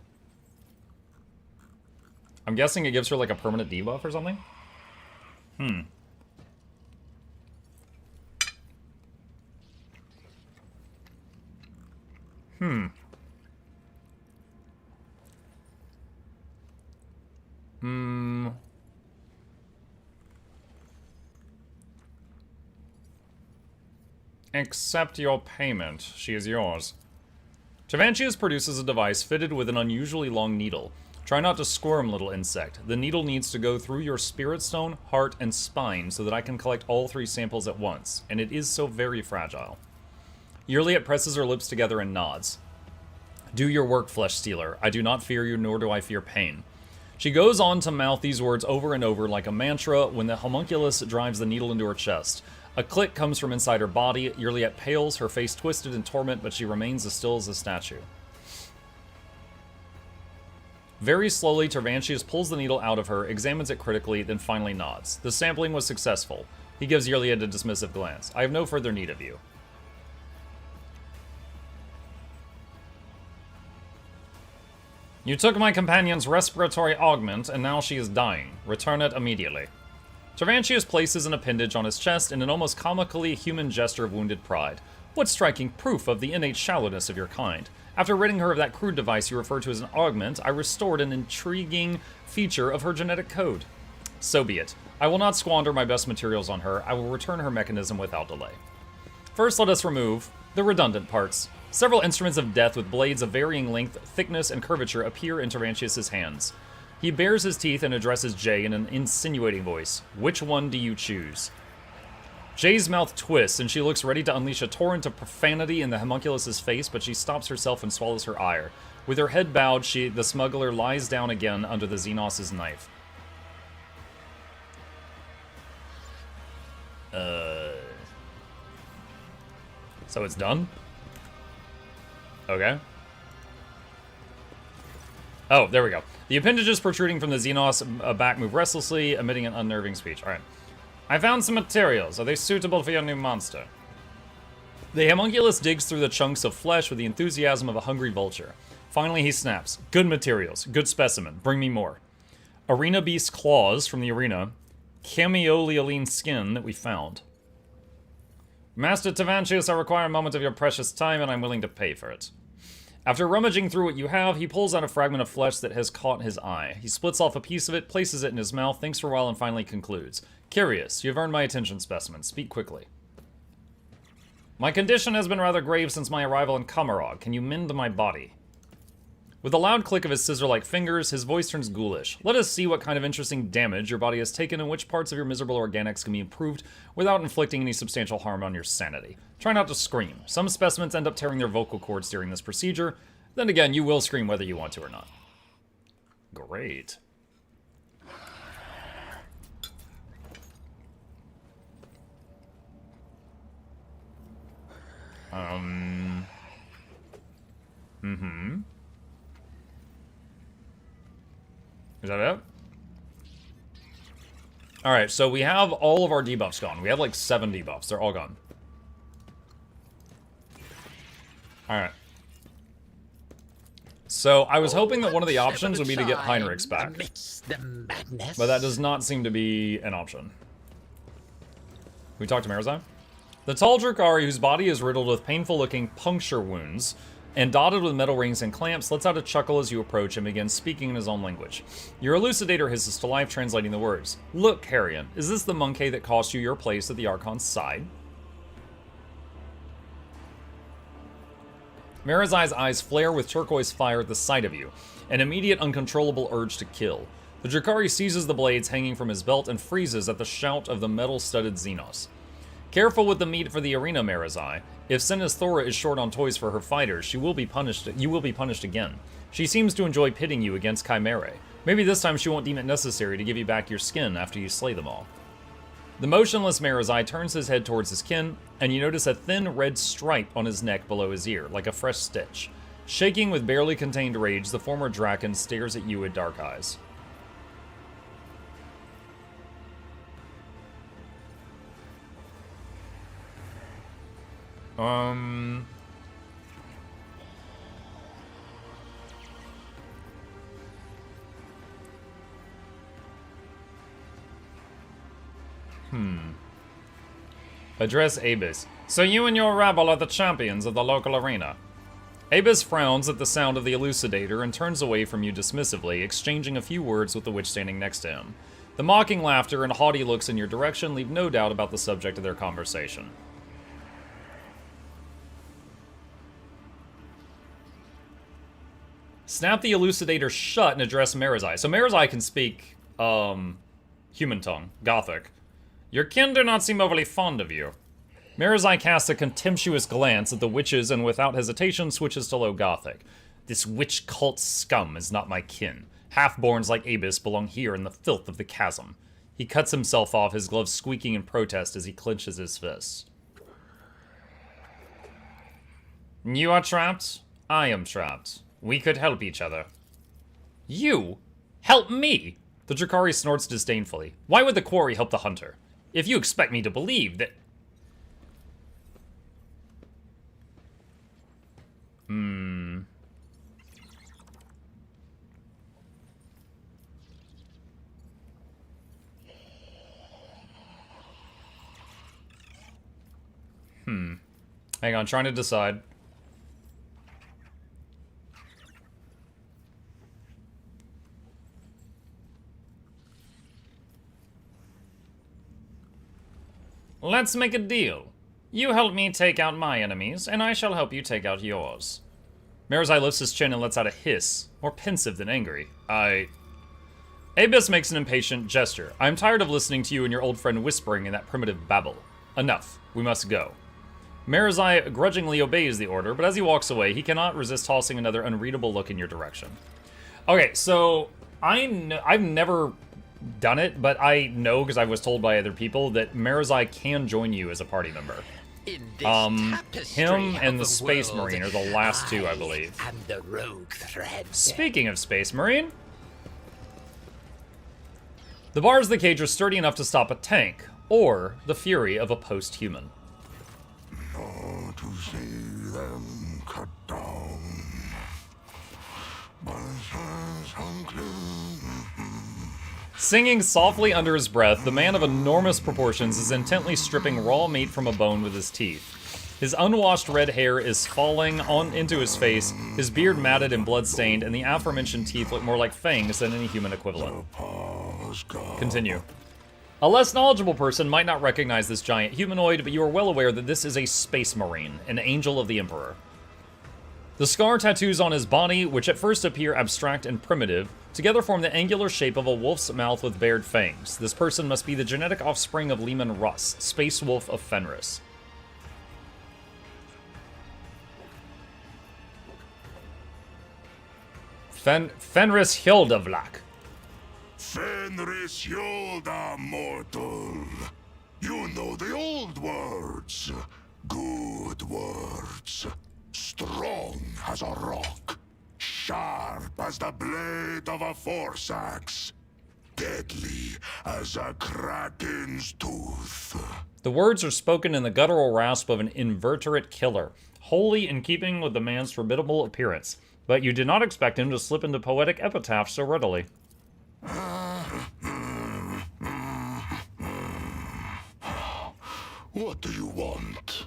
I'm guessing it gives her like a permanent debuff or something? Accept your payment. She is yours. Tvantius produces a device fitted with an unusually long needle. Try not to squirm, little insect. The needle needs to go through your spirit stone, heart, and spine so that I can collect all 3 samples at once, and it is so very fragile. Yrliet presses her lips together and nods. Do your work, flesh stealer. I do not fear you, nor do I fear pain. She goes on to mouth these words over and over like a mantra when the homunculus drives the needle into her chest. A click comes from inside her body. Yrliet pales, her face twisted in torment, but she remains as still as a statue. Very slowly, Tvantius pulls the needle out of her, examines it critically, then finally nods. The sampling was successful. He gives Yrliet a dismissive glance. I have no further need of you. You took my companion's respiratory augment, and now she is dying. Return it immediately. Tvantius places an appendage on his chest in an almost comically human gesture of wounded pride. What striking proof of the innate shallowness of your kind. After ridding her of that crude device you refer to as an augment, I restored an intriguing feature of her genetic code. So be it. I will not squander my best materials on her. I will return her mechanism without delay. First, let us remove the redundant parts. Several instruments of death with blades of varying length, thickness, and curvature appear in Tvantius' hands. He bares his teeth and addresses Jay in an insinuating voice. Which one do you choose? Jay's mouth twists, and she looks ready to unleash a torrent of profanity in the homunculus' face, but she stops herself and swallows her ire. With her head bowed, the smuggler lies down again under the Xenos' knife. So it's done? Okay. Oh, there we go. The appendages protruding from the Xenos back move restlessly, emitting an unnerving speech. Alright. I found some materials. Are they suitable for your new monster? The homunculus digs through the chunks of flesh with the enthusiasm of a hungry vulture. Finally, he snaps. Good materials. Good specimen. Bring me more. Arena beast claws from the arena. Cameoleoline skin that we found. Master Tvantius, I require a moment of your precious time, and I'm willing to pay for it. After rummaging through what you have, he pulls out a fragment of flesh that has caught his eye. He splits off a piece of it, places it in his mouth, thinks for a while, and finally concludes. Curious, you have earned my attention, specimen. Speak quickly. My condition has been rather grave since my arrival in Kamarog. Can you mend my body? With a loud click of his scissor-like fingers, his voice turns ghoulish. Let us see what kind of interesting damage your body has taken and which parts of your miserable organics can be improved without inflicting any substantial harm on your sanity. Try not to scream. Some specimens end up tearing their vocal cords during this procedure. Then again, you will scream whether you want to or not. Great. Is that it? Alright, so we have all of our debuffs gone. We have like 7 debuffs. They're all gone. Alright. So I was hoping that one of the options would be to get Heinrichs back. But that does not seem to be an option. We talked to Marizai? The tall Drukhari, whose body is riddled with painful-looking puncture wounds and dotted with metal rings and clamps, lets out a chuckle as you approach and begins speaking in his own language. Your elucidator hisses to life, translating the words. Look, Carrion, is this the monkey that cost you your place at the Archon's side? Marizai's eyes flare with turquoise fire at the sight of you, an immediate uncontrollable urge to kill. The Drukhari seizes the blades hanging from his belt and freezes at the shout of the metal-studded Xenos. Careful with the meat for the arena, Marizai. If Sinisthora is short on toys for her fighters, you will be punished again. She seems to enjoy pitting you against Chimerae. Maybe this time she won't deem it necessary to give you back your skin after you slay them all. The motionless Marizai turns his head towards his kin, and you notice a thin red stripe on his neck below his ear, like a fresh stitch. Shaking with barely contained rage, the former Draken stares at you with dark eyes. Address Abis. So you and your rabble are the champions of the local arena. Abis frowns at the sound of the elucidator and turns away from you dismissively, exchanging a few words with the witch standing next to him. The mocking laughter and haughty looks in your direction leave no doubt about the subject of their conversation. Snap the elucidator shut and address Marizai. So Marizai can speak, human tongue, Gothic. Your kin do not seem overly fond of you. Marizai casts a contemptuous glance at the witches and without hesitation switches to Low Gothic. This witch cult scum is not my kin. Half-borns like Abis belong here in the filth of the chasm. He cuts himself off, his gloves squeaking in protest as he clenches his fists. You are trapped? I am trapped. We could help each other. You? Help me? The Drukhari snorts disdainfully. Why would the quarry help the hunter? If you expect me to believe that... Hang on, trying to decide. Let's make a deal. You help me take out my enemies, and I shall help you take out yours. Marizai lifts his chin and lets out a hiss, more pensive than angry. Abus makes an impatient gesture. I'm tired of listening to you and your old friend whispering in that primitive babble. Enough. We must go. Marizai grudgingly obeys the order, but as he walks away, he cannot resist tossing another unreadable look in your direction. Okay, so I've never done it, but I know, because I was told by other people, that Marizai can join you as a party member. In this Him and the of Space world, Marine are the last two, I believe. am the rogue thread. Speaking of Space Marine, the bars of the cage are sturdy enough to stop a tank, or the fury of a post-human. Not to see them cut down, but Singing softly under his breath, the man of enormous proportions is intently stripping raw meat from a bone with his teeth. His unwashed red hair is falling into his face, his beard matted and blood-stained, and the aforementioned teeth look more like fangs than any human equivalent. Continue. A less knowledgeable person might not recognize this giant humanoid, but you are well aware that this is a Space Marine, an angel of the Emperor. The scar tattoos on his body, which at first appear abstract and primitive, together form the angular shape of a wolf's mouth with bared fangs. This person must be the genetic offspring of Leman Russ, Space Wolf of Fenris. Fenris Hildavlak. Fenris Yoda, mortal. You know the old words. Good words. Strong as a rock. Sharp as the blade of a force axe. Deadly as a kraken's tooth. The words are spoken in the guttural rasp of an invertebrate killer, wholly in keeping with the man's formidable appearance. But you did not expect him to slip into poetic epitaph so readily. What do you want?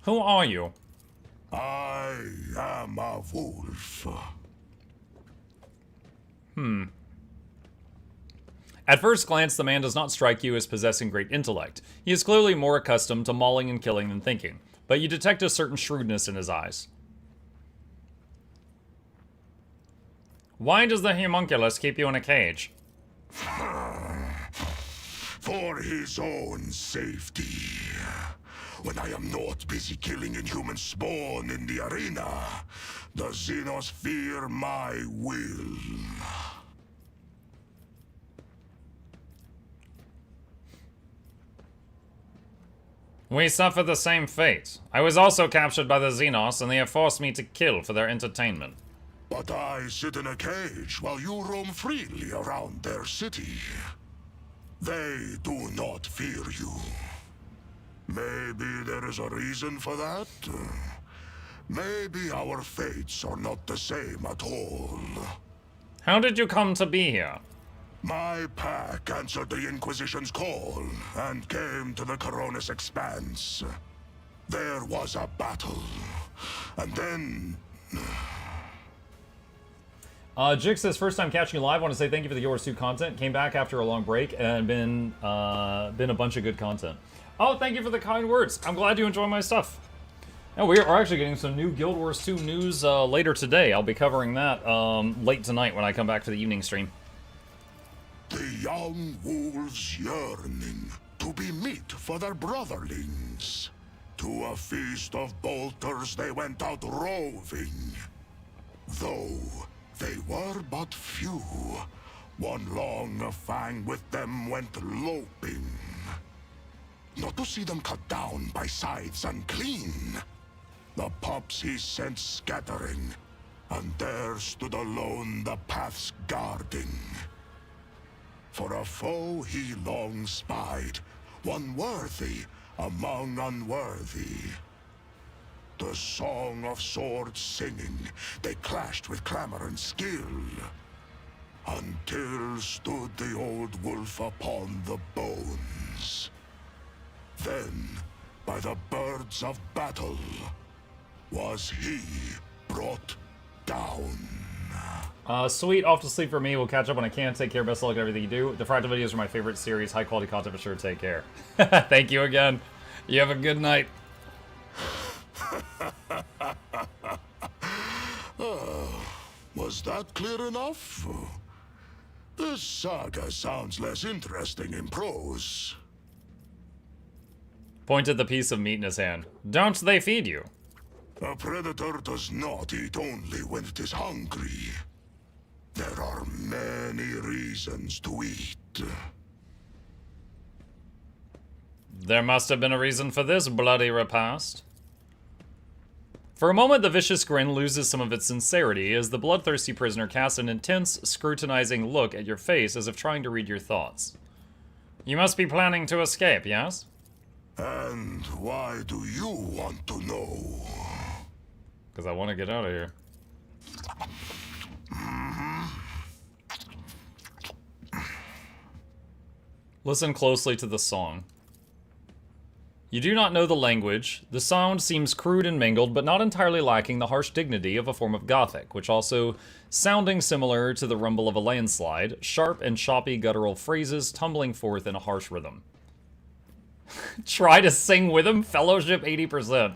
Who are you? I am a wolf. At first glance, the man does not strike you as possessing great intellect. He is clearly more accustomed to mauling and killing than thinking, but you detect a certain shrewdness in his eyes. Why does the homunculus keep you in a cage? For his own safety. When I am not busy killing inhuman spawn in the arena, the Xenos fear my will. We suffer the same fate. I was also captured by the Xenos, and they have forced me to kill for their entertainment. But I sit in a cage while you roam freely around their city. They do not fear you. Maybe there is a reason for that. Maybe our fates are not the same at all. How did you come to be here? My pack answered the Inquisition's call and came to the Coronis Expanse. There was a battle, and then... Jix says, first time catching you live. Want to say thank you for the Yours 2 content. Came back after a long break and been a bunch of good content. Oh, thank you for the kind words. I'm glad you enjoy my stuff. And we are actually getting some new Guild Wars 2 news later today. I'll be covering that late tonight when I come back for the evening stream. The young wolves yearning to be meat for their brotherlings. To a feast of bolters they went out roving. Though they were but few, one long fang with them went loping. Not to see them cut down by scythes unclean. The pups he sent scattering, and there stood alone the paths guarding. For a foe he long spied, one worthy among unworthy. The song of swords singing, they clashed with clamor and skill. until stood the old wolf upon the bones. Then, by the birds of battle, was he brought down. Sweet, off to sleep for me. We'll catch up when I can. Take care. Best of luck at everything you do. The Fractal videos are my favorite series. High quality content for sure. Take care. Thank you again. You have a good night. Was that clear enough? This saga sounds less interesting in prose. Pointed the piece of meat in his hand. Don't they feed you? A predator does not eat only when it is hungry. There are many reasons to eat. There must have been a reason for this bloody repast. For a moment, the vicious grin loses some of its sincerity as the bloodthirsty prisoner casts an intense, scrutinizing look at your face as if trying to read your thoughts. You must be planning to escape, yes? And why do you want to know? Because I want to get out of here. Listen closely to the song. You do not know the language. The sound seems crude and mingled, but not entirely lacking the harsh dignity of a form of Gothic, which also sounding similar to the rumble of a landslide, sharp and choppy guttural phrases tumbling forth in a harsh rhythm. Try to sing with him? Fellowship 80%.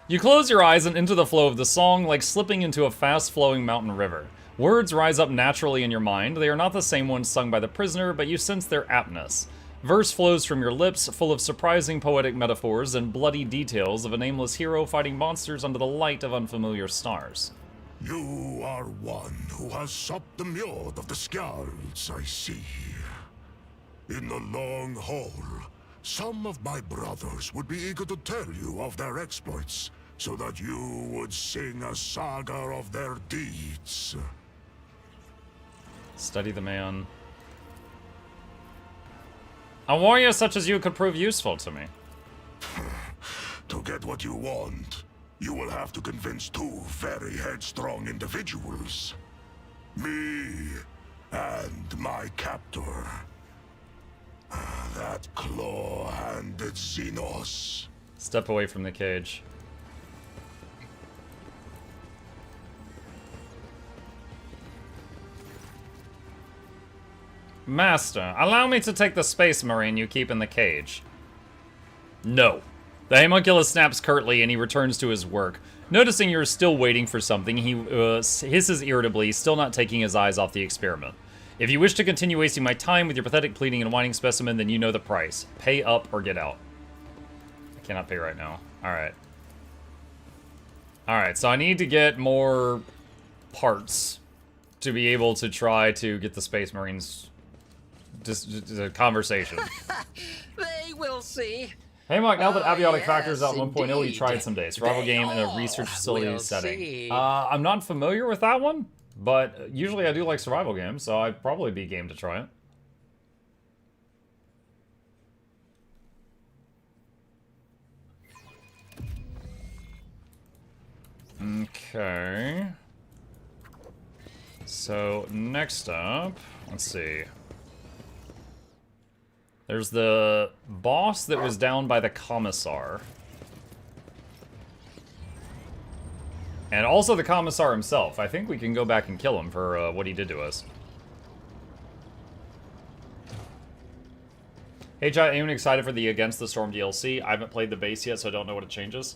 You close your eyes and enter the flow of the song like slipping into a fast-flowing mountain river. Words rise up naturally in your mind. They are not the same ones sung by the prisoner, but you sense their aptness. Verse flows from your lips, full of surprising poetic metaphors and bloody details of a nameless hero fighting monsters under the light of unfamiliar stars. You are one who has supped the mjord of the Skjalds, I see. In the long haul, some of my brothers would be eager to tell you of their exploits, so that you would sing a saga of their deeds. Study the man. A warrior such as you could prove useful to me. To get what you want, you will have to convince two very headstrong individuals. Me and my captor. That claw-handed Xenos. Step away from the cage. Master, allow me to take the space marine you keep in the cage. No. The homunculus snaps curtly and he returns to his work. Noticing you're still waiting for something, he hisses irritably, still not taking his eyes off the experiment. If you wish to continue wasting my time with your pathetic pleading and whining specimen, then you know the price. Pay up or get out. I cannot pay right now. Alright. Alright, so I need to get more parts to be able to try to get the Space Marines just a conversation. They will see. Hey Mike, now that Abiotic yes, Factor's out 1.0, you indeed. tried someday. Survival They game in a all research facility will setting. see. I'm not familiar with that one, but usually I do like survival games, so I'd probably be game to try it. Okay. So, next up, let's see. There's the boss that was down by the commissar. And also the commissar himself. I think we can go back and kill him for what he did to us. Hey chat, anyone excited for the Against the Storm DLC? I haven't played the base yet, so I don't know what it changes.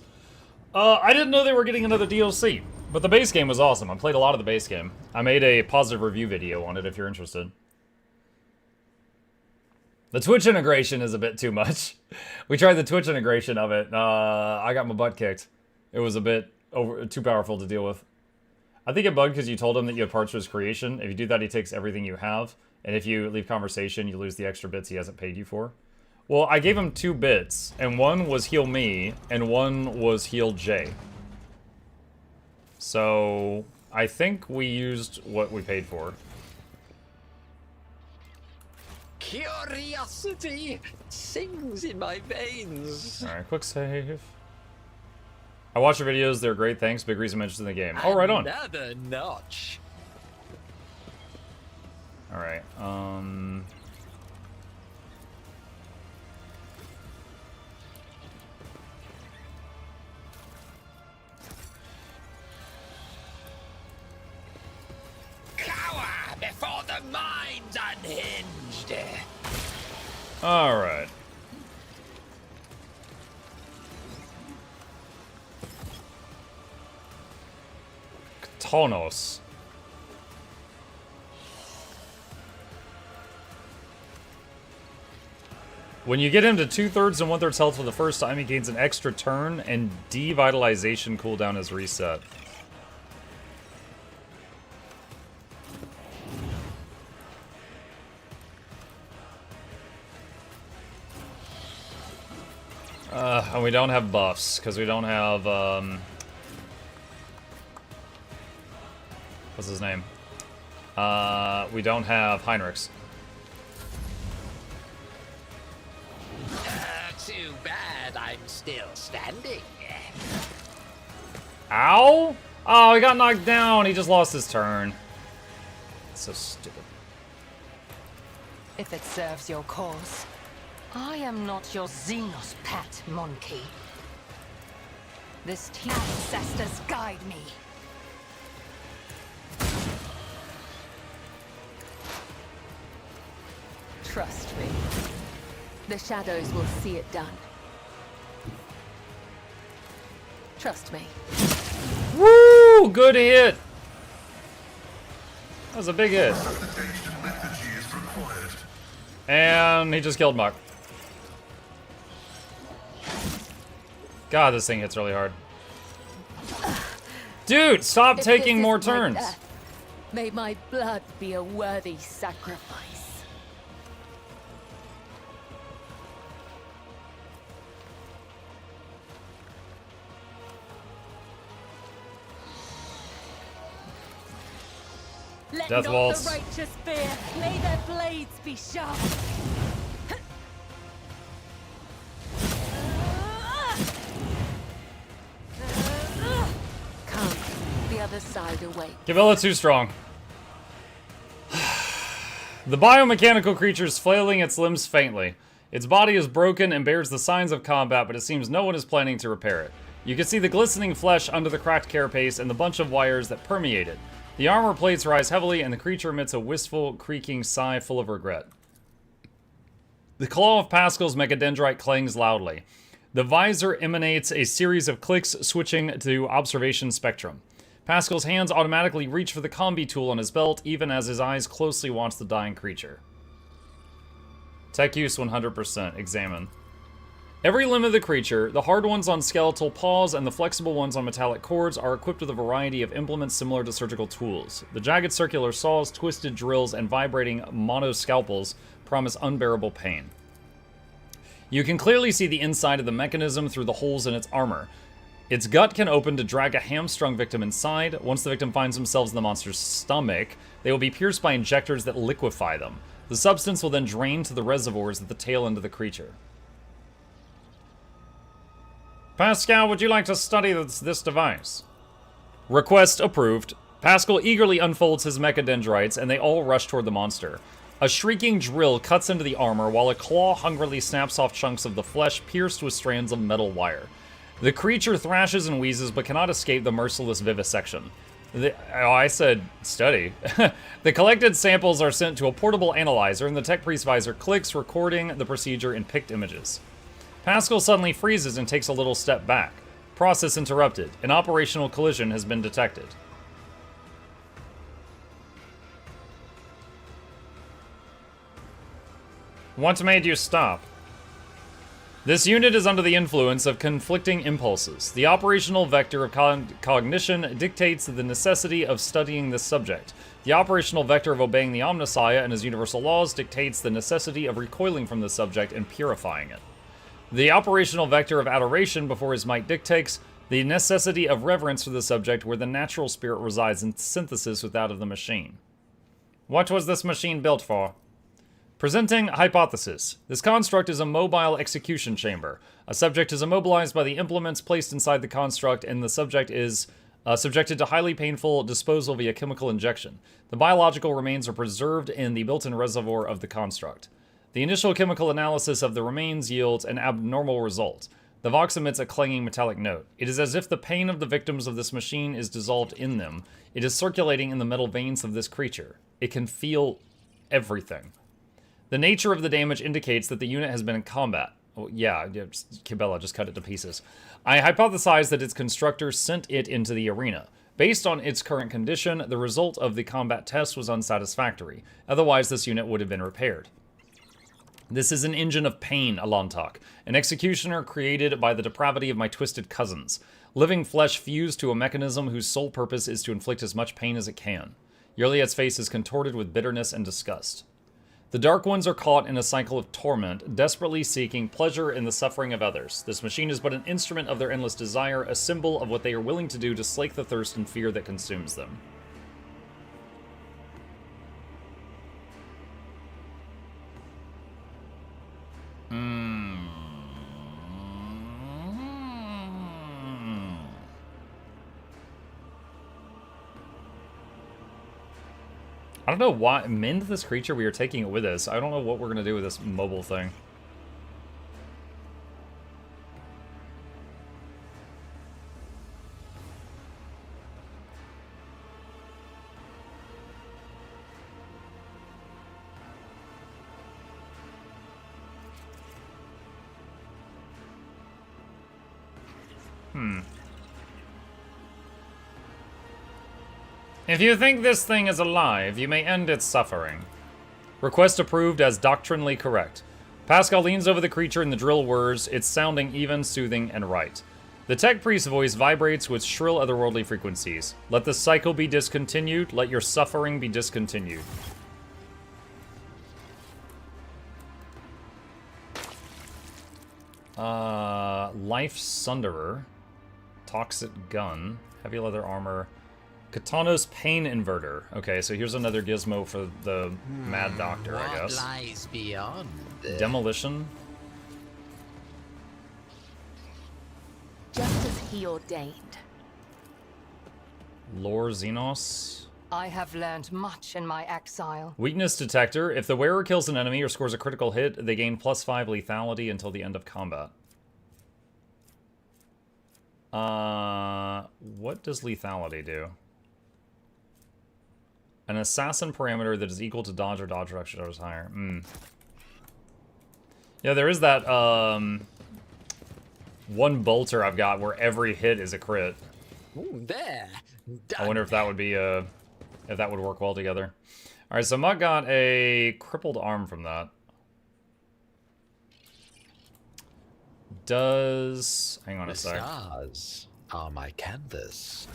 I didn't know they were getting another DLC, but the base game was awesome. I played a lot of the base game. I made a positive review video on it if you're interested. The Twitch integration is a bit too much. We tried the Twitch integration of it. I got my butt kicked. It was a bit too powerful to deal with. I think it bugged because you told him that you had parts for his creation. If you do that, he takes everything you have. And if you leave conversation, you lose the extra bits he hasn't paid you for. Well, I gave him 2 bits, and one was heal me, and one was heal Jay. So, I think we used what we paid for. Curiosity sings in my veins. Alright, quick save. I watch your videos, they're great, thanks. Big reason mentioned in the game. Oh, right on. Another notch. Alright, Cower before the mind's unhinged. alright. Xenos. When you get him to 2/3 and 1/3 health for the first time, he gains an extra turn, and devitalization cooldown is reset. And we don't have buffs, because we don't have, what's his name? We don't have Heinrichs. Too bad I'm still standing. Ow! Oh, he got knocked down. He just lost his turn. So stupid. If it serves your cause, I am not your Xenos pet, monkey. This ancestors guide me. Trust me. The shadows will see it done. Trust me. Woo! Good hit. That was a big hit. And he just killed Muk. God, this thing hits really hard. Dude, stop If taking this more is my turns. death, may my blood be a worthy sacrifice. Let Death not waltz. the righteous fear. May their blades be sharp. Come, the other side away. Cabela too strong. The biomechanical creature is flailing its limbs faintly. Its body is broken and bears the signs of combat, but it seems no one is planning to repair it. You can see the glistening flesh under the cracked carapace and the bunch of wires that permeate it. The armor plates rise heavily, and the creature emits a wistful, creaking sigh full of regret. The claw of Pascal's mechadendrite clangs loudly. The visor emanates a series of clicks, switching to observation spectrum. Pascal's hands automatically reach for the combi tool on his belt, even as his eyes closely watch the dying creature. Tech use 100%. Examine. Every limb of the creature, the hard ones on skeletal paws and the flexible ones on metallic cords, are equipped with a variety of implements similar to surgical tools. The jagged circular saws, twisted drills, and vibrating monoscalpels promise unbearable pain. You can clearly see the inside of the mechanism through the holes in its armor. Its gut can open to drag a hamstrung victim inside. Once the victim finds themselves in the monster's stomach, they will be pierced by injectors that liquefy them. The substance will then drain to the reservoirs at the tail end of the creature. Pascal, would you like to study this device? Request approved. Pascal eagerly unfolds his mechadendrites, and they all rush toward the monster. A shrieking drill cuts into the armor, while a claw hungrily snaps off chunks of the flesh pierced with strands of metal wire. The creature thrashes and wheezes, but cannot escape the merciless vivisection. I said study. The collected samples are sent to a portable analyzer, and the tech priest visor clicks, recording the procedure in picked images. Pascal suddenly freezes and takes a little step back. Process interrupted. An operational collision has been detected. What made you stop? This unit is under the influence of conflicting impulses. The operational vector of cognition dictates the necessity of studying this subject. The operational vector of obeying the Omnissiah and his universal laws dictates the necessity of recoiling from the subject and purifying it. The operational vector of adoration before his might dictates the necessity of reverence for the subject, where the natural spirit resides in synthesis with that of the machine. What was this machine built for? Presenting hypothesis. This construct is a mobile execution chamber. A subject is immobilized by the implements placed inside the construct, and the subject is subjected to highly painful disposal via chemical injection. The biological remains are preserved in the built-in reservoir of the construct. The initial chemical analysis of the remains yields an abnormal result. The Vox emits a clanging metallic note. It is as if the pain of the victims of this machine is dissolved in them. It is circulating in the metal veins of this creature. It can feel everything. The nature of the damage indicates that the unit has been in combat. Oh, yeah, Cabela just cut it to pieces. I hypothesize that its constructor sent it into the arena. Based on its current condition, the result of the combat test was unsatisfactory. Otherwise, this unit would have been repaired. This is an engine of pain, Alantok, an executioner created by the depravity of my twisted cousins. Living flesh fused to a mechanism whose sole purpose is to inflict as much pain as it can. Yrliet's face is contorted with bitterness and disgust. The Dark Ones are caught in a cycle of torment, desperately seeking pleasure in the suffering of others. This machine is but an instrument of their endless desire, a symbol of what they are willing to do to slake the thirst and fear that consumes them. I don't know why. Mend this creature, we are taking it with us. I don't know what we're going to do with this mobile thing. If you think this thing is alive, you may end its suffering. Request approved as doctrinally correct. Pascal leans over the creature and the drill whirs, its sounding even, soothing, and right. The tech priest's voice vibrates with shrill otherworldly frequencies. Let the cycle be discontinued, let your suffering be discontinued. Life Sunderer. Toxic Gun. Heavy leather armor. Katano's Pain Inverter. Okay, so here's another gizmo for the Mad Doctor, I guess. What lies beyond? Demolition. Just as he ordained. Lore Xenos. I have learned much in my exile. Weakness Detector. If the wearer kills an enemy or scores a critical hit, they gain +5 lethality until the end of combat. What does lethality do? An assassin parameter that is equal to dodge or dodge reduction or higher. Yeah, there is that one bolter I've got where every hit is a crit. Ooh, there. I wonder if that would be if that would work well together. All right, so Muck got a crippled arm from that. Does hang on a sec. The stars are my canvas,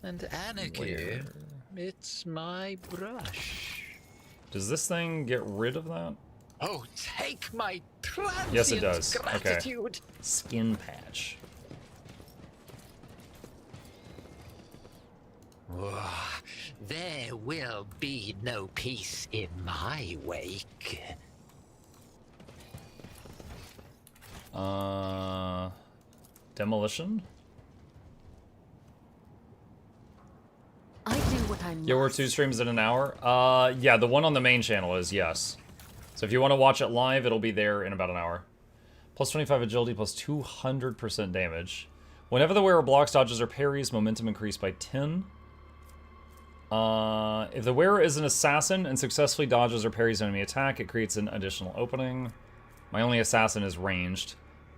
and anarchy, it's my brush. Does this thing get rid of that? Oh, take my transient Yes, it does. gratitude. Okay. Skin patch. There will be no peace in my wake. Demolition? I do what I must. Yeah, we're 2 streams in an hour. Yeah, the one on the main channel is yes. So if you want to watch it live, it'll be there in about an hour. Plus 25 agility, plus 200% damage. Whenever the wearer blocks, dodges, or parries, momentum increased by 10. If the wearer is an assassin and successfully dodges or parries an enemy attack, it creates an additional opening. My only assassin is ranged.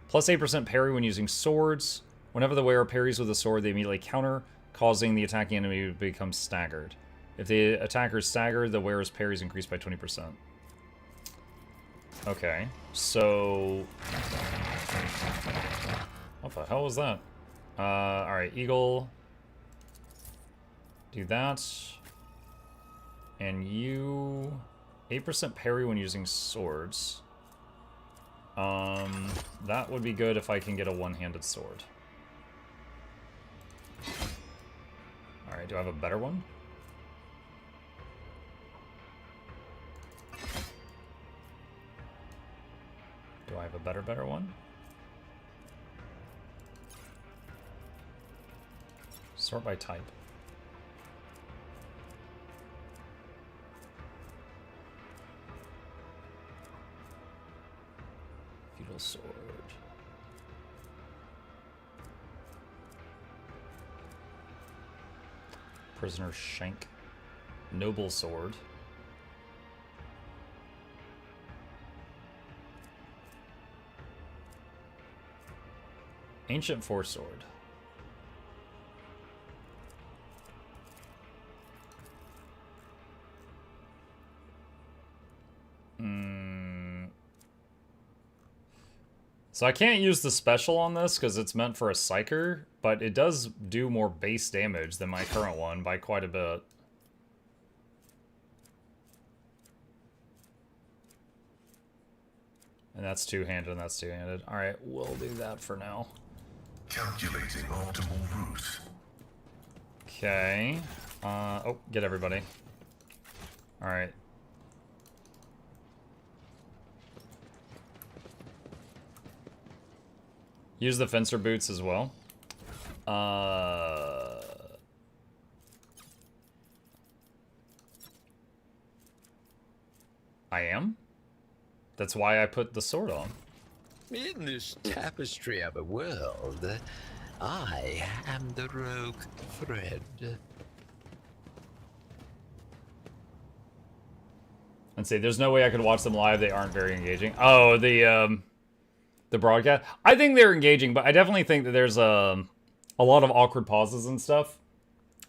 Plus 8% parry when using swords. Whenever the wearer parries with a sword, they immediately counter, causing the attacking enemy to become staggered. If the attacker is staggered, the wearer's parries increase by 20%. Okay, so... What the hell was that? Alright, Eagle. Do that. And you... 8% parry when using swords. That would be good if I can get a one-handed sword. Alright, do I have a better one? Do I have a better Sort by type. Feudal sword. Prisoner shank. Noble sword. Ancient foresword. So I can't use the special on this because it's meant for a psyker, but it does do more base damage than my current one by quite a bit. And that's two-handed, and that's two-handed. Alright, we'll do that for now. Calculating optimal route. Okay. Oh, get everybody. Alright. Use the fencer boots as well. I am? That's why I put the sword on. In this tapestry of a world, I am the rogue thread. And say, there's no way I could watch them live. They aren't very engaging. Oh, the broadcast. I think they're engaging, but I definitely think that there's a lot of awkward pauses and stuff.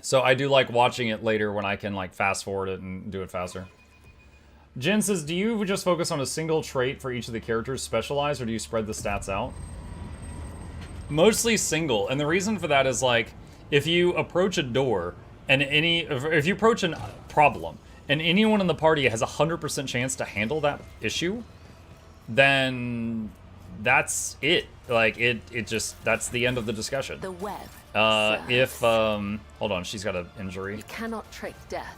So I do like watching it later when I can like fast forward it and do it faster. Jen says, do you just focus on a single trait for each of the characters specialized, or do you spread the stats out? Mostly single, and the reason for that is like, if you approach a door, and if you approach a problem, and anyone in the party has a 100% chance to handle that issue, then that's it. Like, it just, that's the end of the discussion. The web. Hold on, she's got an injury. You cannot trick death.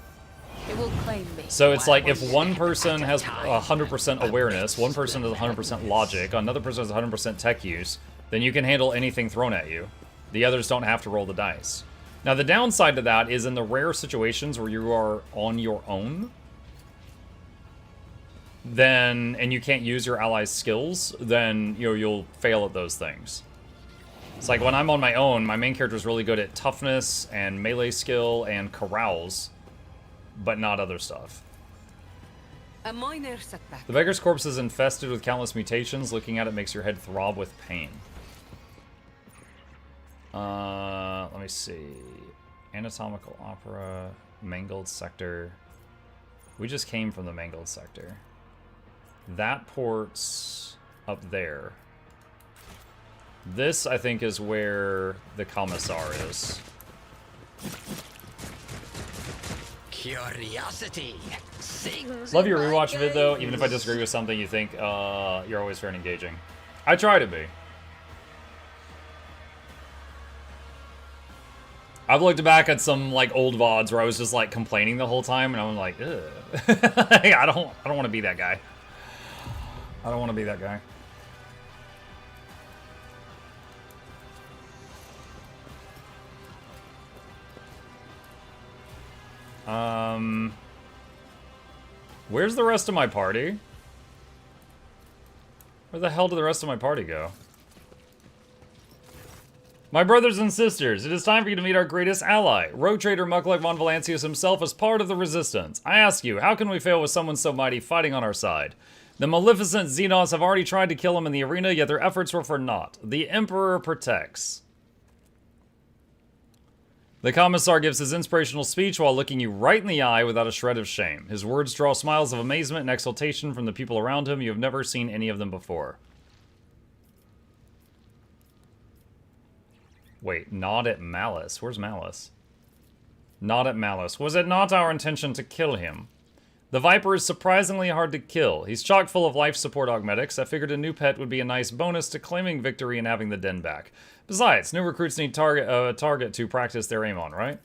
It will claim me. So it's like if one person has 100% awareness, one person has 100% logic, another person has 100% tech use, then you can handle anything thrown at you. The others don't have to roll the dice. Now the downside to that is in the rare situations where you are on your own, then, and you can't use your allies' skills, then you'll fail at those things. It's like when I'm on my own, my main character is really good at toughness and melee skill and carouse, but not other stuff. A minor setback. The beggar's corpse is infested with countless mutations. Looking at it makes your head throb with pain. Let me see. Anatomical opera, mangled sector. We just came from the mangled sector. That port's up there. This, I think, is where the commissar is. Curiosity sings. Love your rewatch vid though. Even if I disagree with something, you think you're always fair and engaging. I try to be. I've looked back at some like old VODs where I was just like complaining the whole time, and I'm like, ugh. I don't want to be that guy. I don't want to be that guy. Where's the rest of my party? Where the hell did the rest of my party go? My brothers and sisters, it is time for you to meet our greatest ally. Rogue Trader Mukluk von Valancius himself is part of the Resistance. I ask you, how can we fail with someone so mighty fighting on our side? The maleficent Xenos have already tried to kill him in the arena, yet their efforts were for naught. The Emperor protects. The commissar gives his inspirational speech while looking you right in the eye without a shred of shame. His words draw smiles of amazement and exultation from the people around him. You have never seen any of them before. Wait, not at Malice. Where's Malice? Not at Malice. Was it not our intention to kill him? The Viper is surprisingly hard to kill. He's chock full of life support augmetics. I figured a new pet would be a nice bonus to claiming victory and having the den back. Besides, new recruits need a target to practice their aim on, right?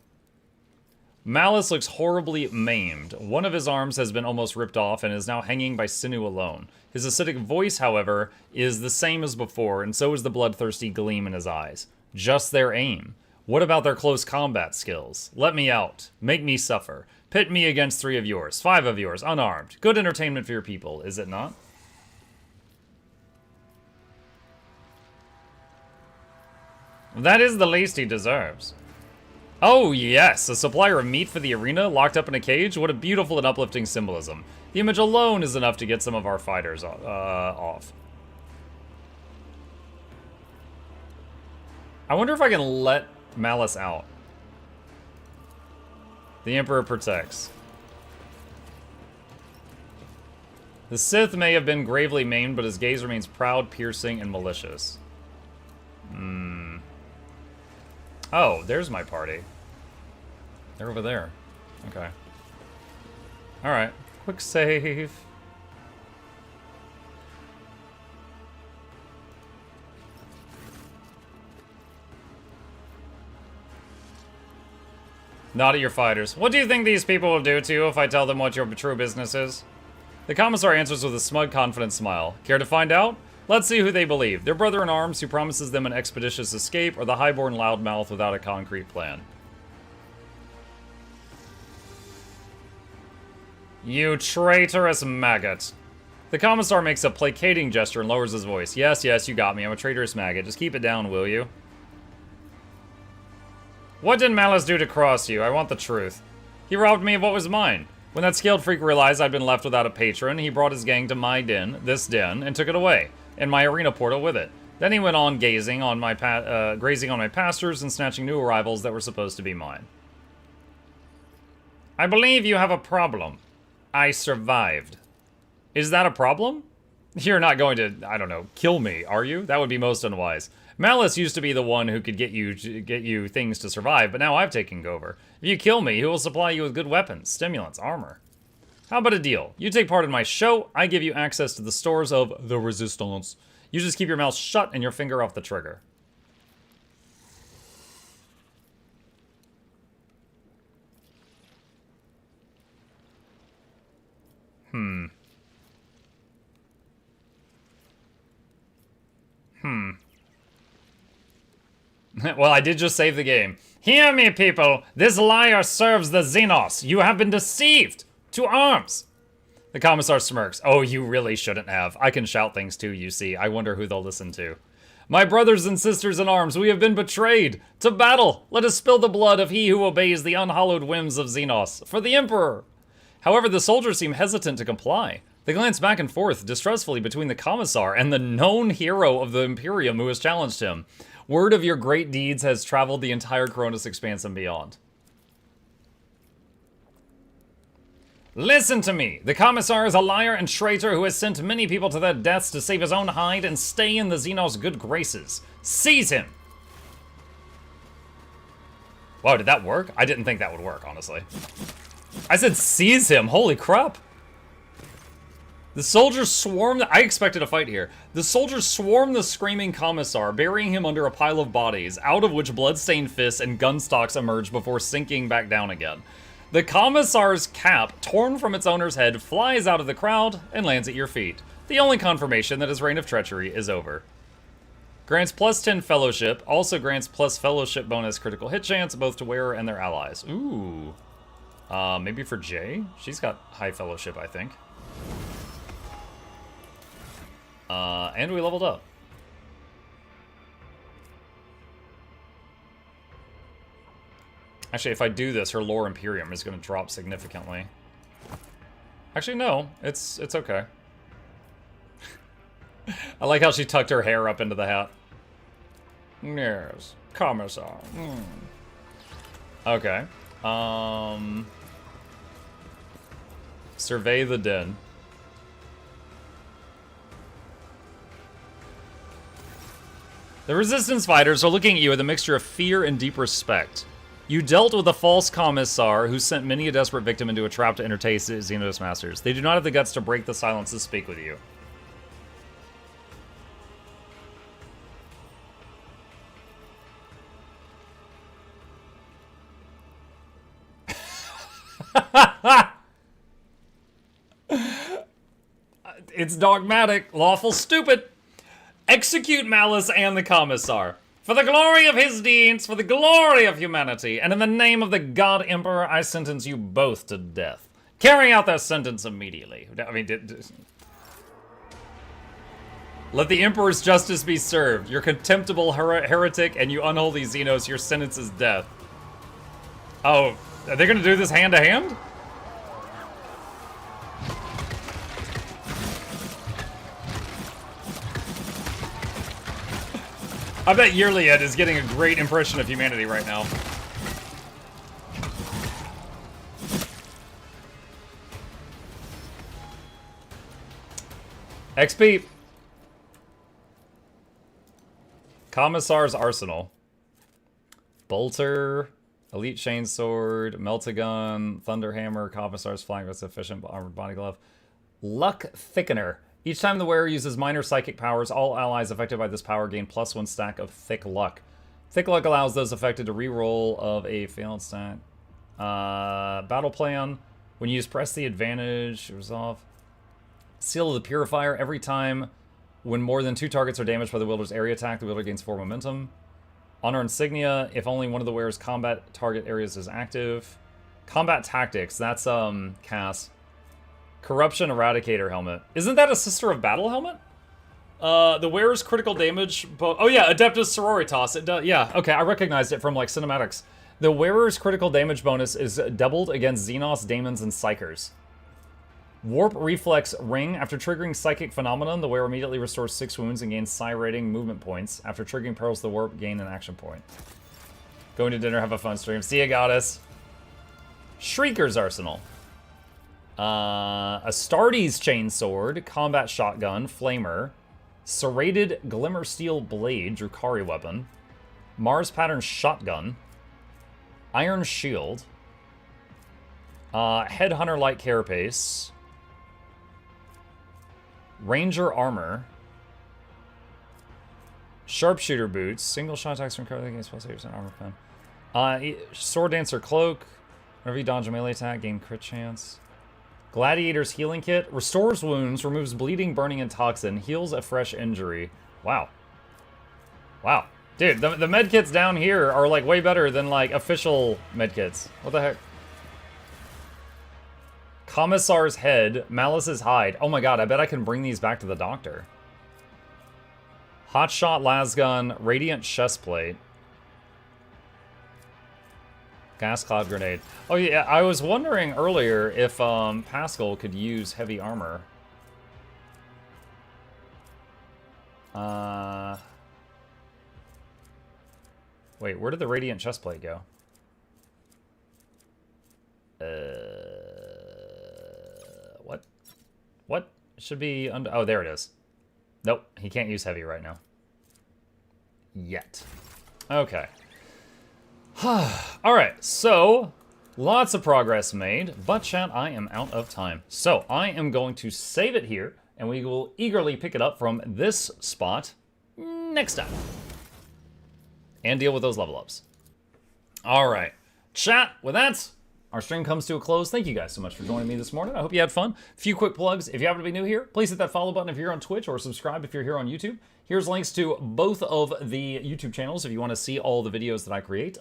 Malice looks horribly maimed. One of his arms has been almost ripped off and is now hanging by sinew alone. His acidic voice, however, is the same as before, and so is the bloodthirsty gleam in his eyes. Just their aim. What about their close combat skills? Let me out. Make me suffer. Pit me against 3 of yours, 5 of yours, unarmed. Good entertainment for your people, is it not? That is the least he deserves. Oh yes, a supplier of meat for the arena, locked up in a cage? What a beautiful and uplifting symbolism. The image alone is enough to get some of our fighters off. I wonder if I can let Malice out. The Emperor protects. The Sith may have been gravely maimed, but his gaze remains proud, piercing, and malicious. Oh, there's my party. They're over there. Okay. Alright. Quick save. Not at your fighters. What do you think these people will do to you if I tell them what your true business is? The commissar answers with a smug, confident smile. Care to find out? Let's see who they believe. Their brother-in-arms who promises them an expeditious escape, or the highborn loudmouth without a concrete plan. You traitorous maggot. The commissar makes a placating gesture and lowers his voice. Yes, yes, you got me. I'm a traitorous maggot. Just keep it down, will you? What did Malice do to cross you? I want the truth. He robbed me of what was mine. When that scaled freak realized I'd been left without a patron, he brought his gang to my den, this den, and took it away, and my arena portal with it. Then he went on grazing on my pastures and snatching new arrivals that were supposed to be mine. I believe you have a problem. I survived. Is that a problem? You're not going to, I don't know, kill me, are you? That would be most unwise. Malice used to be the one who could get you things to survive, but now I've taken over. If you kill me, he will supply you with good weapons, stimulants, armor. How about a deal? You take part in my show, I give you access to the stores of the Resistance. You just keep your mouth shut and your finger off the trigger. Well, I did just save the game. Hear me, people! This liar serves the Xenos! You have been deceived! To arms! The commissar smirks. Oh, you really shouldn't have. I can shout things too, you see. I wonder who they'll listen to. My brothers and sisters in arms, we have been betrayed! To battle! Let us spill the blood of he who obeys the unhallowed whims of Xenos. For the Emperor! However, the soldiers seem hesitant to comply. They glance back and forth, distrustfully, between the commissar and the known hero of the Imperium who has challenged him. Word of your great deeds has traveled the entire Cronus Expanse and beyond. Listen to me! The commissar is a liar and traitor who has sent many people to their deaths to save his own hide and stay in the Xenos' good graces. Seize him! Wow, did that work? I didn't think that would work, honestly. I said seize him! Holy crap! The soldiers swarm I expected a fight here. The soldiers swarm the screaming commissar, burying him under a pile of bodies, out of which blood-stained fists and gun stocks emerge before sinking back down again. The commissar's cap, torn from its owner's head, flies out of the crowd and lands at your feet. The only confirmation that his reign of treachery is over. Grants plus 10 fellowship, also grants plus fellowship bonus critical hit chance, both to wearer and their allies. Ooh. Maybe for Jay? She's got high fellowship, I think. And we leveled up. Actually, if I do this, her lore Imperium is going to drop significantly. Actually, no. It's okay. I like how she tucked her hair up into the hat. Yes. Commissar. Okay. Survey the den. The Resistance fighters are looking at you with a mixture of fear and deep respect. You dealt with a false commissar who sent many a desperate victim into a trap to entertain Xenos masters. They do not have the guts to break the silence to speak with you. It's dogmatic, lawful, stupid. Execute Malice and the commissar. For the glory of his deeds, for the glory of humanity, and in the name of the God Emperor, I sentence you both to death. Carry out that sentence immediately. I mean, let the Emperor's justice be served. You're contemptible heretic, and you unholy Xenos, your sentence is death. Oh, are they gonna do this hand to hand? I bet Yrliet is getting a great impression of humanity right now. XP. Commissar's Arsenal. Bolter, Elite Chainsword, Meltagun, Thunderhammer, Commissar's Flank with Sufficient Armored Body Glove. Luck Thickener. Each time the wearer uses minor psychic powers, all allies affected by this power gain +1 stack of Thick Luck. Thick Luck allows those affected to reroll of a failed stat. Battle Plan. When you use Press the Advantage, resolve. Seal of the Purifier. Every time when more than 2 targets are damaged by the wielder's area attack, the wielder gains 4 momentum. Honor Insignia. If only one of the wearer's combat target areas is active. Combat Tactics. That's, Cass. Corruption Eradicator helmet. Isn't that a Sister of Battle helmet? The wearer's critical damage... Oh yeah, Adeptus Sororitas. It does, yeah, okay, I recognized it from, like, cinematics. The wearer's critical damage bonus is doubled against Xenos, Daemons, and Psychers. Warp Reflex Ring. After triggering Psychic Phenomenon, the wearer immediately restores 6 wounds and gains Psi rating movement points. After triggering Perils of the Warp, gain an action point. Going to dinner, have a fun stream. See ya, goddess. Shrieker's Arsenal. Astartes Chainsword, Combat Shotgun, Flamer, Serrated Glimmer Steel Blade, Drukari Weapon, Mars Pattern Shotgun, Iron Shield, Headhunter Light Carapace, Ranger Armor, Sharpshooter Boots, Single Shot Attacks from cover against +8% armor pen, Sword Dancer Cloak, whenever you dodge a melee attack, gain crit chance. Gladiator's Healing Kit. Restores wounds, removes bleeding, burning, and toxin. Heals a fresh injury. Wow. Wow. Dude, the medkits down here are, like, way better than, like, official medkits. What the heck? Commissar's Head. Malice's Hide. Oh my god, I bet I can bring these back to the doctor. Hotshot Lasgun. Radiant Chestplate. Gas Cloud Grenade. Oh yeah, I was wondering earlier if Pascal could use heavy armor. Wait, where did the Radiant Chestplate go? What? What? It should be under... Oh, there it is. Nope, he can't use heavy right now. Yet. Okay. Alright, so lots of progress made, but chat, I am out of time. So I am going to save it here, and we will eagerly pick it up from this spot next time. And deal with those level ups. Alright, chat, with that, our stream comes to a close. Thank you guys so much for joining me this morning. I hope you had fun. A few quick plugs. If you happen to be new here, please hit that follow button if you're on Twitch, or subscribe if you're here on YouTube. Here's links to both of the YouTube channels if you want to see all the videos that I create.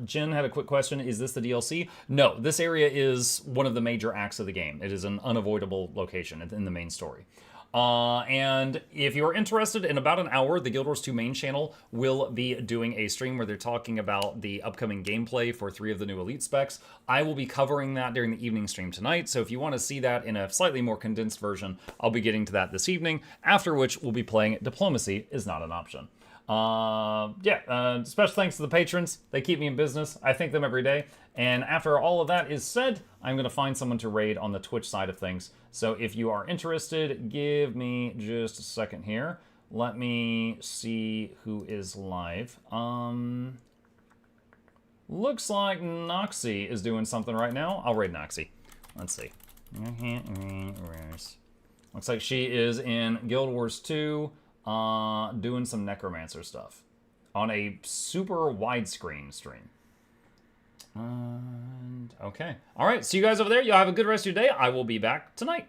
Jen had a quick question. Is this the DLC? No, this area is one of the major acts of the game. It is an unavoidable location in the main story. And if you're interested, in about an hour, the Guild Wars 2 main channel will be doing a stream where they're talking about the upcoming gameplay for 3 of the new Elite specs. I will be covering that during the evening stream tonight, so if you want to see that in a slightly more condensed version, I'll be getting to that this evening, after which we'll be playing Diplomacy is Not an Option. Special thanks to the patrons. They keep me in business. I thank them every day. And after all of that is said, I'm going to find someone to raid on the Twitch side of things. So if you are interested, give me just a second here. Let me see who is live. Looks like Noxxi is doing something right now. I'll raid Noxxi. Let's see. Looks like she is in Guild Wars 2. Doing some necromancer stuff on a super widescreen stream. And okay. All right. See you guys over there. Y'all have a good rest of your day. I will be back tonight.